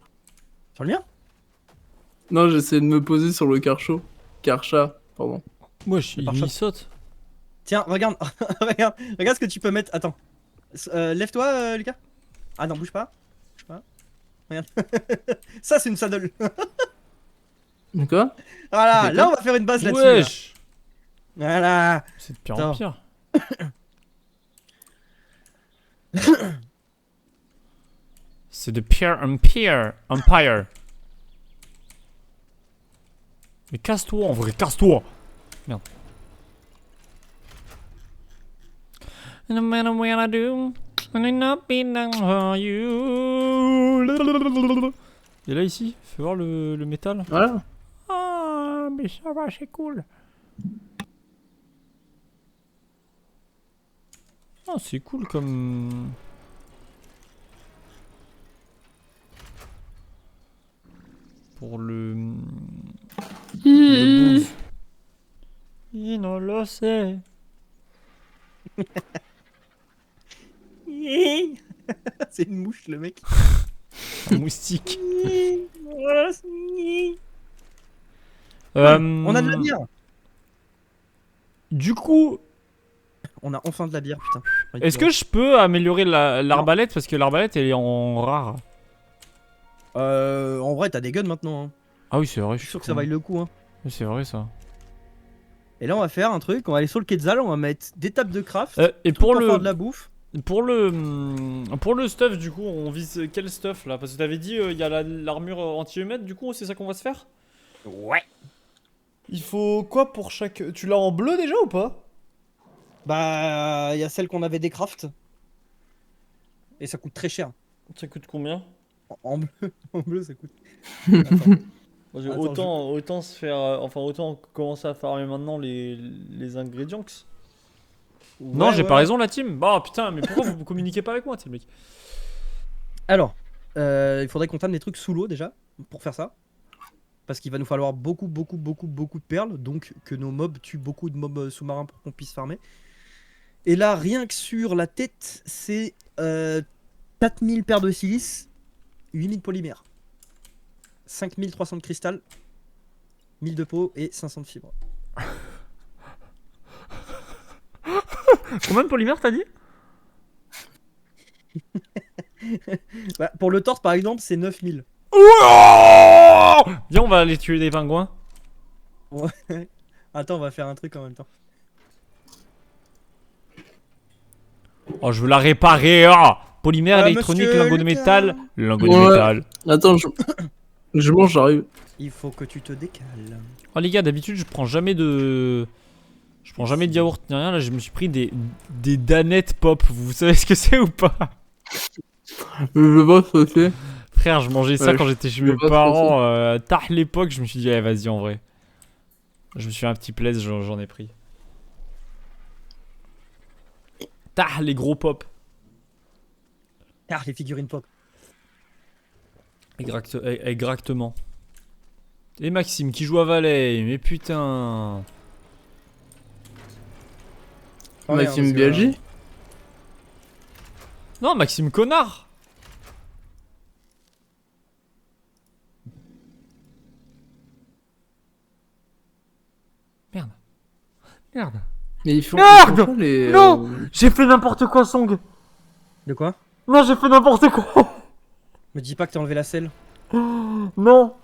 [SPEAKER 1] Sur le mien?
[SPEAKER 4] Non, j'essaie de me poser sur le Karcha, pardon.
[SPEAKER 2] Moi, je suis
[SPEAKER 1] par shot.
[SPEAKER 2] saute.
[SPEAKER 1] Tiens, regarde, regarde ce que tu peux mettre. Attends. Lève-toi, Lucas. Ah non, bouge pas. Bouge pas. Regarde. Ça, c'est une saddle.
[SPEAKER 4] De quoi?
[SPEAKER 1] Voilà,
[SPEAKER 4] D'accord.
[SPEAKER 1] là, on va faire une base là-dessus. là.
[SPEAKER 2] Wesh!
[SPEAKER 1] Voilà.
[SPEAKER 2] C'est de pire en
[SPEAKER 1] Attends.
[SPEAKER 2] pire. C'est de pire en pire. Empire. Mais casse-toi en vrai, casse-toi! Merde. No matter what I do, I'll not be down for you. Et là ici, fais voir le métal.
[SPEAKER 4] Voilà.
[SPEAKER 2] Ah, mais ça va, c'est cool. Ah, c'est cool comme... Pour le... Le boost. Il ne le sait.
[SPEAKER 1] C'est une mouche, le mec.
[SPEAKER 2] Un moustique.
[SPEAKER 1] On a de la bière.
[SPEAKER 2] Du coup,
[SPEAKER 1] On a enfin de la bière, putain.
[SPEAKER 2] est-ce que je peux améliorer l'arbalète parce que l'arbalète elle est en rare?
[SPEAKER 1] En vrai, t'as des guns maintenant. Hein.
[SPEAKER 2] Ah oui, c'est vrai.
[SPEAKER 1] Je suis sûr que ça vaille le coup. Hein.
[SPEAKER 2] Oui, c'est vrai ça.
[SPEAKER 1] Et là, on va faire un truc. On va aller sur le Quetzal. On va mettre des tables de craft.
[SPEAKER 2] Et
[SPEAKER 1] tout
[SPEAKER 2] pour
[SPEAKER 1] faire de
[SPEAKER 2] le
[SPEAKER 1] la bouffe.
[SPEAKER 2] pour le stuff du coup, on vise quel stuff là? Parce que t'avais dit il y a l'armure anti-humette. Du coup, c'est ça qu'on va se faire?
[SPEAKER 1] Ouais.
[SPEAKER 2] Il faut quoi pour chaque? Tu l'as en bleu déjà ou pas?
[SPEAKER 1] Bah, il y a celle qu'on avait des crafts. Et ça coûte très cher.
[SPEAKER 2] Ça coûte combien?
[SPEAKER 1] En bleu, en bleu, ça coûte. Attends.
[SPEAKER 2] Parce que
[SPEAKER 1] Attends,
[SPEAKER 2] autant se faire, autant commencer à farmer maintenant les ingrédients. Non,
[SPEAKER 1] Ouais,
[SPEAKER 2] j'ai
[SPEAKER 1] ouais,
[SPEAKER 2] pas
[SPEAKER 1] ouais.
[SPEAKER 2] raison la team. Bah putain, mais pourquoi vous communiquez pas avec moi, t'es le mec?
[SPEAKER 1] Alors, il faudrait qu'on tame des trucs sous l'eau déjà pour faire ça. Parce qu'il va nous falloir beaucoup de perles. Donc que nos mobs tuent beaucoup de mobs sous-marins pour qu'on puisse farmer. Et là, rien que sur la tête, c'est 4000 paires de silice, 8000 polymères, 5300 de cristal, 1000 de peau et 500 de fibres.
[SPEAKER 2] Combien de polymères t'as dit?
[SPEAKER 1] Bah, pour le torse par exemple, c'est 9000.
[SPEAKER 2] Viens, on va aller tuer des pingouins.
[SPEAKER 1] Ouais. Attends, on va faire un truc en même temps.
[SPEAKER 2] Oh, je veux la réparer. Ah polymère,
[SPEAKER 1] Ah,
[SPEAKER 2] électronique,
[SPEAKER 1] monsieur
[SPEAKER 2] lingot de
[SPEAKER 1] Lucas.
[SPEAKER 2] métal. Lingot de
[SPEAKER 4] Ouais.
[SPEAKER 2] métal.
[SPEAKER 4] Attends, je mange, j'arrive.
[SPEAKER 1] Il faut que tu te décales.
[SPEAKER 2] Oh les gars, d'habitude je prends jamais de... Je prends jamais de yaourt ni rien. Là, je me suis pris des danettes pop. Vous savez ce que c'est ou pas?
[SPEAKER 4] Je veux pas ce que c'est.
[SPEAKER 2] Frère, je mangeais ça
[SPEAKER 4] Ouais,
[SPEAKER 2] quand j'étais chez
[SPEAKER 4] je
[SPEAKER 2] mes
[SPEAKER 4] vois ce que
[SPEAKER 2] parents. Tard l'époque, je me suis dit, allez, vas-y en vrai. Je me suis fait un petit plaisir, j'en ai pris. Tah, les gros pop.
[SPEAKER 1] Ah, les figurines pop.
[SPEAKER 2] Exactement. Et Maxime qui joue à Valais, mais putain.
[SPEAKER 1] Ah ouais,
[SPEAKER 4] Maxime
[SPEAKER 1] parce que,
[SPEAKER 4] Biaggi.
[SPEAKER 2] Non, Maxime connard. Merde. Merde.
[SPEAKER 4] Mais ils font
[SPEAKER 2] Merde
[SPEAKER 4] ils font pas les.
[SPEAKER 2] Non J'ai fait n'importe quoi, Song.
[SPEAKER 1] De quoi?
[SPEAKER 2] Non, j'ai fait n'importe quoi.
[SPEAKER 1] Me dis pas que t'as enlevé la selle.
[SPEAKER 2] Non.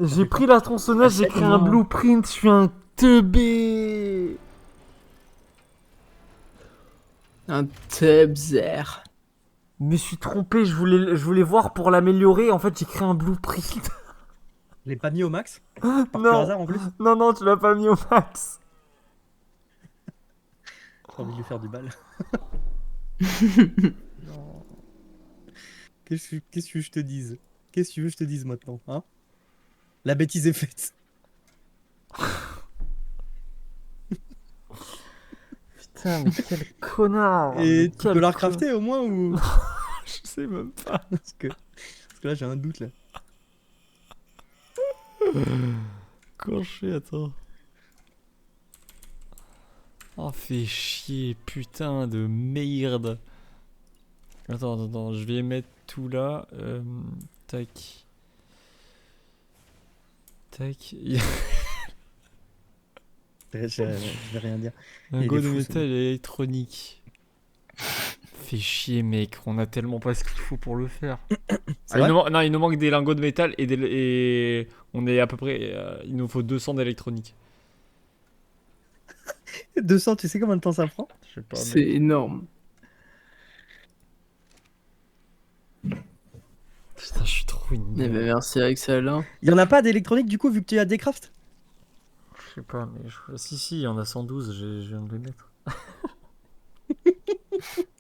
[SPEAKER 2] J'ai pris la tronçonneuse, j'ai créé un
[SPEAKER 1] non.
[SPEAKER 2] blueprint, je suis un teubé.
[SPEAKER 4] Un Tebzer.
[SPEAKER 2] Je me suis trompé, je voulais voir pour l'améliorer, en fait j'ai créé un blueprint.
[SPEAKER 1] Je l'ai pas mis au max? Par pur hasard en plus?
[SPEAKER 2] Non, non, tu l'as pas mis au max.
[SPEAKER 1] J'ai envie de lui faire du bal. Non. Qu'est-ce que je te dise? Qu'est-ce que tu veux que je te dise maintenant, hein? La bêtise est faite.
[SPEAKER 2] Putain, mais quel connard.
[SPEAKER 1] Et tu peux la recrafter au moins ou...
[SPEAKER 2] Je sais même pas.
[SPEAKER 1] parce que là j'ai un doute là.
[SPEAKER 2] Coché, attends. Oh, fais chier, putain de merde. Attends, je vais mettre tout là. Tac. Tac.
[SPEAKER 1] Je vais rien dire.
[SPEAKER 2] Un
[SPEAKER 1] Il est
[SPEAKER 2] go de
[SPEAKER 1] fou,
[SPEAKER 2] métal électronique. Fais chier, mec, on a tellement pas ce qu'il faut pour le faire.
[SPEAKER 1] C'est vrai
[SPEAKER 2] Non, il nous manque des lingots de métal et on est à peu près. Il nous faut 200 d'électronique.
[SPEAKER 1] 200, tu sais combien de temps ça prend?
[SPEAKER 2] Je sais pas.
[SPEAKER 4] C'est énorme.
[SPEAKER 2] Putain, je suis trop une.
[SPEAKER 4] Eh ben, merci Axel.
[SPEAKER 1] Il y en a pas d'électronique du coup vu que tu as des crafts?
[SPEAKER 2] Je sais pas, mais si, il y en a 112, je viens de les mettre.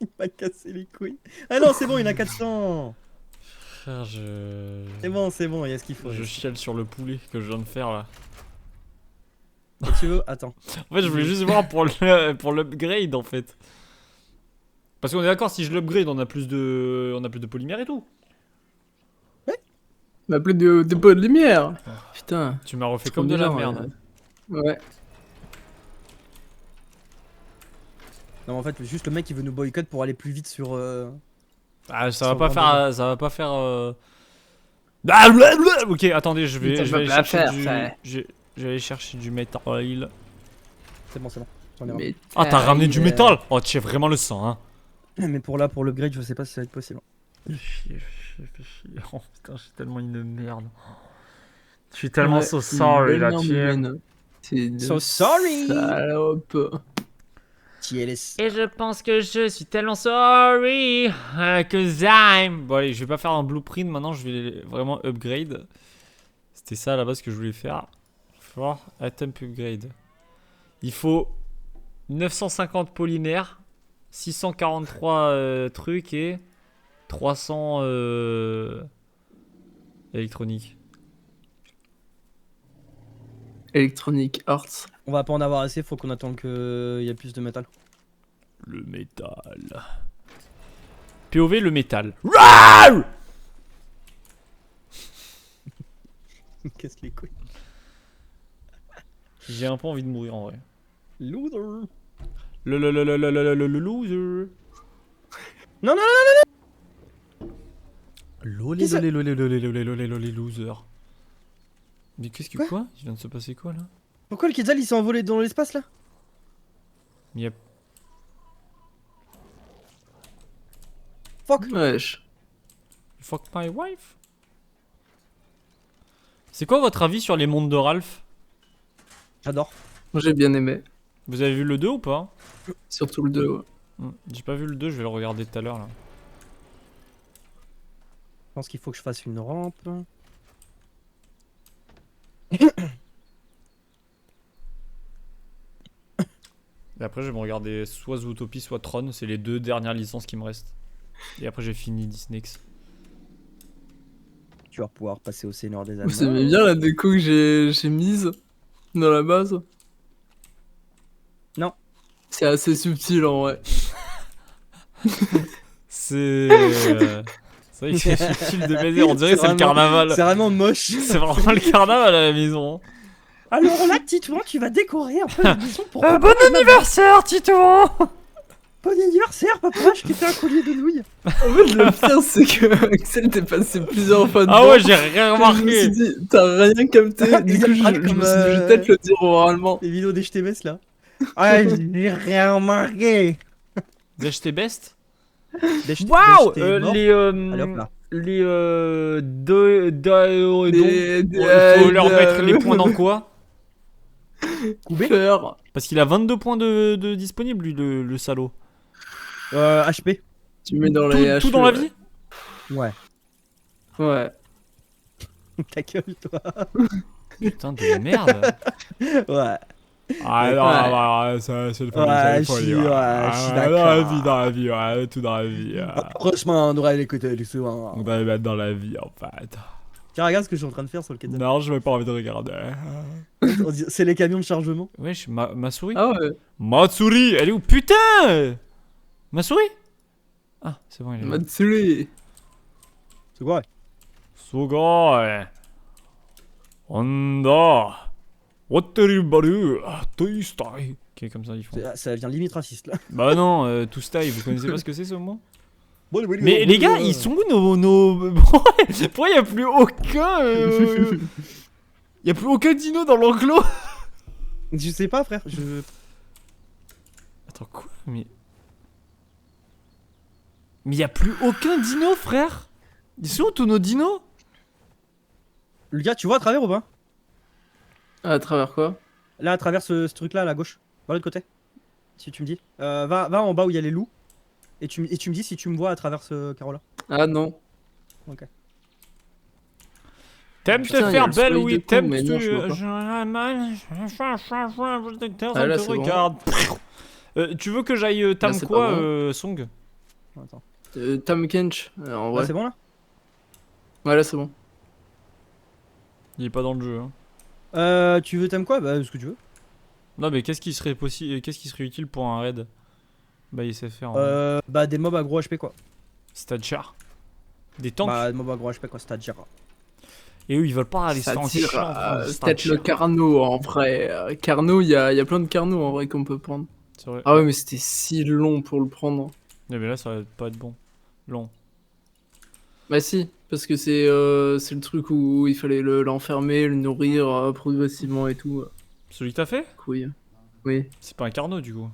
[SPEAKER 1] Il m'a cassé les couilles. Ah non, c'est bon, il y en a 400.
[SPEAKER 2] Frère,
[SPEAKER 1] C'est bon, il y a ce qu'il faut.
[SPEAKER 2] Je chiale sur le poulet que je viens de faire là.
[SPEAKER 1] Et tu veux? Attends.
[SPEAKER 2] En fait, je voulais juste voir pour l'upgrade en fait. Parce qu'on est d'accord, si je l'upgrade, on a plus de polymère et tout.
[SPEAKER 4] Bah, plus de pots de lumière. Putain.
[SPEAKER 2] Tu m'as refait
[SPEAKER 4] Trop
[SPEAKER 2] comme de la
[SPEAKER 4] bien,
[SPEAKER 2] merde.
[SPEAKER 4] Ouais.
[SPEAKER 1] Non, en fait, juste le mec il veut nous boycott pour aller plus vite sur.
[SPEAKER 2] Ah, ça
[SPEAKER 1] Sans
[SPEAKER 2] va pas
[SPEAKER 1] grand
[SPEAKER 2] faire. Ça va pas faire. Ah, blablabla. Ok, attendez, je vais
[SPEAKER 4] Ça
[SPEAKER 2] aller
[SPEAKER 4] va pas
[SPEAKER 2] chercher
[SPEAKER 4] faire,
[SPEAKER 2] du.
[SPEAKER 4] ça.
[SPEAKER 2] Je vais aller chercher du métal.
[SPEAKER 1] C'est bon. J'en ai
[SPEAKER 4] Mais
[SPEAKER 2] Ah, t'as ramené du
[SPEAKER 1] euh,
[SPEAKER 2] métal? Oh, tu es vraiment le sang, hein.
[SPEAKER 1] Mais pour l'upgrade, je sais pas si ça va être possible.
[SPEAKER 2] Fais chier. Oh putain, je suis tellement une merde. Je suis tellement
[SPEAKER 4] ouais,
[SPEAKER 2] so sorry là,
[SPEAKER 4] énorme
[SPEAKER 2] tu es.
[SPEAKER 4] humaine. C'est une
[SPEAKER 1] So sorry.
[SPEAKER 4] salope.
[SPEAKER 1] TLS.
[SPEAKER 2] Et je pense que je suis tellement sorry que I'm. Bon, allez, je vais pas faire un blueprint maintenant, je vais vraiment upgrade. C'était ça à la base que je voulais faire. For attempt upgrade. Il faut 950 polymères, 643 trucs et 300 électroniques.
[SPEAKER 4] Electronic Arts.
[SPEAKER 1] On va pas en avoir assez, faut qu'on attende qu'il y ait plus de métal.
[SPEAKER 2] Le métal. POV, le métal. Rawr.
[SPEAKER 1] Qu'est-ce que les couilles?
[SPEAKER 2] J'ai un peu envie de mourir en vrai.
[SPEAKER 1] Loser.
[SPEAKER 2] Le loser.
[SPEAKER 1] Non,
[SPEAKER 2] Lolé,
[SPEAKER 1] Qui ça
[SPEAKER 2] lolé, loser. Mais qu'est-ce que
[SPEAKER 1] Quoi
[SPEAKER 2] quoi? Il vient de se passer quoi là?
[SPEAKER 1] pourquoi le Quetzal il s'est envolé dans l'espace là?
[SPEAKER 2] Yep.
[SPEAKER 1] fuck?
[SPEAKER 4] Wesh.
[SPEAKER 2] Fuck my wife. C'est quoi votre avis sur les mondes de Ralph?
[SPEAKER 1] J'adore.
[SPEAKER 4] Moi j'ai bien aimé.
[SPEAKER 2] Vous avez vu le 2 ou pas?
[SPEAKER 4] Surtout le 2. Ouais.
[SPEAKER 2] J'ai pas vu le 2, je vais le regarder tout à l'heure là.
[SPEAKER 1] Je pense qu'il faut que je fasse une rampe.
[SPEAKER 2] Et après, je vais me regarder soit Zootopie, soit Tron. C'est les deux dernières licences qui me restent. Et après, j'ai fini Disney.
[SPEAKER 1] Tu vas pouvoir passer au Seigneur des
[SPEAKER 4] Vous aimez
[SPEAKER 1] Anneaux.
[SPEAKER 4] bien la déco que j'ai mise dans la base?
[SPEAKER 1] Non.
[SPEAKER 4] C'est assez subtil en vrai.
[SPEAKER 2] C'est vrai que c'est subtil de baiser. On dirait que c'est le
[SPEAKER 1] vraiment-
[SPEAKER 2] carnaval.
[SPEAKER 1] C'est vraiment moche.
[SPEAKER 2] C'est vraiment le carnaval à la maison.
[SPEAKER 1] Alors là, Titouan, tu vas décorer un peu la maison pour...
[SPEAKER 2] Bon anniversaire, Titouan!
[SPEAKER 1] Bon anniversaire, papa, je t'ai fait un collier de nouilles.
[SPEAKER 4] En fait, le pire, c'est que Axel t'es passé plusieurs fois dedans.
[SPEAKER 2] Ah ouais, j'ai rien
[SPEAKER 4] Je me suis
[SPEAKER 2] remarqué.
[SPEAKER 4] dit, t'as rien capté. Du
[SPEAKER 1] Il
[SPEAKER 4] coup,
[SPEAKER 1] y a pas
[SPEAKER 4] je
[SPEAKER 1] comme,
[SPEAKER 4] me suis dit, je vais peut-être le dire oralement.
[SPEAKER 1] Les vidéos des HTMS là. Ouais, j'ai rien remarqué.
[SPEAKER 2] Vous achetez Best?
[SPEAKER 1] Des
[SPEAKER 2] Waouh!
[SPEAKER 1] des morts.
[SPEAKER 2] Les
[SPEAKER 1] Allez hop là.
[SPEAKER 2] les
[SPEAKER 4] Des-
[SPEAKER 2] il faut leur
[SPEAKER 4] des-
[SPEAKER 2] mettre les points dans quoi?
[SPEAKER 4] Fleur.
[SPEAKER 2] Parce qu'il a 22 points de disponible lui le salaud.
[SPEAKER 1] HP.
[SPEAKER 4] Tu mets dans
[SPEAKER 2] Tout,
[SPEAKER 4] les
[SPEAKER 2] tout
[SPEAKER 4] HE,
[SPEAKER 2] dans la
[SPEAKER 4] ouais.
[SPEAKER 2] vie?
[SPEAKER 1] Ouais.
[SPEAKER 4] Ouais.
[SPEAKER 1] Ta gueule, toi.
[SPEAKER 2] Putain de merde.
[SPEAKER 1] Ouais.
[SPEAKER 2] Ah non,
[SPEAKER 4] Ouais.
[SPEAKER 2] bah, ça c'est le
[SPEAKER 1] Ouais, je suis d'accord.
[SPEAKER 2] Dans la vie, ouais, tout dans la vie.
[SPEAKER 1] Franchement, on devrait l'écouter du souvent.
[SPEAKER 2] On va les mettre dans la vie en fait.
[SPEAKER 1] Tiens, regarde ce que je suis en train de faire sur le cadavre.
[SPEAKER 2] Non, je n'ai pas envie de regarder.
[SPEAKER 1] C'est les camions de chargement.
[SPEAKER 2] Wesh, ma souris?
[SPEAKER 4] Ah ouais.
[SPEAKER 2] Ma souris, elle est où? Putain! Ma souris? Ah, c'est bon, il est là.
[SPEAKER 4] Matsuri.
[SPEAKER 1] C'est quoi?
[SPEAKER 2] Sugai. Honda. Wateribaru. Toy Story. Ok, comme ça, ils font.
[SPEAKER 1] Ça devient limite raciste là.
[SPEAKER 2] Bah non, tout style, vous connaissez pas ce que c'est ce mot? Mais les gars, ils sont où nos... Pourquoi il n'y a plus aucun... Il y a plus aucun dino dans l'enclos?
[SPEAKER 1] Je sais pas, frère.
[SPEAKER 2] Attends, quoi? Mais il y a plus aucun dino, frère? Ils sont où tous nos dinos?
[SPEAKER 1] Le gars, tu vois à travers ou pas?
[SPEAKER 4] À travers quoi?
[SPEAKER 1] Là, à travers ce truc là, à la gauche. Vers l'autre côté. Si tu me dis. Va en bas où il y a les loups. Et tu me dis si tu me vois à travers ce carreau là.
[SPEAKER 4] Ah non.
[SPEAKER 1] Ok.
[SPEAKER 2] T'aimes te
[SPEAKER 4] Putain, y a
[SPEAKER 2] faire
[SPEAKER 4] le
[SPEAKER 2] belle,
[SPEAKER 4] soleil
[SPEAKER 2] oui,
[SPEAKER 4] de
[SPEAKER 2] t'aimes
[SPEAKER 4] con, mais non, je vois pas.
[SPEAKER 2] Ah,
[SPEAKER 4] là,
[SPEAKER 2] te
[SPEAKER 4] c'est bon.
[SPEAKER 2] regarde. Tu veux que j'aille tam
[SPEAKER 4] c'est
[SPEAKER 2] quoi,
[SPEAKER 4] pas bon.
[SPEAKER 2] Song?
[SPEAKER 1] Attends.
[SPEAKER 4] Tam Kench, en
[SPEAKER 1] Là,
[SPEAKER 4] vrai.
[SPEAKER 1] c'est bon là?
[SPEAKER 4] Ouais, là c'est bon.
[SPEAKER 2] Il est pas dans le jeu. Hein.
[SPEAKER 1] Tu veux t'aimes quoi? Bah, ce que tu veux.
[SPEAKER 2] Non, mais qu'est-ce qui serait possible, qu'est-ce qui serait utile pour un raid? Bah, il sait faire.
[SPEAKER 1] Bah, des mobs à gros HP quoi.
[SPEAKER 2] Stade char. Des tanks.
[SPEAKER 1] Bah, des mobs à gros HP quoi, c'est-à-dire.
[SPEAKER 2] Et eux, ils veulent pas aller
[SPEAKER 4] Ça
[SPEAKER 2] sans
[SPEAKER 4] tire,
[SPEAKER 2] char.
[SPEAKER 4] peut-être le Carnot en vrai. Carnot, il y a plein de Carnot en vrai qu'on peut prendre.
[SPEAKER 2] C'est vrai.
[SPEAKER 4] Ah ouais, mais c'était si long pour le prendre.
[SPEAKER 2] Mais là, ça va pas être bon. Long.
[SPEAKER 4] Bah si, parce que c'est le truc où il fallait l'enfermer, le nourrir progressivement et tout.
[SPEAKER 2] Celui que t'as fait?
[SPEAKER 4] Couille. Oui.
[SPEAKER 2] C'est pas un carnot du coup.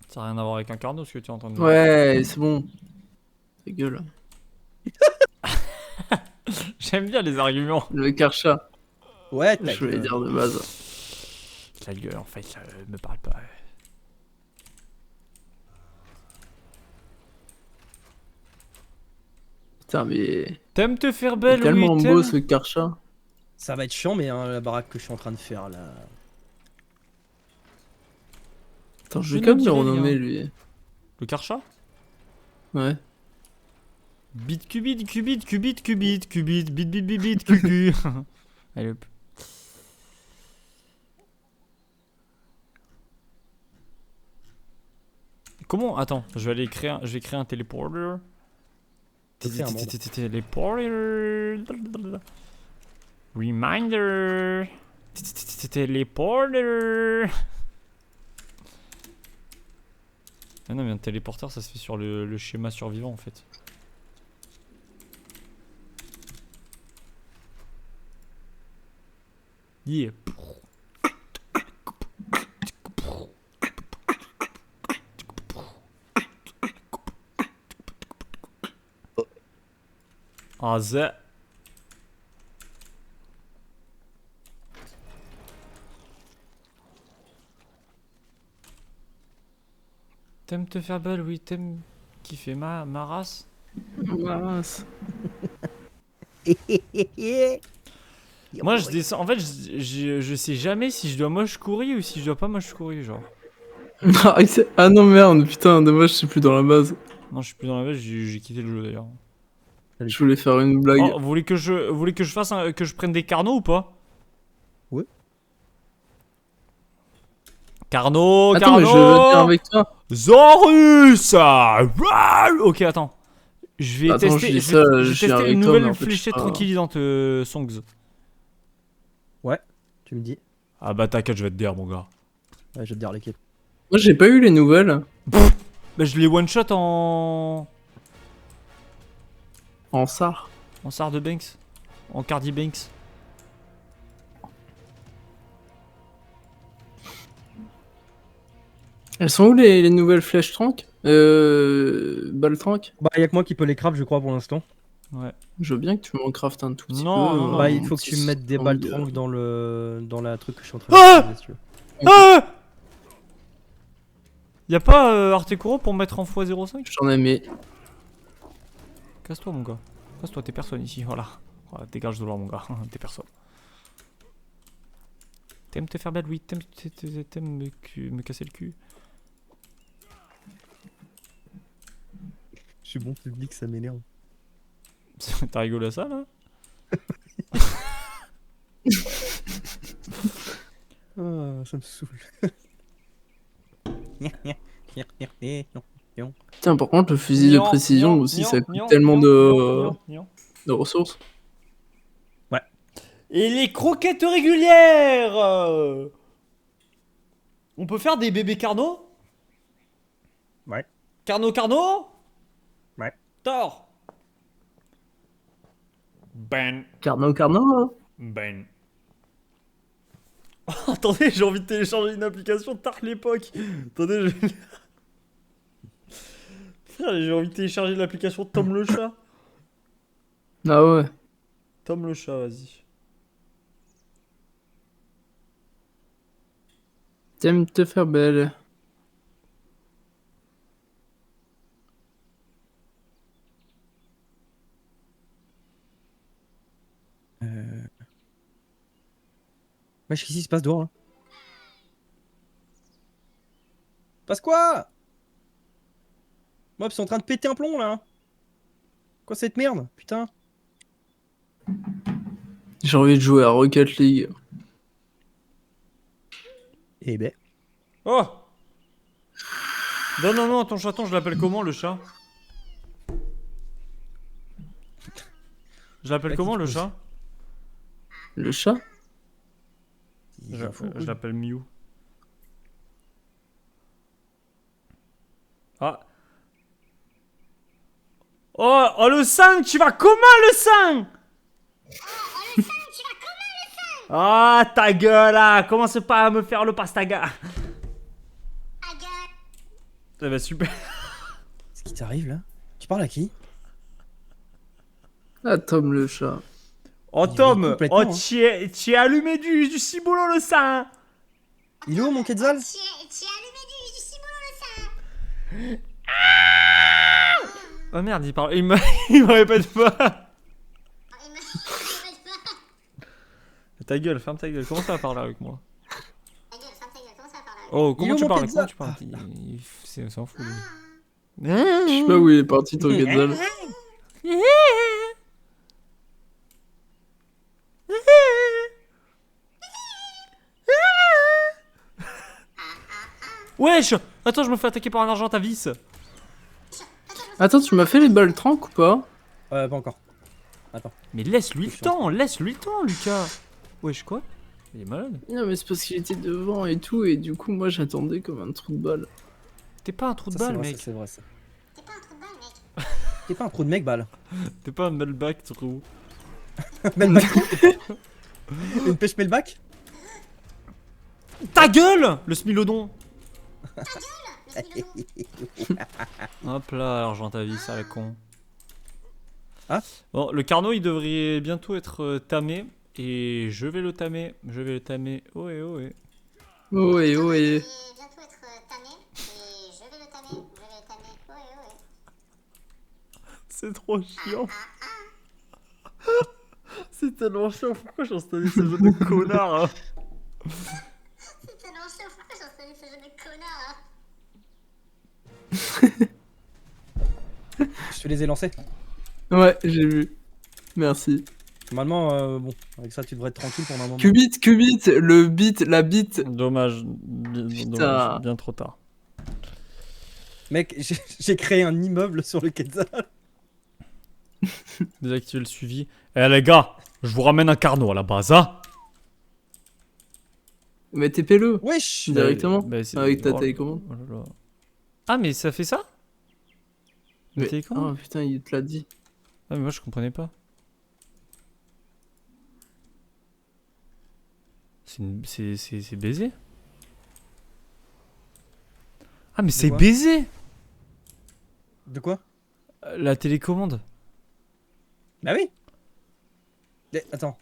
[SPEAKER 2] Ça n'a rien à voir avec un carnot ce que tu es en train de dire.
[SPEAKER 4] Ouais, c'est bon. Ta gueule.
[SPEAKER 2] J'aime bien les arguments.
[SPEAKER 4] Le Karcha,
[SPEAKER 1] Ouais,
[SPEAKER 4] je voulais dire de base.
[SPEAKER 2] La gueule en fait, ça me parle pas.
[SPEAKER 4] Putain, mais.
[SPEAKER 2] T'aimes te faire
[SPEAKER 4] Il est
[SPEAKER 2] belle,
[SPEAKER 4] tellement
[SPEAKER 2] oui,
[SPEAKER 4] beau
[SPEAKER 2] t'aimes.
[SPEAKER 4] ce Karcha.
[SPEAKER 1] Ça va être chiant, mais hein, la baraque que je suis en train de faire là.
[SPEAKER 4] Attends, je
[SPEAKER 2] Je
[SPEAKER 4] vais
[SPEAKER 2] ne
[SPEAKER 4] quand même le
[SPEAKER 2] dirai
[SPEAKER 4] renommer
[SPEAKER 2] rien.
[SPEAKER 4] lui.
[SPEAKER 2] Le Karcha?
[SPEAKER 4] Ouais.
[SPEAKER 2] Bit cubit, cubit, cubit, cubit, cubit, bit bit bit bit, cucu. Allez hop. Comment? Attends, je vais aller créer je vais créer un téléporter.
[SPEAKER 1] Créer un monde.
[SPEAKER 2] Téléporter. Reminder. Téléporter. Ah non mais un téléporteur ça se fait sur le schéma survivant en fait. Yeah. Ah, zè. T'aimes te faire belle, oui, t'aimes kiffer ma race.
[SPEAKER 4] Mince.
[SPEAKER 2] Moi, je descends. En fait, je sais jamais si je dois moche courir ou si je dois pas moche courir, genre.
[SPEAKER 4] Ah non, merde, putain, dommage, je suis plus dans la base.
[SPEAKER 2] Non, je suis plus dans la base, j'ai quitté le jeu d'ailleurs.
[SPEAKER 4] Je voulais faire une blague.
[SPEAKER 2] Oh, vous voulez que je fasse que je prenne des carnaux ou pas?
[SPEAKER 1] Ouais.
[SPEAKER 2] Carnot,
[SPEAKER 4] Attends, mais je veux venir avec toi.
[SPEAKER 2] Zorus! Ok, attends. Je vais
[SPEAKER 4] Attends,
[SPEAKER 2] tester,
[SPEAKER 4] je dis
[SPEAKER 2] je vais-
[SPEAKER 4] ça,
[SPEAKER 2] je vais
[SPEAKER 4] je suis
[SPEAKER 2] tester
[SPEAKER 4] avec
[SPEAKER 2] une
[SPEAKER 4] toi,
[SPEAKER 2] nouvelle
[SPEAKER 4] mais en fait,
[SPEAKER 2] fléchette
[SPEAKER 4] je sais pas.
[SPEAKER 2] tranquillisante, Songs.
[SPEAKER 1] Ouais, tu me dis.
[SPEAKER 2] Ah bah t'inquiète, je vais te dire, mon gars.
[SPEAKER 1] Ouais, je vais te dire lesquels.
[SPEAKER 4] Moi, j'ai pas eu les nouvelles.
[SPEAKER 2] Bah je l'ai one shot en
[SPEAKER 4] En SAR.
[SPEAKER 2] Sar de Banks, en Cardi Banks.
[SPEAKER 4] Elles sont où les nouvelles flèches trank balles trank.
[SPEAKER 1] Bah, y'a que moi qui peux les craft, je crois, pour l'instant.
[SPEAKER 2] Ouais.
[SPEAKER 4] Je veux bien que tu m'en craftes un tout petit
[SPEAKER 2] Non,
[SPEAKER 4] peu.
[SPEAKER 2] non, non.
[SPEAKER 1] Bah,
[SPEAKER 2] non,
[SPEAKER 1] il faut que tu me mettes des balles trank dans la truc que je suis en train
[SPEAKER 2] Ah
[SPEAKER 1] de faire, si tu veux.
[SPEAKER 2] Ah! Y'a pas Artekuro pour mettre en x05?
[SPEAKER 4] J'en ai mis.
[SPEAKER 2] Casse-toi, mon gars. Casse-toi, t'es personne ici, voilà. Voilà, dégage de là, mon gars. T'es personne. T'aimes te faire belle, oui. T'aimes me casser le cul.
[SPEAKER 1] Je suis bon public, ça m'énerve.
[SPEAKER 2] T'as rigolé à ça, là?
[SPEAKER 1] Ah, ça me saoule.
[SPEAKER 4] Tiens, par contre, le fusil de précision aussi, ça coûte tellement de ressources.
[SPEAKER 2] Et les croquettes régulières On peut faire des bébés Carnot?
[SPEAKER 1] Ouais.
[SPEAKER 2] Carnot?
[SPEAKER 1] Ouais.
[SPEAKER 2] Thor. Ben.
[SPEAKER 4] Carnot, hein.
[SPEAKER 2] Ben. Oh, attendez, j'ai envie de télécharger une application tard l'époque. Attendez, Frère, j'ai envie de télécharger l'application Tom le chat.
[SPEAKER 4] Ah ouais.
[SPEAKER 2] Tom le chat, vas-y.
[SPEAKER 4] T'aimes te faire belle.
[SPEAKER 1] Wesh, qu'est-ce qui se passe dehors là? Passe quoi? Mob, c'est en train de péter un plomb là. Quoi cette merde? Putain.
[SPEAKER 4] J'ai envie de jouer à Rocket League.
[SPEAKER 1] Eh ben.
[SPEAKER 2] Oh. Non, ton chaton, je l'appelle comment le chat? Je l'appelle
[SPEAKER 1] Bah,
[SPEAKER 2] comment
[SPEAKER 1] qui
[SPEAKER 2] le
[SPEAKER 1] te
[SPEAKER 2] chat?
[SPEAKER 4] Le chat?
[SPEAKER 2] Je l'appelle Mew. Ah. Oh le sang, tu vas comment le sang? Ah ta gueule là, commence pas à me faire le pastaga. Ça va super.
[SPEAKER 1] Qu'est-ce qui t'arrive là? Tu parles à qui?
[SPEAKER 4] Ah, Tom le chat.
[SPEAKER 2] Oh
[SPEAKER 1] Il
[SPEAKER 2] Tom,
[SPEAKER 1] rit complètement,
[SPEAKER 2] oh
[SPEAKER 1] hein.
[SPEAKER 2] tu es allumé du ciboulot le sang.
[SPEAKER 1] Il est où mon Quetzal?
[SPEAKER 5] Tu es allumé du ciboulot le sang.
[SPEAKER 2] Oh merde, il me répète pas.
[SPEAKER 5] Il me pas.
[SPEAKER 2] Ta gueule, ferme ta gueule, comment ça va parler avec moi?
[SPEAKER 5] Ta gueule, ferme ta gueule, comment ça va parler?
[SPEAKER 2] Oh,
[SPEAKER 1] Il est
[SPEAKER 2] comment
[SPEAKER 1] où
[SPEAKER 2] tu
[SPEAKER 1] mon
[SPEAKER 2] parles?
[SPEAKER 1] Quetzal?
[SPEAKER 2] Comment tu parles? C'est s'en fout lui.
[SPEAKER 4] Je sais pas où il est parti, ton Quetzal.
[SPEAKER 2] Wesh! Attends, je me fais attaquer par un argent à vis.
[SPEAKER 4] Attends, tu m'as fait les balles trank ou pas?
[SPEAKER 1] Pas encore.
[SPEAKER 2] Mais laisse-lui le temps, Lucas. Wesh, quoi? Il est malade.
[SPEAKER 4] Non, mais c'est parce qu'il était devant et tout, et du coup, moi j'attendais comme un trou de balle.
[SPEAKER 2] T'es pas un trou de
[SPEAKER 1] Ça, c'est
[SPEAKER 2] balle,
[SPEAKER 1] vrai,
[SPEAKER 2] mec.
[SPEAKER 1] ça, c'est vrai ça.
[SPEAKER 5] T'es pas un trou de balle, mec.
[SPEAKER 1] T'es pas un trou de mec, balle.
[SPEAKER 2] T'es pas un melback, trou.
[SPEAKER 1] Melback. Une pêche melback?
[SPEAKER 2] Ta gueule! Le smilodon.
[SPEAKER 5] Le smilodon.
[SPEAKER 2] Hop là, l'argent à vis, ça la con.
[SPEAKER 1] Ah.
[SPEAKER 2] Bon, le Carnot, il devrait bientôt être tamé. Et je vais le tamer. Ohé, ohé.
[SPEAKER 4] Ohé,
[SPEAKER 5] Il
[SPEAKER 4] ohé.
[SPEAKER 5] va bientôt être tamé. Et je vais le tamer. Ouais, ouais.
[SPEAKER 2] C'est trop chiant. C'est tellement chiant. Pourquoi j'ai installé ce jeu de connard hein.
[SPEAKER 5] C'est tellement chiant, pourquoi j'ai installé ce jeu de connard là?
[SPEAKER 1] Je te les ai lancés.
[SPEAKER 4] Ouais, j'ai vu. Merci.
[SPEAKER 1] Normalement, bon, avec ça, tu devrais être tranquille pendant un moment.
[SPEAKER 4] Qubit, le bit, la bit.
[SPEAKER 2] Dommage. Dommage. Bien trop tard.
[SPEAKER 1] Mec, j'ai créé un immeuble sur le Quetzal.
[SPEAKER 2] Désactiver le suivi. Eh les gars, je vous ramène un Carnot à la base, hein.
[SPEAKER 4] Mais TP-le
[SPEAKER 1] Wesh.
[SPEAKER 4] directement
[SPEAKER 2] c'est-
[SPEAKER 4] avec ta
[SPEAKER 2] oh,
[SPEAKER 4] télécommande.
[SPEAKER 2] oh là là. Ah mais ça fait ça La
[SPEAKER 4] Mais...
[SPEAKER 2] télécommande
[SPEAKER 4] Oh putain, il te l'a dit.
[SPEAKER 2] Ah mais moi je comprenais pas. C'est baisé. Ah mais c'est
[SPEAKER 1] quoi
[SPEAKER 2] baisé
[SPEAKER 1] De quoi?
[SPEAKER 2] la télécommande.
[SPEAKER 1] Bah oui. Attends.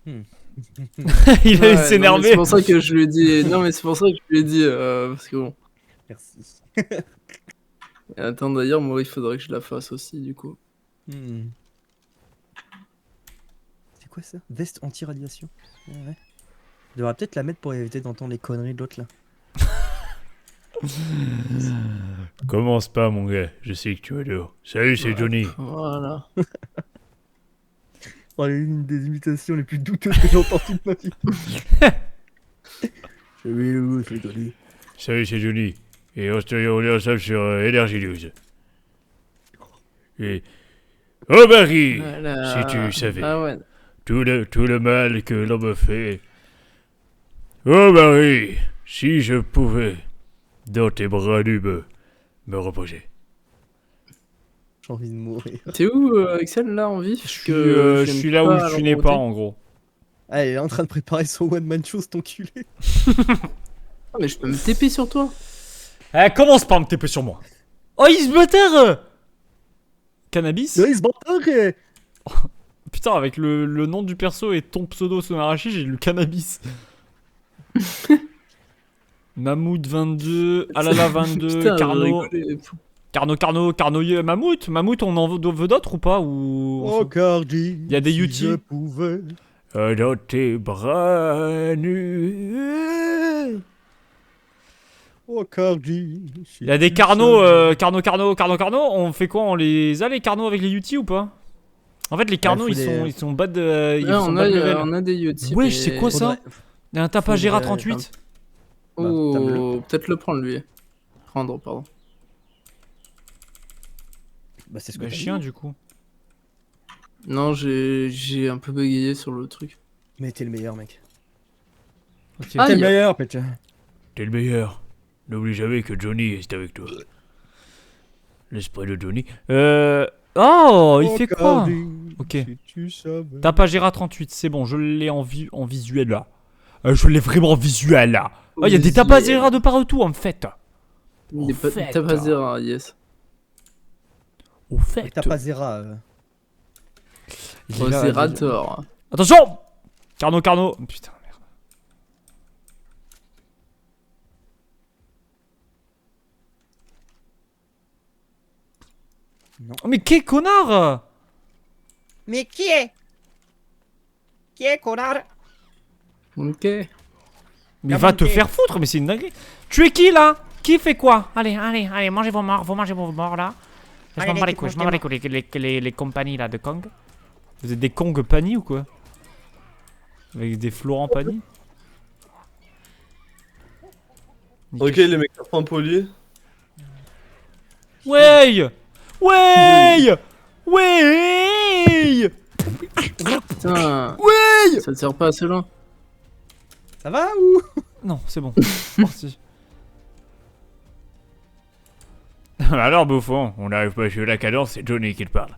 [SPEAKER 2] Il
[SPEAKER 4] Ouais,
[SPEAKER 2] allait
[SPEAKER 4] non, mais
[SPEAKER 2] s'énerver.
[SPEAKER 4] c'est pour ça que je lui ai dit. Non, mais c'est pour ça que je lui ai dit. Parce que bon.
[SPEAKER 1] Merci.
[SPEAKER 4] Et attends, d'ailleurs, moi, il faudrait que je la fasse aussi, du coup.
[SPEAKER 1] C'est quoi ça? Veste anti-radiation. Ouais. Je devrais peut-être la mettre pour éviter d'entendre les conneries de l'autre là.
[SPEAKER 2] Commence pas mon gars, je sais que tu adores. Salut c'est Johnny.
[SPEAKER 4] Voilà.
[SPEAKER 1] Oh, une des imitations les plus douteuses que j'ai entendues de ma vie. Oui, c'est Johnny.
[SPEAKER 2] Salut c'est Johnny. Et on se remet ensemble sur Energy News. Et... Oh Marie,
[SPEAKER 4] Voilà.
[SPEAKER 2] si tu savais
[SPEAKER 4] Ah ouais.
[SPEAKER 2] tout le mal que l'on me fait. Oh Marie, si je pouvais dans tes bras nus me reposer.
[SPEAKER 1] J'ai envie de mourir.
[SPEAKER 4] T'es où, Axel, là, en vif
[SPEAKER 2] Je suis là où tu n'es pas en gros.
[SPEAKER 1] Ah, il est en train de préparer son one-man show, cet enculé.
[SPEAKER 4] Ah, mais je peux me TP sur toi.
[SPEAKER 2] Eh, commence pas à me taper sur moi. Oh, il se battait Cannabis.
[SPEAKER 1] Il se bat.
[SPEAKER 2] Putain, avec le nom du perso et ton pseudo Sonarashi, j'ai lu Cannabis. Mammouth 22, Alala 22,
[SPEAKER 4] Putain,
[SPEAKER 2] Carnot.
[SPEAKER 4] rigolé.
[SPEAKER 2] Carnot, Mammouth. Mammouth, on en veut d'autres ou pas ou...
[SPEAKER 1] Oh, Cardi.
[SPEAKER 2] Y a des
[SPEAKER 1] si
[SPEAKER 2] Yuti.
[SPEAKER 1] je pouvais.
[SPEAKER 2] Dans tes bras nus.
[SPEAKER 1] Oh, Cardi. si
[SPEAKER 2] Il y a des
[SPEAKER 1] tu
[SPEAKER 2] Carnot,
[SPEAKER 1] savais.
[SPEAKER 2] Carnot. On fait quoi? On les a les Carnot avec les UT ou pas? En fait, les Carnot,
[SPEAKER 1] faut des-
[SPEAKER 2] ils sont bad. Ils
[SPEAKER 4] Ouais,
[SPEAKER 2] sont
[SPEAKER 4] on,
[SPEAKER 2] bad
[SPEAKER 4] a,
[SPEAKER 2] level.
[SPEAKER 4] on a des Yoti.
[SPEAKER 2] Wesh,
[SPEAKER 4] mais-
[SPEAKER 2] c'est quoi ça?
[SPEAKER 1] Faudrait-
[SPEAKER 2] Il y a un Tapagera
[SPEAKER 1] Faudrait-
[SPEAKER 2] 38.
[SPEAKER 4] Oh, peut-être le prendre, lui. Prendre, pardon.
[SPEAKER 1] Bah, c'est ce que
[SPEAKER 2] Bah,
[SPEAKER 1] t'as
[SPEAKER 2] chien,
[SPEAKER 1] dit.
[SPEAKER 2] du coup.
[SPEAKER 4] Non, j'ai un peu bégayé sur le truc.
[SPEAKER 1] Mais t'es le meilleur, mec.
[SPEAKER 2] Ok.
[SPEAKER 4] Ah,
[SPEAKER 1] T'es le
[SPEAKER 4] il y a-
[SPEAKER 1] meilleur, Pecha.
[SPEAKER 2] T'es le meilleur. N'oublie jamais que Johnny est avec toi. L'esprit de Johnny. Oh, il fait quoi? Ok.
[SPEAKER 1] Si tu savais.
[SPEAKER 2] Tapagera 38, c'est bon, je l'ai en visuel là. Je l'ai vraiment en visuel là. Oh, il y a des Tapagera de partout en fait.
[SPEAKER 4] Il est pas,
[SPEAKER 2] fait,
[SPEAKER 4] t'as pas zéro, yes.
[SPEAKER 2] Au fait.
[SPEAKER 1] T'as pas Zera.
[SPEAKER 2] Il est là,
[SPEAKER 4] Zerator.
[SPEAKER 2] Attention! Carnot. Putain, merde.
[SPEAKER 1] Non.
[SPEAKER 2] Oh, mais quel connard!
[SPEAKER 3] Mais qui est? Qui est, connard?
[SPEAKER 4] Ok.
[SPEAKER 2] Mais va te faire foutre, mais c'est une dinguerie. Tu es qui là? Qui fait quoi?
[SPEAKER 6] Allez, mangez vos morts, là. Je
[SPEAKER 3] Allez,
[SPEAKER 6] m'en bats les
[SPEAKER 3] les
[SPEAKER 6] couilles,
[SPEAKER 3] petits
[SPEAKER 6] les compagnies là de Kong.
[SPEAKER 2] Vous êtes des Kong Pani ou quoi? Avec des Florent Pani?
[SPEAKER 7] Ok, les mecs sont polis.
[SPEAKER 2] Wey!
[SPEAKER 4] Putain. Ça tire pas assez loin.
[SPEAKER 1] Ça va ou?
[SPEAKER 2] Non, c'est bon. Parti. Alors, bouffon, on n'arrive pas à suivre la cadence, c'est Johnny qui te parle.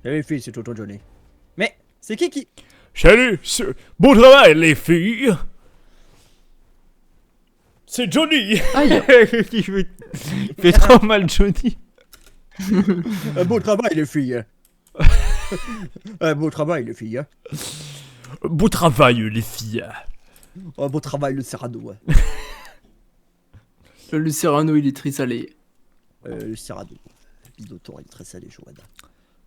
[SPEAKER 1] Eh les filles, c'est Toto Johnny. Mais c'est qui?
[SPEAKER 2] Salut, bon travail les filles. C'est Johnny.
[SPEAKER 4] Aïe.
[SPEAKER 2] Il fait trop mal Johnny.
[SPEAKER 1] Beau travail, les filles. Beau travail, les filles.
[SPEAKER 2] Beau travail, les filles.
[SPEAKER 1] Beau travail, le Serrano. Ouais.
[SPEAKER 4] Le Lucerano, il est très salé.
[SPEAKER 1] Le Serrano. Bidotor, il est très salé, Joanna.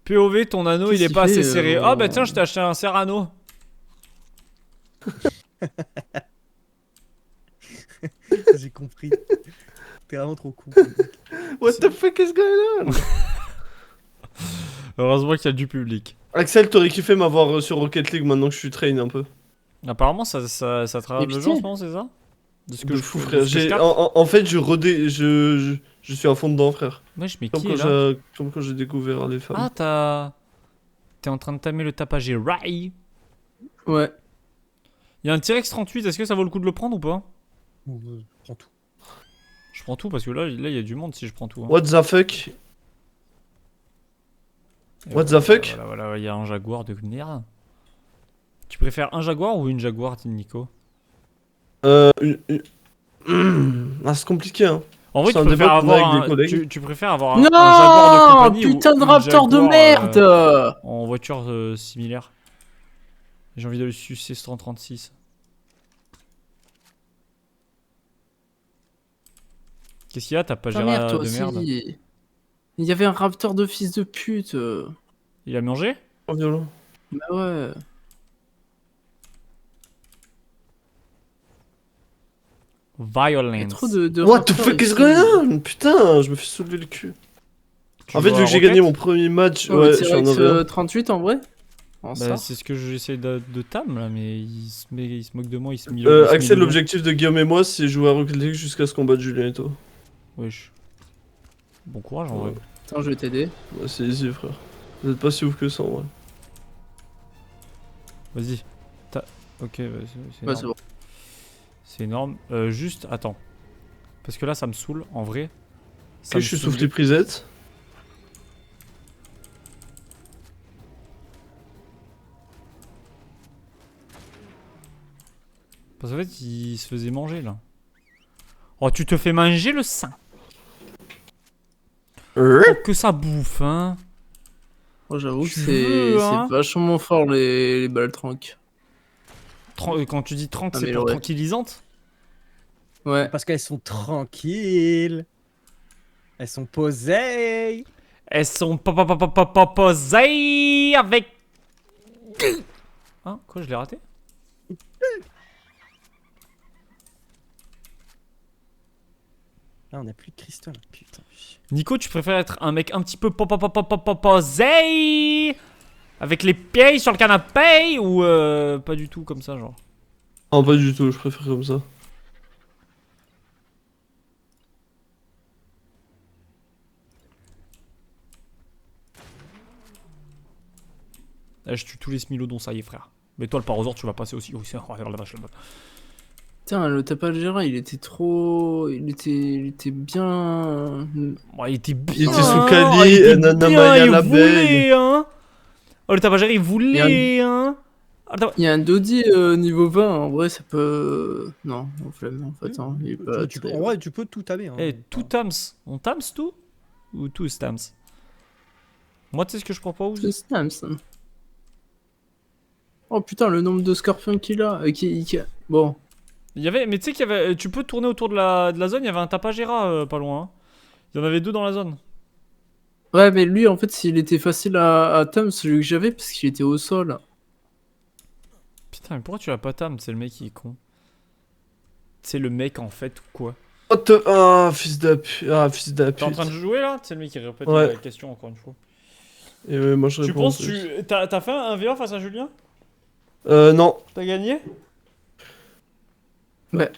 [SPEAKER 2] POV, ton anneau, il
[SPEAKER 4] Qu'est-ce
[SPEAKER 2] est
[SPEAKER 4] qu'il
[SPEAKER 2] pas assez
[SPEAKER 4] fait,
[SPEAKER 2] serré. Ah bah tiens, je t'ai acheté un Serrano.
[SPEAKER 1] J'ai compris. T'es vraiment trop con.
[SPEAKER 7] What the fuck is going on?
[SPEAKER 2] Heureusement qu'il y a du public.
[SPEAKER 7] Axel, t'aurais kiffé m'avoir sur Rocket League maintenant que je suis train un peu.
[SPEAKER 2] Apparemment, ça travaille
[SPEAKER 4] Mais
[SPEAKER 2] le jeu en
[SPEAKER 4] putain.
[SPEAKER 2] ce moment, c'est ça? De ce que
[SPEAKER 7] De
[SPEAKER 2] je
[SPEAKER 7] fou,
[SPEAKER 2] de
[SPEAKER 7] frère.
[SPEAKER 2] ce que je capte.
[SPEAKER 7] En fait, je suis à fond dedans, frère.
[SPEAKER 2] Wesh, mais
[SPEAKER 7] Comme
[SPEAKER 2] qui
[SPEAKER 7] quand
[SPEAKER 2] est là?
[SPEAKER 7] comme quand j'ai découvert les femmes.
[SPEAKER 2] Ah, t'es en train de tamer le tapage Rai.
[SPEAKER 4] Ouais.
[SPEAKER 2] Il y a un T-Rex 38, est-ce que ça vaut le coup de le prendre ou pas?
[SPEAKER 1] Prends tout.
[SPEAKER 2] Je prends tout parce que là, il y a du monde si je prends tout. Hein.
[SPEAKER 7] What the fuck?
[SPEAKER 2] Et
[SPEAKER 7] What the fuck?
[SPEAKER 2] Voilà, il y a un jaguar de merde. Tu préfères un jaguar ou une jaguar, Nico?
[SPEAKER 7] Ah, c'est compliqué, hein.
[SPEAKER 2] En vrai,
[SPEAKER 7] C'est
[SPEAKER 2] tu
[SPEAKER 7] un
[SPEAKER 2] préfères
[SPEAKER 7] débat qu'on a
[SPEAKER 2] avoir
[SPEAKER 7] avec des
[SPEAKER 2] un,
[SPEAKER 7] collègues.
[SPEAKER 2] tu préfères avoir un
[SPEAKER 4] Non,
[SPEAKER 2] jaguar de compagnie
[SPEAKER 4] putain
[SPEAKER 2] ou
[SPEAKER 4] de
[SPEAKER 2] une
[SPEAKER 4] raptor de
[SPEAKER 2] jaguar,
[SPEAKER 4] merde.
[SPEAKER 2] en voiture similaire. J'ai envie de le sucer ce 136. Qu'est-ce qu'il y a? T'as pas
[SPEAKER 4] Ta
[SPEAKER 2] géré
[SPEAKER 4] mère, toi
[SPEAKER 2] de
[SPEAKER 4] aussi.
[SPEAKER 2] merde?
[SPEAKER 4] Il y avait un raptor de fils de pute.
[SPEAKER 2] Il a mangé?
[SPEAKER 7] Oh, violent.
[SPEAKER 4] Bah ouais. Il y a
[SPEAKER 2] Violence.
[SPEAKER 4] trop de
[SPEAKER 7] What the
[SPEAKER 4] raptors
[SPEAKER 7] fuck is
[SPEAKER 4] ici.
[SPEAKER 7] going on? Putain, je me fais soulever le cul.
[SPEAKER 2] Tu
[SPEAKER 7] En fait,
[SPEAKER 2] joues
[SPEAKER 7] vu
[SPEAKER 2] à
[SPEAKER 7] que j'ai
[SPEAKER 2] Rocket?
[SPEAKER 7] gagné mon premier match,
[SPEAKER 4] Oh,
[SPEAKER 7] ouais,
[SPEAKER 4] le
[SPEAKER 7] je suis en
[SPEAKER 4] T-Rex
[SPEAKER 7] 9
[SPEAKER 4] 38 en vrai. En
[SPEAKER 2] Bah,
[SPEAKER 4] star.
[SPEAKER 2] c'est ce que j'essaie de tam là, mais il se moque de moi, il se il se
[SPEAKER 7] Axel,
[SPEAKER 2] met de
[SPEAKER 7] l'objectif de Guillaume et moi, c'est jouer à Rocket League jusqu'à ce qu'on batte Julien et toi.
[SPEAKER 2] moi. Wesh. Bon courage en vrai.
[SPEAKER 4] Attends, je vais t'aider.
[SPEAKER 7] Ouais, c'est easy, frère. Vous êtes pas si ouf que ça, en vrai.
[SPEAKER 2] Vas-y. Ok, bah, c'est
[SPEAKER 4] Ouais,
[SPEAKER 2] énorme.
[SPEAKER 4] c'est bon.
[SPEAKER 2] C'est énorme. Juste, attends. Parce que là, ça me saoule, en vrai. Ça
[SPEAKER 7] Ok,
[SPEAKER 2] me
[SPEAKER 7] je suis
[SPEAKER 2] saoule.
[SPEAKER 7] soufflé prisette.
[SPEAKER 2] Parce qu'en fait, il se faisait manger là. Oh, tu te fais manger le sein. Oh, que ça bouffe, hein.
[SPEAKER 4] Oh, j'avoue que
[SPEAKER 2] Tu veux, hein.
[SPEAKER 4] c'est vachement fort les balles tranques.
[SPEAKER 2] Quand tu dis tranque, c'est pour
[SPEAKER 4] Amélioré.
[SPEAKER 2] tranquillisante.
[SPEAKER 4] Ouais.
[SPEAKER 1] Parce qu'elles sont tranquilles. Elles sont posées.
[SPEAKER 2] Elles sont posées avec. Hein? Quoi, je l'ai raté?
[SPEAKER 1] Ah, on a plus de cristal. Putain.
[SPEAKER 2] Nico, tu préfères être un mec un petit peu posé avec les pieds sur le canapé ou pas du tout comme ça, genre?
[SPEAKER 7] Non, pas du tout, je préfère comme ça.
[SPEAKER 2] Là, je tue tous les smilodons, ça y est, frère. Mais toi, le parosaure, tu vas passer aussi. Oui, c'est... Oh, regarde la vache, la vache.
[SPEAKER 4] Putain, le tapagera, il était trop. Il était bien.
[SPEAKER 2] Ouais, il était bien.
[SPEAKER 7] Il était sous
[SPEAKER 2] hein.
[SPEAKER 7] Kali,
[SPEAKER 2] Oh, il était
[SPEAKER 7] Nana
[SPEAKER 2] bien,
[SPEAKER 7] Maya
[SPEAKER 2] il
[SPEAKER 7] l'abeille.
[SPEAKER 2] voulait, hein. Oh, le tapagère, il voulait, hein. Ah, le
[SPEAKER 4] Il y a un Dodi niveau 20, en vrai, ça peut. Non, on flemme en fait. Hein. Il est pas très-
[SPEAKER 1] En vrai, tu peux tout tamer. Hein.
[SPEAKER 2] Eh, tout tams. On tams tout? Ou tout tams? Moi, tu sais ce que je prends pas où?
[SPEAKER 4] C'est Snams. Oh putain, le nombre de scorpions qu'il a. Bon.
[SPEAKER 2] Il y avait, mais tu sais qu'il y avait, tu peux tourner autour de la zone, il y avait un tapagera pas loin. Hein. Il y en avait deux dans la zone.
[SPEAKER 4] Ouais, mais lui, en fait, s'il était facile à Tom, celui que j'avais, parce qu'il était au sol.
[SPEAKER 2] Putain, mais pourquoi tu l'as pas tam? C'est le mec qui est con. C'est le mec en fait ou quoi?
[SPEAKER 7] What the... Ah, fils de pute. Ah, fils de
[SPEAKER 2] T'es en train de
[SPEAKER 7] pute.
[SPEAKER 2] jouer là? C'est le mec qui répète
[SPEAKER 7] Ouais.
[SPEAKER 2] la question encore une fois.
[SPEAKER 7] Et ouais, moi je
[SPEAKER 2] Tu
[SPEAKER 7] réponds.
[SPEAKER 2] penses t'as fait un VA face à Julien?
[SPEAKER 7] Non.
[SPEAKER 2] T'as gagné?
[SPEAKER 4] Ouais.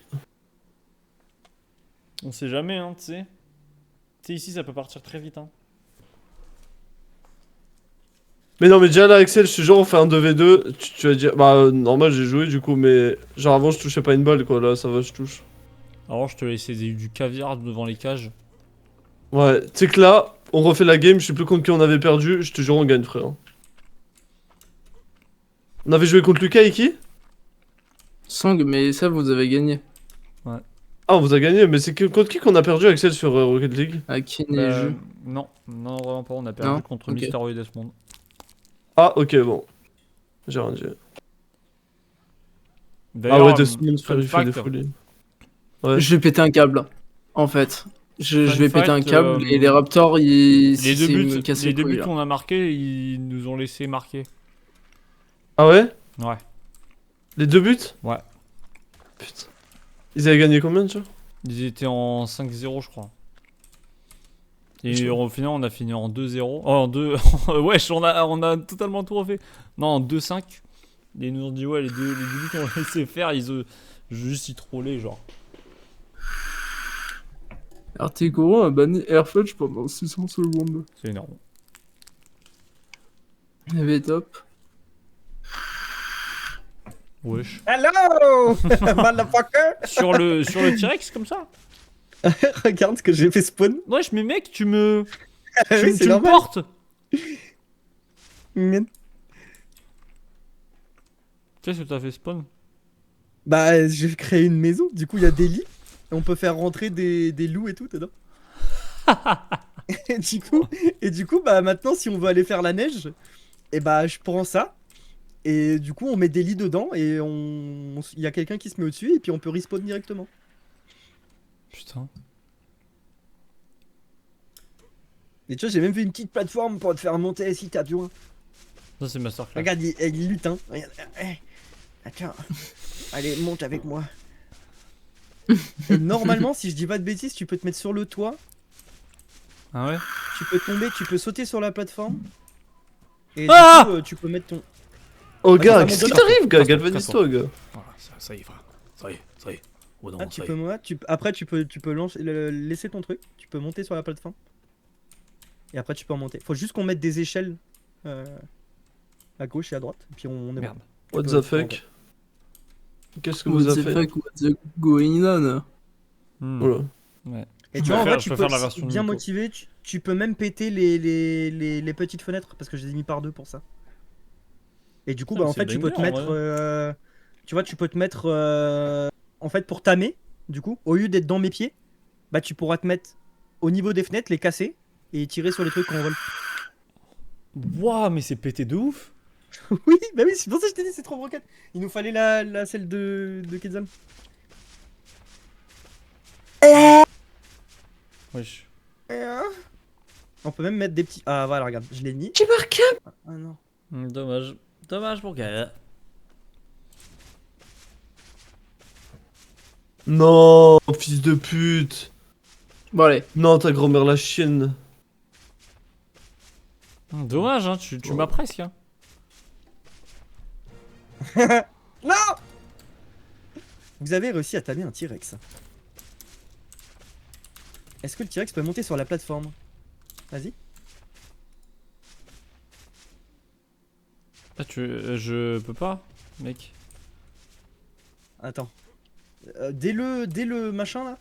[SPEAKER 2] On sait jamais, hein, tu sais. Tu sais, ici ça peut partir très vite, hein.
[SPEAKER 7] Mais non, mais déjà là, Axel, je te jure, on fait un 2v2. Tu vas dire. Bah, normal, j'ai joué du coup, mais. Genre avant, je touchais pas une balle quoi. Là, ça va, je touche.
[SPEAKER 2] Alors je te laisse du caviar devant les cages.
[SPEAKER 7] Ouais, tu sais que là, on refait la game. Je sais plus contre qui on avait perdu. Je te jure, on gagne, frère. On avait joué contre Lucas et qui?
[SPEAKER 4] Sang, mais ça, vous avez gagné.
[SPEAKER 7] Ah, on vous a gagné, mais c'est contre qui qu'on a perdu, Axel, sur Rocket League?
[SPEAKER 4] À qui n'est je
[SPEAKER 2] Non, non, vraiment pas. On a perdu
[SPEAKER 4] Non,
[SPEAKER 2] contre
[SPEAKER 4] ok.
[SPEAKER 2] Mysterio et Desmond.
[SPEAKER 7] Ah, ok, bon. J'ai rien dit. Ah
[SPEAKER 2] D'ailleurs,
[SPEAKER 7] ouais, Desmond,
[SPEAKER 2] fun
[SPEAKER 7] il fait des
[SPEAKER 2] fact,
[SPEAKER 7] folies. Ouais.
[SPEAKER 4] Je vais péter un câble. En fait. Je
[SPEAKER 2] Fun
[SPEAKER 4] vais péter un
[SPEAKER 2] fact,
[SPEAKER 4] câble et les Raptors, ils.
[SPEAKER 2] les deux
[SPEAKER 4] c'est
[SPEAKER 2] buts,
[SPEAKER 4] me casser
[SPEAKER 2] les deux
[SPEAKER 4] couilles,
[SPEAKER 2] buts
[SPEAKER 4] là.
[SPEAKER 2] qu'on a marqués, ils nous ont laissé marquer.
[SPEAKER 7] Ah ouais?
[SPEAKER 2] Ouais.
[SPEAKER 7] Les 2 buts?
[SPEAKER 2] Ouais.
[SPEAKER 7] Putain. Ils avaient gagné combien déjà?
[SPEAKER 2] Ils étaient en 5-0, je crois. Et au final, on a fini en 2-0. Oh, en 2. Wesh, on a totalement tout refait. Non, en 2-5. Et ils nous ont dit, ouais, les deux buts qu'on a laissé faire, juste y trollaient, genre.
[SPEAKER 4] Articuno a banni Airfudge pendant 600 secondes.
[SPEAKER 2] C'est énorme.
[SPEAKER 4] Il avait top.
[SPEAKER 2] Wesh.
[SPEAKER 1] Hello motherfucker.
[SPEAKER 2] Sur le T-Rex, comme ça?
[SPEAKER 1] Regarde ce que j'ai fait spawn.
[SPEAKER 2] Wesh, mais mec, tu me
[SPEAKER 1] Oui, c'est
[SPEAKER 2] tu me
[SPEAKER 1] normal.
[SPEAKER 2] portes. Qu'est-ce que t'as fait spawn?
[SPEAKER 1] Bah, j'ai créé une maison, du coup, il y a des lits. Et on peut faire rentrer des loups et tout dedans. et du coup, bah, maintenant, si on veut aller faire la neige, et bah, je prends ça. Et du coup, on met des lits dedans et il y a quelqu'un qui se met au-dessus et puis on peut respawn directement.
[SPEAKER 2] Putain.
[SPEAKER 1] Et tu vois, j'ai même fait une petite plateforme pour te faire monter si t'as besoin.
[SPEAKER 2] Ça, c'est Masterclass.
[SPEAKER 1] Regarde, il lutte, hein. Regarde, attends. Allez, monte avec moi. Et normalement, si je dis pas de bêtises, tu peux te mettre sur le toit,
[SPEAKER 2] Ah ouais?
[SPEAKER 1] tu peux tomber, tu peux sauter sur la plateforme. Et
[SPEAKER 2] Ah
[SPEAKER 1] du coup, tu peux mettre ton.
[SPEAKER 7] Oh,
[SPEAKER 1] Ouais,
[SPEAKER 7] gars,
[SPEAKER 1] ça
[SPEAKER 7] qu'est-ce
[SPEAKER 1] monte
[SPEAKER 7] qui
[SPEAKER 1] dedans.
[SPEAKER 7] t'arrive, gars?
[SPEAKER 2] Casse-toi,
[SPEAKER 7] Galvanise-toi, gars.
[SPEAKER 2] Voilà, ça y est, frère. Ça y est. Oh non,
[SPEAKER 1] Ah, tu peux, après, tu peux laisser ton truc, tu peux monter sur la plateforme. Et après, tu peux en monter. Faut juste qu'on mette des échelles à gauche et à droite. Et puis on est
[SPEAKER 2] Merde.
[SPEAKER 7] What the fuck? Qu'est-ce que vous
[SPEAKER 4] What
[SPEAKER 7] avez
[SPEAKER 4] the
[SPEAKER 7] fait?
[SPEAKER 4] fuck, what the going on?
[SPEAKER 2] Hmm.
[SPEAKER 7] Oula.
[SPEAKER 2] Ouais.
[SPEAKER 1] Et
[SPEAKER 2] Je
[SPEAKER 1] tu
[SPEAKER 2] peux
[SPEAKER 1] vois, en
[SPEAKER 2] faire-
[SPEAKER 1] vrai,
[SPEAKER 2] je
[SPEAKER 1] tu
[SPEAKER 2] peux
[SPEAKER 1] peux,
[SPEAKER 2] faire la
[SPEAKER 1] si
[SPEAKER 2] version
[SPEAKER 1] t'es bien
[SPEAKER 2] Nico.
[SPEAKER 1] motivé, tu peux même péter les petites fenêtres parce que je les ai mis par deux pour ça. Et du coup,
[SPEAKER 2] Putain,
[SPEAKER 1] bah en
[SPEAKER 2] c'est
[SPEAKER 1] fait, tu peux te
[SPEAKER 2] banger, en
[SPEAKER 1] mettre,
[SPEAKER 2] vrai.
[SPEAKER 1] tu vois, tu peux te mettre, en fait, pour tamer, du coup, au lieu d'être dans mes pieds, bah tu pourras te mettre au niveau des fenêtres, les casser et tirer sur les trucs qu'on vole.
[SPEAKER 2] Wouah, mais c'est pété de ouf.
[SPEAKER 1] Oui, bah oui, c'est pour ça que je t'ai dit, c'est trop broken. Il nous fallait la celle de Quetzal.
[SPEAKER 2] Wesh.
[SPEAKER 1] On peut même mettre des petits. Ah voilà, regarde, je l'ai mis.
[SPEAKER 7] J'ai marqué.
[SPEAKER 1] Ah non.
[SPEAKER 2] Dommage. Dommage pour Gaël.
[SPEAKER 7] Non, fils de pute.
[SPEAKER 4] Bon, allez.
[SPEAKER 7] Non, ta grand-mère la chienne.
[SPEAKER 2] Dommage, hein, tu m'as presque. Hein.
[SPEAKER 1] Non. Vous avez réussi à tamer un T-Rex. Est-ce que le T-Rex peut monter sur la plateforme? Vas-y.
[SPEAKER 2] Ah, je peux pas, mec.
[SPEAKER 1] Attends. Dès le machin là.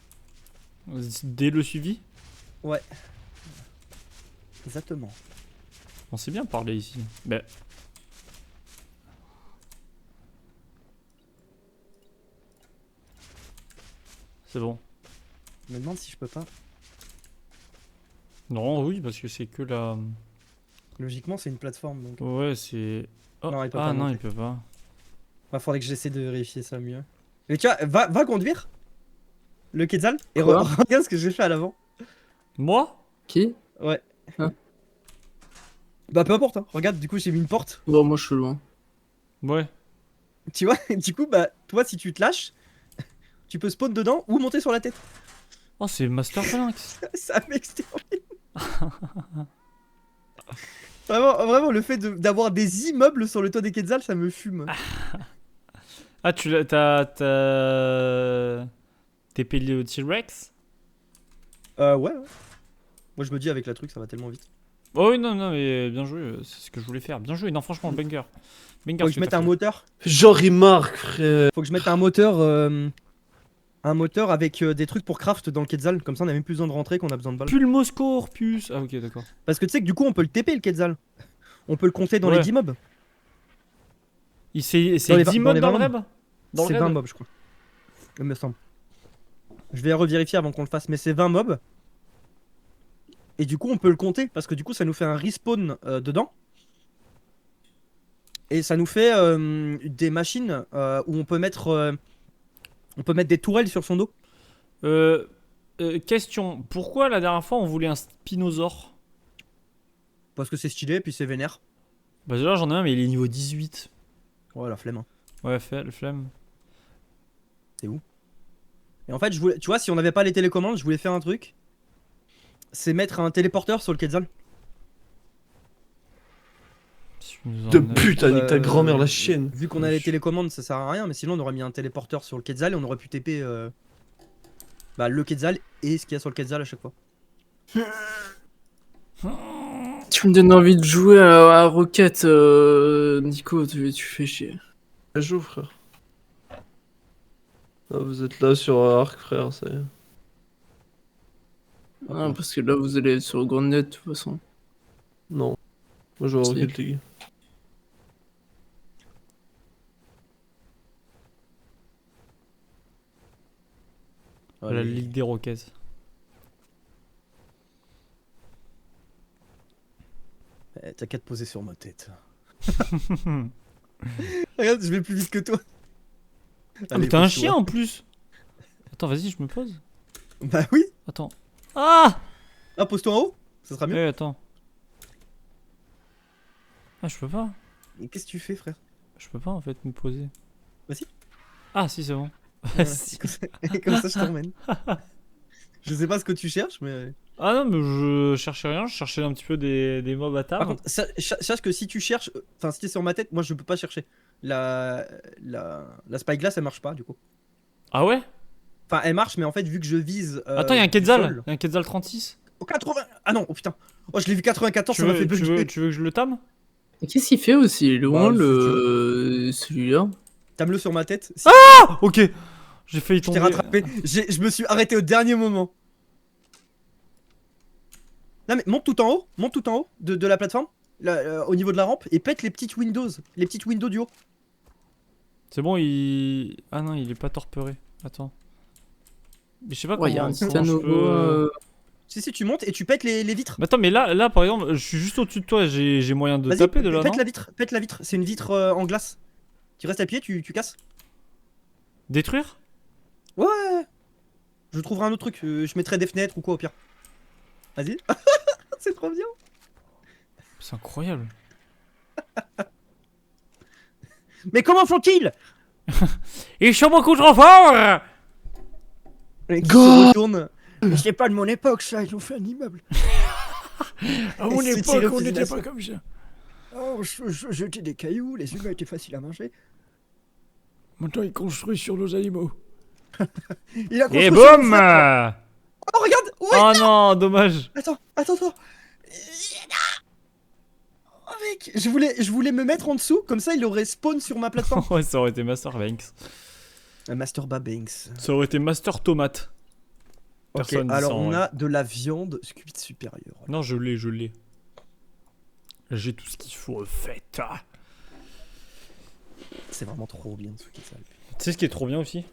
[SPEAKER 2] Dès le suivi,
[SPEAKER 1] Exactement.
[SPEAKER 2] on sait bien parler ici. Bah. C'est bon.
[SPEAKER 1] Je me demande si je peux pas.
[SPEAKER 2] Non, oui, parce que c'est que la.
[SPEAKER 1] Logiquement, c'est une plateforme donc.
[SPEAKER 2] Ouais, c'est. Oh.
[SPEAKER 1] Non, il peut
[SPEAKER 2] Ah
[SPEAKER 1] pas
[SPEAKER 2] non,
[SPEAKER 1] monter.
[SPEAKER 2] il peut pas.
[SPEAKER 1] Bah, faudrait que j'essaie de vérifier ça mieux. Mais tu vois, va conduire le Quetzal et
[SPEAKER 4] Quoi
[SPEAKER 1] regarde ce que j'ai fait à l'avant.
[SPEAKER 2] Moi?
[SPEAKER 4] Qui?
[SPEAKER 1] Ouais.
[SPEAKER 4] Hein
[SPEAKER 1] Bah peu importe, hein. Regarde, du coup j'ai mis une porte.
[SPEAKER 4] Bon, moi je suis loin.
[SPEAKER 2] Ouais.
[SPEAKER 1] Tu vois, du coup bah toi si tu te lâches, tu peux spawn dedans ou monter sur la tête.
[SPEAKER 2] Oh, c'est Master Phalanx.
[SPEAKER 1] Ça m'extermine. Vraiment le fait d'avoir des immeubles sur le toit des Quetzal, ça me fume.
[SPEAKER 2] Ah, tu l'as. T'es payé au T-Rex?
[SPEAKER 1] Ouais. Moi je me dis avec la truc ça va tellement vite.
[SPEAKER 2] Oh oui, non, mais bien joué, c'est ce que je voulais faire. Bien joué, non, franchement, banger. Banger.
[SPEAKER 1] Faut que
[SPEAKER 2] ce
[SPEAKER 1] je mette
[SPEAKER 2] t'as
[SPEAKER 1] un
[SPEAKER 2] fait.
[SPEAKER 1] moteur.
[SPEAKER 7] Genre, il marque, frère.
[SPEAKER 1] Faut que je mette un moteur. Un moteur avec des trucs pour craft dans le Quetzal. Comme ça on a même plus besoin de rentrer qu'on a besoin de balles.
[SPEAKER 2] Pulmoscorpus. Ah, ok, d'accord.
[SPEAKER 1] Parce que tu sais que du coup on peut le TP le Quetzal. On peut le compter dans
[SPEAKER 2] Ouais.
[SPEAKER 1] les 10 mobs.
[SPEAKER 2] C'est
[SPEAKER 1] Dans les
[SPEAKER 2] 10
[SPEAKER 1] dans
[SPEAKER 2] mobs
[SPEAKER 1] les
[SPEAKER 2] dans le
[SPEAKER 1] 20
[SPEAKER 2] raid? Dans le
[SPEAKER 1] C'est
[SPEAKER 2] raid
[SPEAKER 1] 20 mobs je crois. Il me semble. Je vais revérifier avant qu'on le fasse, mais c'est 20 mobs. Et du coup, on peut le compter parce que du coup, ça nous fait un respawn dedans. Et ça nous fait des machines où on peut mettre des tourelles sur son dos.
[SPEAKER 2] Question, pourquoi la dernière fois on voulait un spinosaure?
[SPEAKER 1] Parce que c'est stylé, puis c'est vénère.
[SPEAKER 2] Bah là j'en ai un mais il est niveau 18.
[SPEAKER 1] Ouais, la flemme. Hein.
[SPEAKER 2] Ouais, fait le flemme.
[SPEAKER 1] Et en fait, je voulais, tu vois, si on n'avait pas les télécommandes, je voulais faire un truc. C'est mettre un téléporteur sur le Quetzal.
[SPEAKER 7] De putain, nique ta grand-mère la chienne.
[SPEAKER 1] Vu qu'on a les télécommandes, ça sert à rien, mais sinon on aurait mis un téléporteur sur le Quetzal et on aurait pu TP le Quetzal et ce qu'il y a sur le Quetzal à chaque fois.
[SPEAKER 4] Tu me donnes envie de jouer à Rocket, Nico, tu fais chier.
[SPEAKER 7] Je joue, frère. Ah, vous êtes là sur Arc, frère, ça y est.
[SPEAKER 4] Ah, parce que là, vous allez être sur Grand Net, de toute façon.
[SPEAKER 7] Non. Moi, je joue à
[SPEAKER 4] Si.
[SPEAKER 7] Rocket League.
[SPEAKER 2] La Ligue des Rockets.
[SPEAKER 1] T'as qu'à te poser sur ma tête. Regarde, je vais plus vite que toi.
[SPEAKER 2] Ah, mais t'as un chien en plus. Attends, vas-y, je me pose.
[SPEAKER 1] Bah oui.
[SPEAKER 2] Attends. Ah!
[SPEAKER 1] Ah, pose-toi en haut. Ça sera mieux.
[SPEAKER 2] Eh, attends. Ah, je peux pas.
[SPEAKER 1] Mais qu'est-ce que tu fais, frère?
[SPEAKER 2] Je peux pas en fait me poser.
[SPEAKER 1] Vas-y.
[SPEAKER 2] Ah, si, c'est bon. Si.
[SPEAKER 1] Comme ça, je t'emmène. Je sais pas ce que tu cherches, mais.
[SPEAKER 2] Ah non, mais je cherchais rien, je cherchais un petit peu des mobs à
[SPEAKER 1] Par
[SPEAKER 2] table.
[SPEAKER 1] contre, sache que si tu cherches. Enfin, si t'es sur ma tête, moi je peux pas chercher. La spyglass elle marche pas du coup.
[SPEAKER 2] Ah ouais?
[SPEAKER 1] Enfin, elle marche, mais en fait, vu que je vise.
[SPEAKER 2] Attends, il y a un
[SPEAKER 1] du
[SPEAKER 2] Quetzal.
[SPEAKER 1] sol-
[SPEAKER 2] Il y a un Quetzal 36.
[SPEAKER 1] Oh, 80. Ah non, oh putain. Oh, je l'ai vu 94, ça m'a fait bugger.
[SPEAKER 2] Tu veux que je le tame?
[SPEAKER 4] Et qu'est-ce qu'il fait aussi? Il est loin,
[SPEAKER 1] Bah,
[SPEAKER 4] celui-là.
[SPEAKER 1] Tame-le sur ma tête. Si
[SPEAKER 2] Ah, ok. J'ai failli
[SPEAKER 1] je t'ai
[SPEAKER 2] tomber.
[SPEAKER 1] rattrapé. Je me suis arrêté au dernier moment. Non, mais monte tout en haut. Monte tout en haut de la plateforme. Là, au niveau de la rampe. Et pète les petites windows. Les petites windows du haut.
[SPEAKER 2] C'est bon, il. Ah non, il est pas torperé. Attends. Mais je sais pas
[SPEAKER 4] Ouais, il y a
[SPEAKER 2] comment,
[SPEAKER 4] un
[SPEAKER 2] comment
[SPEAKER 4] titan
[SPEAKER 2] je
[SPEAKER 4] nouveau.
[SPEAKER 2] peux...
[SPEAKER 1] Si, tu montes et tu pètes les vitres.
[SPEAKER 2] Mais attends, mais là, par exemple, je suis juste au-dessus de toi, j'ai moyen de
[SPEAKER 1] Vas-y,
[SPEAKER 2] taper de là,
[SPEAKER 1] pète
[SPEAKER 2] non?
[SPEAKER 1] la vitre. Pète la vitre. C'est une vitre en glace. Tu restes appuyé, tu casses.
[SPEAKER 2] Détruire?
[SPEAKER 1] Ouais. Je trouverai un autre truc. Je mettrai des fenêtres ou quoi au pire. Vas-y. C'est trop bien.
[SPEAKER 2] C'est incroyable.
[SPEAKER 1] Mais comment font-ils?
[SPEAKER 2] Ils sont beaucoup trop forts!
[SPEAKER 1] Qui
[SPEAKER 7] Go
[SPEAKER 1] se retourne. Mais c'est pas de mon époque ça, ils ont fait un immeuble.
[SPEAKER 8] À mon
[SPEAKER 1] C'est
[SPEAKER 8] époque,
[SPEAKER 1] tiré au
[SPEAKER 8] on
[SPEAKER 1] fusil
[SPEAKER 8] n'était
[SPEAKER 1] d'assaut.
[SPEAKER 8] pas comme ça.
[SPEAKER 1] Oh, je jetais des cailloux, les humains étaient faciles à manger.
[SPEAKER 8] Maintenant, ils construisent sur nos animaux.
[SPEAKER 1] Il a construit
[SPEAKER 2] Et
[SPEAKER 1] son
[SPEAKER 2] boum!
[SPEAKER 1] frère. Oh regarde. Ouais.
[SPEAKER 2] Oh non, dommage.
[SPEAKER 1] Attends. Oh mec, je voulais me mettre en dessous, comme ça il aurait spawn sur ma plateforme.
[SPEAKER 2] Ouais, ça aurait été Master Banks.
[SPEAKER 1] Master Babanks.
[SPEAKER 2] Ça aurait été Master Tomate.
[SPEAKER 1] Ok,
[SPEAKER 2] Personne dit
[SPEAKER 1] alors
[SPEAKER 2] ça, en
[SPEAKER 1] on
[SPEAKER 2] vrai.
[SPEAKER 1] a de la viande cuite supérieure.
[SPEAKER 2] Non, je l'ai. J'ai tout ce qu'il faut, fait. Ah.
[SPEAKER 1] C'est vraiment trop bien ce qui est ça.
[SPEAKER 2] Tu sais ce qui est trop bien aussi?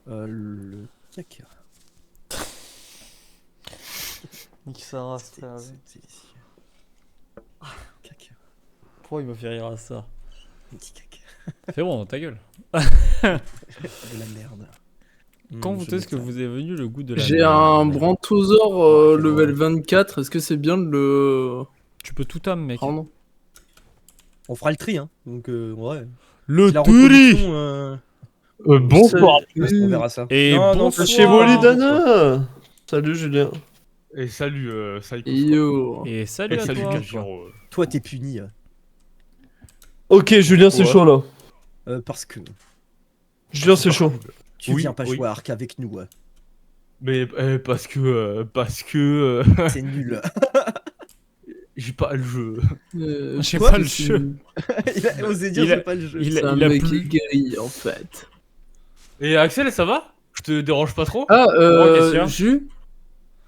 [SPEAKER 1] Le caca.
[SPEAKER 2] Nique sa race,
[SPEAKER 1] C'est délicieux. Ah, caca.
[SPEAKER 2] Pourquoi il me fait rire à ça?
[SPEAKER 1] Un petit caca.
[SPEAKER 2] Fais bon, ta gueule.
[SPEAKER 1] De la merde.
[SPEAKER 2] Quand
[SPEAKER 1] Je
[SPEAKER 2] est-ce que
[SPEAKER 1] mets ça.
[SPEAKER 2] vous est venu le goût de la
[SPEAKER 4] J'ai
[SPEAKER 2] merde?
[SPEAKER 4] un Brontosaure level 24. Est-ce que c'est bien de le
[SPEAKER 2] Tu peux tout âme, mec.
[SPEAKER 4] prendre?
[SPEAKER 1] On fera le tri, hein. Donc, ouais.
[SPEAKER 2] Le
[SPEAKER 1] La
[SPEAKER 2] turi!
[SPEAKER 1] reproduction,
[SPEAKER 7] Bonsoir.
[SPEAKER 1] on verra ça.
[SPEAKER 2] Et
[SPEAKER 1] Non, non,
[SPEAKER 2] bonsoir.
[SPEAKER 7] Chez Volidana. Salut Julien.
[SPEAKER 9] Et salut, Psycho.
[SPEAKER 4] Yo.
[SPEAKER 2] Et salut
[SPEAKER 9] Et
[SPEAKER 2] à
[SPEAKER 9] salut,
[SPEAKER 2] toi.
[SPEAKER 9] Kajiro.
[SPEAKER 1] Toi, t'es puni.
[SPEAKER 7] Ok, Julien, c'est
[SPEAKER 9] Ouais.
[SPEAKER 7] chaud là.
[SPEAKER 1] Parce que
[SPEAKER 7] Julien, c'est chaud.
[SPEAKER 1] tu
[SPEAKER 9] Oui,
[SPEAKER 1] viens pas
[SPEAKER 9] oui.
[SPEAKER 1] jouer à Arc avec nous.
[SPEAKER 9] Mais parce que
[SPEAKER 1] C'est nul.
[SPEAKER 9] j'ai pas le jeu.
[SPEAKER 2] J'ai
[SPEAKER 1] Quoi
[SPEAKER 2] pas le jeu.
[SPEAKER 1] Il a osé dire
[SPEAKER 2] Il a-
[SPEAKER 1] j'ai pas le jeu.
[SPEAKER 2] il
[SPEAKER 4] C'est un
[SPEAKER 2] a
[SPEAKER 4] mec
[SPEAKER 2] plus-
[SPEAKER 4] gris en fait.
[SPEAKER 9] Et Axel, ça va? Je te dérange pas trop?
[SPEAKER 4] Ah,
[SPEAKER 2] question.
[SPEAKER 4] Jus,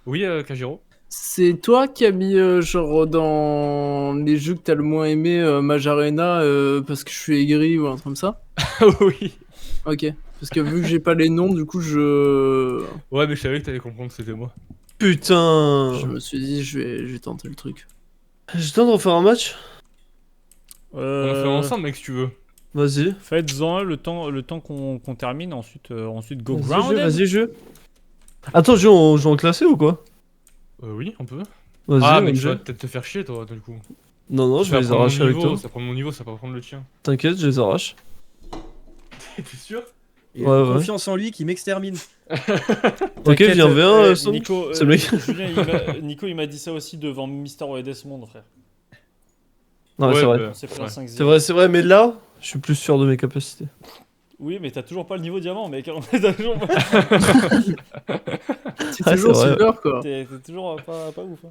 [SPEAKER 9] Oui, Kajiro.
[SPEAKER 4] c'est toi qui as mis genre dans les jeux que t'as le moins aimé Majarena parce que je suis aigri ou un truc comme ça?
[SPEAKER 9] Oui.
[SPEAKER 4] Ok. Parce que vu que j'ai pas les noms, du coup, je
[SPEAKER 9] Ouais, mais je savais que t'allais comprendre que c'était moi.
[SPEAKER 7] Putain.
[SPEAKER 4] me suis dit, je vais tenter le truc.
[SPEAKER 7] J'ai le temps de refaire un match.
[SPEAKER 9] On le fait ensemble, mec, si tu veux.
[SPEAKER 7] Vas-y.
[SPEAKER 2] Faites-en le temps qu'on termine, ensuite go
[SPEAKER 7] Vas-y,
[SPEAKER 2] ground.
[SPEAKER 7] vas-y, jeu. Attends, jeu, on joue en classé ou quoi?
[SPEAKER 9] Oui, on peut.
[SPEAKER 7] Vas-y,
[SPEAKER 9] Ah,
[SPEAKER 7] on
[SPEAKER 9] mais tu
[SPEAKER 7] jeu.
[SPEAKER 9] vas peut-être te faire chier, toi, du coup.
[SPEAKER 7] Non, non, je vais les arracher avec toi.
[SPEAKER 9] Ça prend mon niveau, ça va pas prendre le tien.
[SPEAKER 7] T'inquiète, je les arrache.
[SPEAKER 9] T'es sûr?
[SPEAKER 1] Il
[SPEAKER 7] Ouais,
[SPEAKER 1] a
[SPEAKER 7] ouais.
[SPEAKER 1] confiance en lui qui m'extermine.
[SPEAKER 7] Ok, viens, viens, Son.
[SPEAKER 2] Nico,
[SPEAKER 7] C'est le mec.
[SPEAKER 2] Julien, Nico, il m'a dit ça aussi devant Mister et Desmond, frère.
[SPEAKER 7] Non, mais c'est vrai.
[SPEAKER 2] On s'est pris un 5-0.
[SPEAKER 7] C'est vrai, mais là, je suis plus sûr de mes capacités.
[SPEAKER 2] Oui, mais t'as toujours pas le niveau diamant, mec. T'as toujours pas-
[SPEAKER 4] C'est
[SPEAKER 7] Ah,
[SPEAKER 4] toujours
[SPEAKER 7] c'est vrai.
[SPEAKER 4] super, quoi.
[SPEAKER 2] T'es toujours pas ouf. Hein.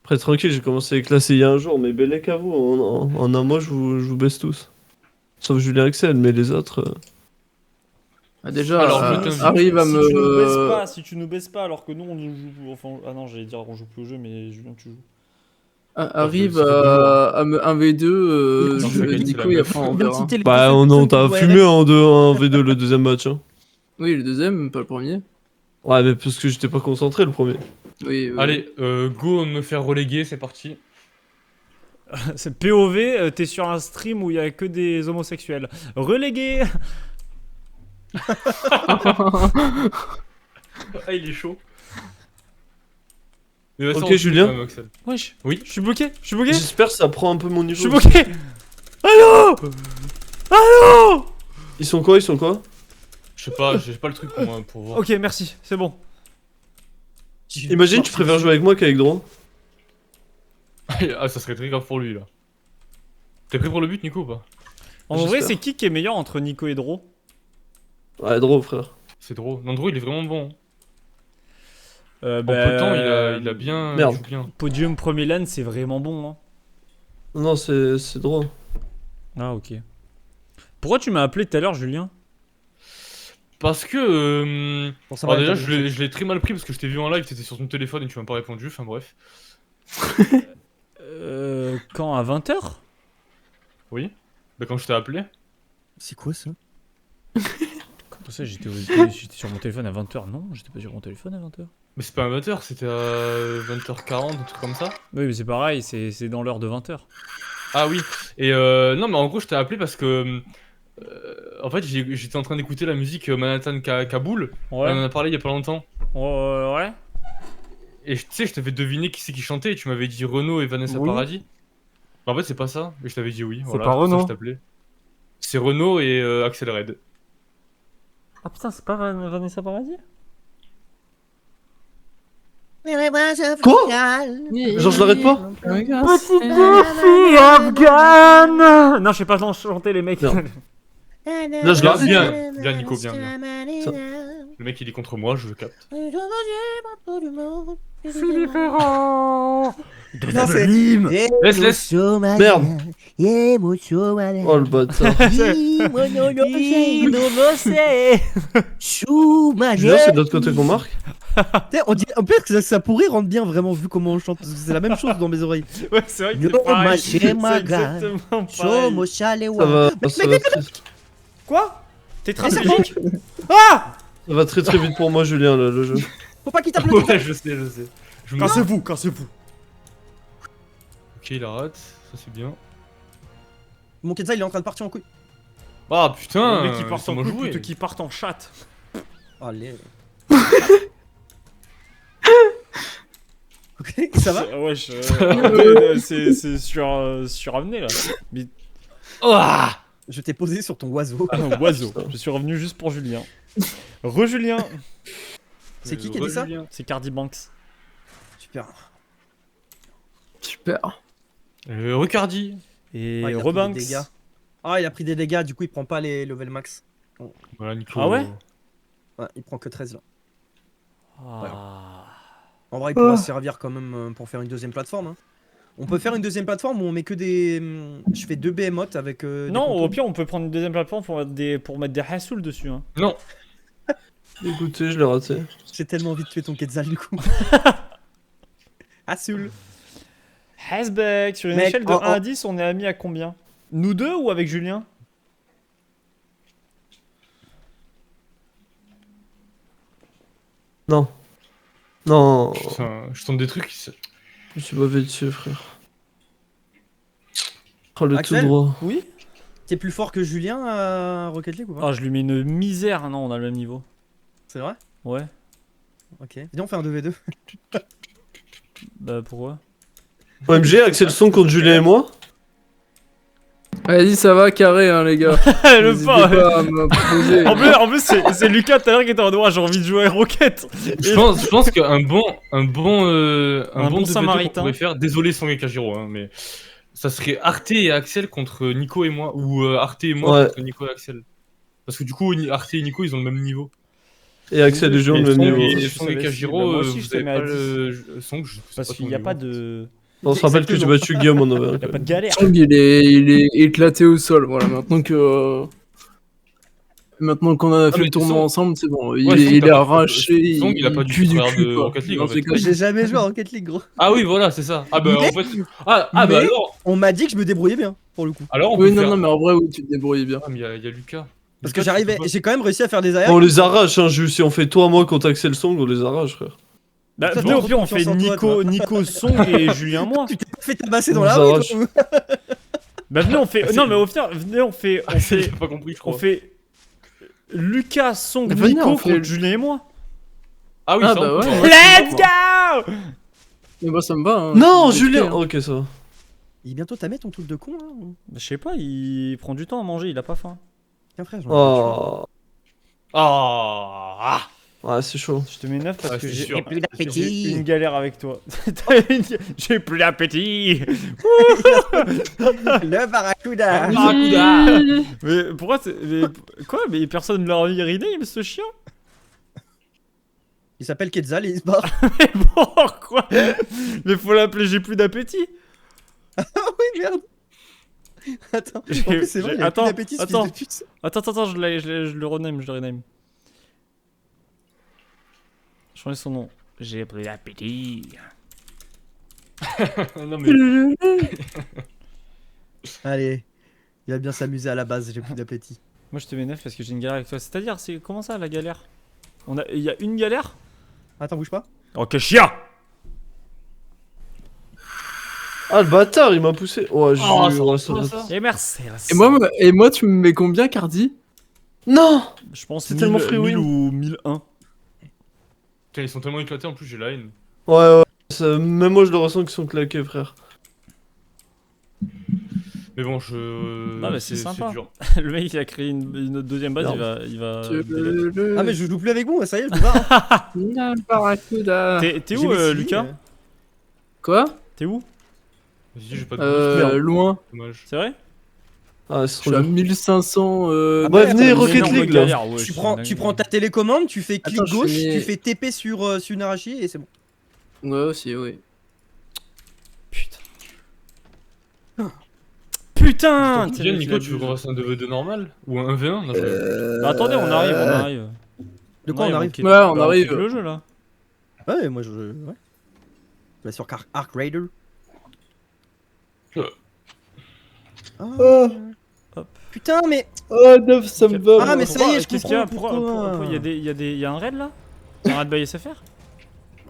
[SPEAKER 7] Après, tranquille, j'ai commencé à les classer il y a un jour, mais bellec à vous. En un mois, je vous baisse tous. Sauf Julien Axel, mais les autres.
[SPEAKER 4] Ah, déjà,
[SPEAKER 9] Alors, je t'invite.
[SPEAKER 4] arrive à
[SPEAKER 2] si
[SPEAKER 4] me.
[SPEAKER 2] tu nous baisses pas, si tu nous baisses pas, alors que nous on joue. Enfin, ah non, j'allais dire on joue plus au jeu, mais Julien, tu joues.
[SPEAKER 4] Arrive
[SPEAKER 9] c'était toujours,
[SPEAKER 4] à me 1v2,
[SPEAKER 9] Non,
[SPEAKER 4] je
[SPEAKER 9] t'inquiète,
[SPEAKER 4] Nico,
[SPEAKER 9] c'est la
[SPEAKER 4] et
[SPEAKER 9] même.
[SPEAKER 4] après on
[SPEAKER 1] Bien
[SPEAKER 4] verra.
[SPEAKER 1] citer les
[SPEAKER 7] Bah,
[SPEAKER 1] deux
[SPEAKER 7] on
[SPEAKER 1] seuls
[SPEAKER 7] t'a
[SPEAKER 1] qui
[SPEAKER 7] fumé en 2-1v2 le deuxième match. Hein.
[SPEAKER 4] Oui, le deuxième, pas le premier.
[SPEAKER 7] Ouais, mais parce que j'étais pas concentré le premier.
[SPEAKER 4] Oui, oui.
[SPEAKER 9] Allez, go me faire reléguer, c'est parti.
[SPEAKER 2] C'est POV, t'es sur un stream où il y a que des homosexuels. Relégué.
[SPEAKER 9] Ah, il est chaud. Mais
[SPEAKER 7] Ok, Julien.
[SPEAKER 9] quand même, Axel.
[SPEAKER 2] Wesh.
[SPEAKER 9] Oui.
[SPEAKER 2] Je suis bloqué. Je suis bloqué.
[SPEAKER 7] J'espère que ça prend un peu mon
[SPEAKER 2] Je
[SPEAKER 7] niveau.
[SPEAKER 2] suis bloqué. Allô. Allô.
[SPEAKER 7] Ils sont quoi? Ils sont quoi?
[SPEAKER 9] Je sais pas, j'ai pas le truc pour voir.
[SPEAKER 2] Ok, merci, c'est bon.
[SPEAKER 7] Imagine, tu préfères jouer avec moi qu'avec Dron.
[SPEAKER 9] Ah, ça serait très grave pour lui là. T'es prêt pour le but, Nico ou pas?
[SPEAKER 2] En
[SPEAKER 7] J'espère.
[SPEAKER 2] vrai, c'est qui est meilleur entre Nico et Dro?
[SPEAKER 7] Ouais, Dron, frère.
[SPEAKER 9] C'est drôle. Nandro, il est vraiment bon.
[SPEAKER 2] Bah,
[SPEAKER 9] En peu de temps, il a bien.
[SPEAKER 7] Merde.
[SPEAKER 9] Il joue bien.
[SPEAKER 2] Podium premier LAN, c'est vraiment bon. Hein.
[SPEAKER 7] Non, c'est Dron.
[SPEAKER 2] Ah, ok. Pourquoi tu m'as appelé tout à l'heure, Julien?
[SPEAKER 9] Parce que.
[SPEAKER 1] Bon, ça
[SPEAKER 9] Alors
[SPEAKER 1] va,
[SPEAKER 9] déjà,
[SPEAKER 1] attends,
[SPEAKER 9] je l'ai très mal pris parce que je t'ai vu en live, t'étais sur ton téléphone et tu m'as pas répondu. Enfin bref.
[SPEAKER 2] Quand à 20h?
[SPEAKER 9] Oui. Bah quand je t'ai appelé.
[SPEAKER 1] C'est quoi ça?
[SPEAKER 2] Comment ça, j'étais sur mon téléphone à 20h? Non, j'étais pas sur mon téléphone à 20h.
[SPEAKER 9] Mais c'est pas un 20h, c'était à 20h40, un truc comme ça.
[SPEAKER 2] Oui, mais c'est pareil, c'est dans l'heure de 20h.
[SPEAKER 9] Ah oui. Et non, mais en gros, je t'ai appelé parce que. En fait, j'étais en train d'écouter la musique Manhattan Kaboul. On en a parlé il y a pas longtemps.
[SPEAKER 2] Ouais.
[SPEAKER 9] Et tu sais, je t'avais deviné qui c'est qui chantait et tu m'avais dit Renaud et Vanessa
[SPEAKER 2] Oui.
[SPEAKER 9] Paradis. En fait, c'est pas ça. Et je t'avais dit oui. Voilà,
[SPEAKER 2] pas
[SPEAKER 9] c'est pour ça que
[SPEAKER 2] Renaud.
[SPEAKER 9] je t'appelais. C'est Renaud et Axel Red.
[SPEAKER 2] Ah putain, c'est pas Vanessa Paradis?
[SPEAKER 7] Quoi? Genre, je l'arrête pas?
[SPEAKER 2] Fille afghane. Non, je sais pas chanter les mecs.
[SPEAKER 7] Non. Là, je
[SPEAKER 9] Bien,
[SPEAKER 7] l'arrête.
[SPEAKER 9] bien, Nico, bien. Le mec, il est contre moi, je le capte.
[SPEAKER 2] Philippe Ferrand.
[SPEAKER 1] Non, c'est
[SPEAKER 9] Laisse.
[SPEAKER 7] Merde. Oh le bâtard. Julien, c'est de l'autre côté qu'on marque?
[SPEAKER 1] On dit, en fait, que ça pourrait rendre bien vraiment vu comment on chante. Parce que c'est la même chose dans mes oreilles.
[SPEAKER 2] Ouais, c'est vrai que
[SPEAKER 1] Yo,
[SPEAKER 2] c'est pareil.
[SPEAKER 1] ma
[SPEAKER 2] C'est
[SPEAKER 1] chérie, ma
[SPEAKER 2] exactement pareil.
[SPEAKER 7] Ça va très,
[SPEAKER 2] Quoi? T'es stratégique? Ah!
[SPEAKER 7] ça va très vite pour moi, Julien, là, le jeu.
[SPEAKER 1] Faut pas qu'il tape le
[SPEAKER 9] Ouais, je sais. Je me...
[SPEAKER 2] Cassez-vous.
[SPEAKER 9] Ok, il la rate. Ça, c'est bien.
[SPEAKER 1] Mon Kenza il est en train de partir en couille.
[SPEAKER 9] Ah putain.
[SPEAKER 2] Le mec qui part en
[SPEAKER 9] laissez-moi
[SPEAKER 2] couille
[SPEAKER 9] jouer.
[SPEAKER 2] plutôt qu'il parte en chatte.
[SPEAKER 1] Allez. Ok, ça va?
[SPEAKER 2] Ouais, c'est suramené là. Mais
[SPEAKER 9] Ah
[SPEAKER 1] Je t'ai posé sur ton oiseau.
[SPEAKER 2] oiseau. Je suis revenu juste pour Julien. Re-Julien.
[SPEAKER 1] C'est qui a dit ça?
[SPEAKER 2] C'est Cardi Banks.
[SPEAKER 1] Super.
[SPEAKER 4] Super.
[SPEAKER 9] Recardi.
[SPEAKER 2] Et
[SPEAKER 1] Ouais, il a pris des
[SPEAKER 2] Rebanks.
[SPEAKER 1] dégâts. Ah, il a pris des dégâts, du coup il prend pas les level max.
[SPEAKER 9] Voilà, Nico.
[SPEAKER 2] Ah ouais?
[SPEAKER 1] Ouais, il prend que 13 là.
[SPEAKER 2] Ah.
[SPEAKER 1] En vrai, il pourra se servir quand même pour faire une deuxième plateforme. Hein. On peut faire une deuxième plateforme où on met que des. Je fais 2 behemoths avec. des
[SPEAKER 2] Non, au
[SPEAKER 1] contours.
[SPEAKER 2] pire, on peut prendre une deuxième plateforme pour mettre des hassouls dessus. Hein.
[SPEAKER 9] Non.
[SPEAKER 7] Écoutez, je l'ai raté.
[SPEAKER 1] J'ai tellement envie de tuer ton Quetzal du coup. Assul.
[SPEAKER 2] Hasback, sur une
[SPEAKER 1] Mec,
[SPEAKER 2] échelle de 1 à 10, on est amis à combien? Nous deux ou avec Julien?
[SPEAKER 7] Non. Non.
[SPEAKER 9] Putain, je tente des trucs.
[SPEAKER 7] Tu m'as fait dessus, frère. Oh, le tout
[SPEAKER 1] Axel
[SPEAKER 7] droit.
[SPEAKER 2] Oui.
[SPEAKER 1] T'es plus fort que Julien à Rocket League ou pas?
[SPEAKER 2] Ah, je lui mets une misère. Non, on a le même niveau.
[SPEAKER 1] C'est vrai?
[SPEAKER 2] Ouais.
[SPEAKER 1] Ok. Viens, on fait un 2v2.
[SPEAKER 2] Bah, pourquoi?
[SPEAKER 7] OMG, Axel Song contre Julien et moi.
[SPEAKER 4] Vas-y, ça va, carré, hein, les gars.
[SPEAKER 2] Le
[SPEAKER 4] N'hésitez
[SPEAKER 2] pas.
[SPEAKER 4] pas à me proposer.
[SPEAKER 2] En plus c'est Lucas tout à l'heure qui était en droit. J'ai envie de jouer à Rocket.
[SPEAKER 9] Je pense qu'un bon
[SPEAKER 2] bon
[SPEAKER 9] 2v2
[SPEAKER 2] Samaritain.
[SPEAKER 9] qu'on pourrait faire, désolé Song et Kajiro, hein, mais ça serait Arte et Axel contre Nico et moi, ou Arte et moi
[SPEAKER 7] Ouais.
[SPEAKER 9] contre Nico et Axel. Parce que du coup, Arte et Nico ils ont le même niveau.
[SPEAKER 7] Et Axel et Julien, le même
[SPEAKER 9] Song
[SPEAKER 7] niveau.
[SPEAKER 9] et,
[SPEAKER 2] Je
[SPEAKER 9] Song
[SPEAKER 2] savais
[SPEAKER 9] et
[SPEAKER 2] si,
[SPEAKER 9] Kajiro,
[SPEAKER 2] bah, moi aussi, je
[SPEAKER 9] vous
[SPEAKER 2] te
[SPEAKER 9] avez
[SPEAKER 2] mets à
[SPEAKER 9] pas le Song, je sais
[SPEAKER 2] Parce
[SPEAKER 9] pas
[SPEAKER 2] qu'il
[SPEAKER 9] ton
[SPEAKER 2] n'y a
[SPEAKER 9] niveau.
[SPEAKER 2] pas de.
[SPEAKER 7] On se rappelle que j'ai battu Guillaume en over.
[SPEAKER 2] Y a pas de galère.
[SPEAKER 4] Song, il est éclaté au sol. Voilà, maintenant que. Maintenant qu'on a fait
[SPEAKER 9] mais
[SPEAKER 4] le tournoi
[SPEAKER 9] Song-
[SPEAKER 4] ensemble, c'est bon.
[SPEAKER 9] Ouais,
[SPEAKER 4] Il
[SPEAKER 9] Song,
[SPEAKER 4] est
[SPEAKER 9] t'as pas-
[SPEAKER 4] arraché.
[SPEAKER 9] Song, il a pas du
[SPEAKER 4] pue
[SPEAKER 9] tout travers
[SPEAKER 4] cul,
[SPEAKER 9] de
[SPEAKER 4] quoi.
[SPEAKER 9] Rocket League,
[SPEAKER 4] Non,
[SPEAKER 9] en fait.
[SPEAKER 4] c'est comme-
[SPEAKER 1] J'ai jamais joué à Rocket League, gros.
[SPEAKER 9] Ah oui, voilà, c'est ça. Ah bah
[SPEAKER 1] Mais-
[SPEAKER 9] en fait. Ah bah
[SPEAKER 1] Mais-
[SPEAKER 9] alors.
[SPEAKER 1] On m'a dit que je me débrouillais bien, pour le coup.
[SPEAKER 9] Alors on
[SPEAKER 4] Oui,
[SPEAKER 9] peut
[SPEAKER 4] non,
[SPEAKER 9] faire.
[SPEAKER 4] non, mais en vrai, oui, tu te débrouilles bien.
[SPEAKER 9] Ah, mais il y a Lucas.
[SPEAKER 1] Parce que
[SPEAKER 9] Lucas, tu
[SPEAKER 1] j'arrivais,
[SPEAKER 9] peux pas-
[SPEAKER 1] j'ai quand même réussi à faire des aériens.
[SPEAKER 7] On les arrache, hein, Jules. Si on fait toi, moi contre Axel Song, on les arrache, frère.
[SPEAKER 2] Bah,
[SPEAKER 1] Toi,
[SPEAKER 2] venez,
[SPEAKER 1] t'as
[SPEAKER 2] au pire, on
[SPEAKER 1] trop
[SPEAKER 2] fait
[SPEAKER 1] confiance en toi,
[SPEAKER 2] Nico Song et Julien moi.
[SPEAKER 1] Tu t'es pas fait tabasser dans
[SPEAKER 7] On
[SPEAKER 1] la
[SPEAKER 7] les
[SPEAKER 1] rue,
[SPEAKER 7] arrache.
[SPEAKER 1] toi.
[SPEAKER 2] Bah, venez, on fait. Non, mais au pire, venez, on fait.
[SPEAKER 9] J'ai pas compris, je
[SPEAKER 2] On
[SPEAKER 9] crois.
[SPEAKER 2] fait. Lucas, Song,
[SPEAKER 4] Venez,
[SPEAKER 2] Nico
[SPEAKER 4] on fait-
[SPEAKER 2] contre Julien et moi.
[SPEAKER 9] Ah oui,
[SPEAKER 4] Ah,
[SPEAKER 9] ça
[SPEAKER 4] bah
[SPEAKER 9] on peut
[SPEAKER 4] ouais.
[SPEAKER 9] faire.
[SPEAKER 2] Let's go!
[SPEAKER 4] Mais moi, ça me va. Hein.
[SPEAKER 7] Non,
[SPEAKER 4] C'est
[SPEAKER 7] Julien.
[SPEAKER 4] compliqué, hein.
[SPEAKER 7] Ok, ça va.
[SPEAKER 1] Il est bientôt tamé ton truc de con, là.
[SPEAKER 2] Bah, je sais pas, il prend du temps à manger, il a pas faim.
[SPEAKER 1] Tiens, frère, j'en ai
[SPEAKER 7] Oh.
[SPEAKER 9] Ah.
[SPEAKER 7] Ouais, c'est chaud.
[SPEAKER 2] Je te mets 9 parce
[SPEAKER 9] Ah,
[SPEAKER 2] que
[SPEAKER 9] c'est
[SPEAKER 2] j'ai
[SPEAKER 9] sûr.
[SPEAKER 3] plus
[SPEAKER 2] j'ai
[SPEAKER 3] d'appétit.
[SPEAKER 2] une galère avec toi. J'ai plus d'appétit.
[SPEAKER 3] Le barracuda.
[SPEAKER 2] Mais pourquoi mais quoi? Mais personne ne l'a rename ce chien?
[SPEAKER 1] Il s'appelle Quetzal et il se barre.
[SPEAKER 2] Mais pourquoi? Mais faut l'appeler j'ai plus d'appétit.
[SPEAKER 1] Ah oui, merde. Attends, en
[SPEAKER 2] J'ai-
[SPEAKER 1] plus, c'est vrai,
[SPEAKER 2] j'ai-
[SPEAKER 1] il a
[SPEAKER 2] attends,
[SPEAKER 1] plus d'appétit, ce fils
[SPEAKER 2] attends.
[SPEAKER 1] de pute.
[SPEAKER 2] Attends, je le rename, je le rename. Changer son nom. J'ai plus d'appétit.
[SPEAKER 9] Non mais.
[SPEAKER 1] Allez, il va bien s'amuser à la base, j'ai plus d'appétit.
[SPEAKER 2] Moi je te mets 9 parce que j'ai une galère avec toi. C'est-à-dire, c'est comment ça la galère? Il y a une galère?
[SPEAKER 1] Attends, bouge pas.
[SPEAKER 2] Oh quel chien!
[SPEAKER 7] Ah, le bâtard, il m'a poussé. Ouais, j'ai
[SPEAKER 9] Oh,
[SPEAKER 7] eu
[SPEAKER 9] ça
[SPEAKER 7] ouais,
[SPEAKER 9] va
[SPEAKER 7] ça
[SPEAKER 9] pas,
[SPEAKER 7] va.
[SPEAKER 9] ça.
[SPEAKER 2] Et merci.
[SPEAKER 4] Et moi, tu me mets combien, Cardi?
[SPEAKER 7] Non.
[SPEAKER 2] Je pense
[SPEAKER 7] C'est tellement free
[SPEAKER 2] 1000
[SPEAKER 7] win.
[SPEAKER 2] ou 1001.
[SPEAKER 9] Putain, ils sont tellement éclatés en plus, j'ai la haine.
[SPEAKER 7] Ouais. Même moi, je le ressens qu'ils sont claqués, frère.
[SPEAKER 9] Mais bon, je.
[SPEAKER 2] Non, mais c'est sympa.
[SPEAKER 9] dur.
[SPEAKER 2] Le mec il a créé une deuxième base, il va.
[SPEAKER 1] Ah, mais je joue plus avec vous, ça y est, je me barre.
[SPEAKER 4] Le barracuda.
[SPEAKER 2] T'es
[SPEAKER 1] J'ai
[SPEAKER 2] où
[SPEAKER 1] mes signes,
[SPEAKER 2] Lucas?
[SPEAKER 4] Quoi?
[SPEAKER 2] T'es où?
[SPEAKER 9] Vas-y, j'ai pas de boost,
[SPEAKER 4] Loin.
[SPEAKER 9] dommage.
[SPEAKER 2] C'est vrai?
[SPEAKER 7] Ah, c'est
[SPEAKER 4] Je
[SPEAKER 7] trop
[SPEAKER 4] suis à
[SPEAKER 7] dur.
[SPEAKER 4] 1500.
[SPEAKER 1] Ah,
[SPEAKER 7] Ouais,
[SPEAKER 1] ouais,
[SPEAKER 7] venez,
[SPEAKER 1] t'as
[SPEAKER 7] Rocket
[SPEAKER 2] Énorme
[SPEAKER 7] League, là.
[SPEAKER 2] galère, ouais,
[SPEAKER 1] Tu prends ta télécommande, tu fais clic
[SPEAKER 4] Attends, je
[SPEAKER 1] gauche,
[SPEAKER 4] fais-
[SPEAKER 1] tu fais TP sur une arachie et c'est bon.
[SPEAKER 4] Ouais, aussi, oui.
[SPEAKER 2] Putain!
[SPEAKER 9] Tiens, Nico, tu veux qu'on fasse un 2v2 normal? Ou un 1v1? Non, je-
[SPEAKER 2] Bah, attendez, on arrive.
[SPEAKER 1] De quoi on arrive?
[SPEAKER 2] quitte-
[SPEAKER 4] Ouais, on
[SPEAKER 2] bah,
[SPEAKER 4] arrive.
[SPEAKER 2] quitte le jeu là.
[SPEAKER 1] Ouais, moi je. Ouais. Je vais sur Arc Raider. Ah.
[SPEAKER 2] Hop.
[SPEAKER 1] Putain, mais.
[SPEAKER 7] Oh, 9, ça me va.
[SPEAKER 1] Ah,
[SPEAKER 7] moi.
[SPEAKER 1] mais ça y est, je
[SPEAKER 2] Qu'est-ce qu'il y a?
[SPEAKER 1] comprends
[SPEAKER 2] Pourquoi il y a un raid là? Un raid by SFR?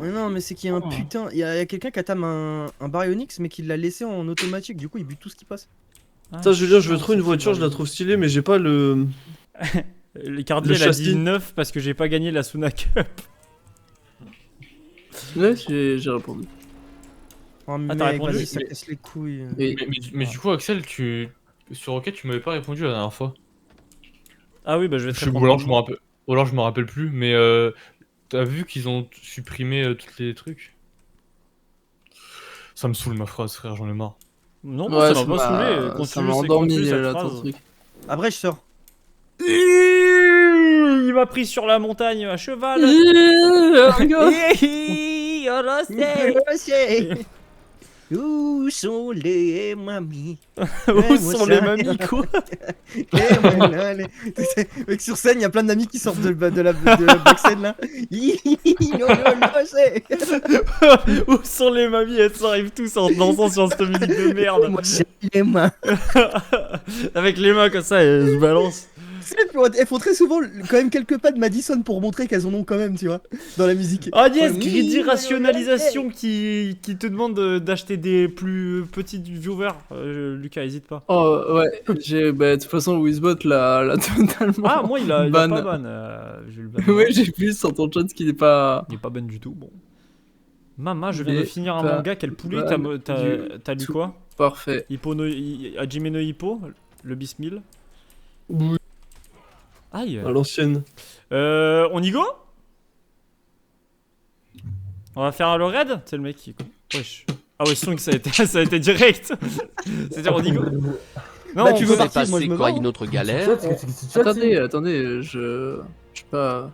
[SPEAKER 1] Ouais, non, mais c'est qu'il y a un putain. Il y a quelqu'un qui a tam un Baryonyx, mais qui l'a laissé en automatique. Du coup, il bute tout ce qui passe.
[SPEAKER 7] Putain, Julien, je veux trop une voiture, je la trouve stylée, mais j'ai pas le.
[SPEAKER 2] Le Cardi
[SPEAKER 7] Le
[SPEAKER 2] elle a dit
[SPEAKER 7] châssis.
[SPEAKER 2] 9 parce que j'ai pas gagné la Suna Cup.
[SPEAKER 4] Ouais, j'ai répondu.
[SPEAKER 1] Oh, mec,
[SPEAKER 2] t'as répondu,
[SPEAKER 1] vas-y, ça
[SPEAKER 9] mais-
[SPEAKER 1] casse les couilles.
[SPEAKER 4] Et...
[SPEAKER 9] Mais du coup, Axel, sur Rocket, tu m'avais pas répondu la dernière fois.
[SPEAKER 2] Ah oui, bah je vais te
[SPEAKER 9] Ou
[SPEAKER 2] répondre.
[SPEAKER 9] alors je me rappelle plus, mais t'as vu qu'ils ont supprimé tous les trucs? Ça me saoule ma phrase, frère, j'en ai marre.
[SPEAKER 2] Non,
[SPEAKER 4] Ouais,
[SPEAKER 2] ça m'a pas saoulé.
[SPEAKER 4] ça
[SPEAKER 2] Continue,
[SPEAKER 4] m'a
[SPEAKER 2] c'est
[SPEAKER 4] endormi
[SPEAKER 2] continue cette
[SPEAKER 4] là, ton
[SPEAKER 2] phrase.
[SPEAKER 4] truc.
[SPEAKER 1] Après, je sors.
[SPEAKER 2] Il m'a pris sur la montagne à cheval.
[SPEAKER 3] Je sais. Où sont les mamies?
[SPEAKER 2] Où sont les mamies quoi?
[SPEAKER 1] Mec, sur scène, il y a plein d'amis qui sortent de la back scène là.
[SPEAKER 2] Où sont les mamies? Elles s'arrivent tous en dansant sur cette musique de merde.
[SPEAKER 3] Moi, c'est les mains.
[SPEAKER 2] Avec les mains comme ça, elles se balancent.
[SPEAKER 1] Elles font très souvent quand même quelques pas de Madison pour montrer qu'elles en ont quand même, tu vois, dans la musique.
[SPEAKER 2] Ah yes,
[SPEAKER 1] Oui,
[SPEAKER 2] Greedy
[SPEAKER 1] oui,
[SPEAKER 2] Rationalisation qui te demande d'acheter des plus petits viewers. Lucas, hésite pas.
[SPEAKER 4] Oh ouais, bah, de toute façon Wizbot l'a totalement.
[SPEAKER 2] Ah, moi il a
[SPEAKER 4] ban.
[SPEAKER 2] pas ban. Je vais le ban.
[SPEAKER 4] Ouais, j'ai vu sur ton chat qu'il est pas.
[SPEAKER 2] Il est pas ban du tout. Bon. Mama, je viens
[SPEAKER 4] Il
[SPEAKER 2] de
[SPEAKER 4] est
[SPEAKER 2] finir un
[SPEAKER 4] pas
[SPEAKER 2] manga. Quel poulet
[SPEAKER 4] ban
[SPEAKER 2] t'as lu
[SPEAKER 4] tout.
[SPEAKER 2] quoi?
[SPEAKER 4] Parfait.
[SPEAKER 2] Hajime no Hippo, le Bismil.
[SPEAKER 7] Oui,
[SPEAKER 2] Aïe.
[SPEAKER 7] à l'ancienne.
[SPEAKER 2] On y go? On va faire le raid? C'est le mec qui. Wesh. Ah ouais, Song, ça a été direct. C'est-à-dire, on y go?
[SPEAKER 1] Bah, tu veux
[SPEAKER 10] C'est
[SPEAKER 1] partir, moi je
[SPEAKER 10] passé
[SPEAKER 1] me
[SPEAKER 10] quoi
[SPEAKER 1] barre.
[SPEAKER 10] une autre galère?
[SPEAKER 4] Attendez, je sais pas.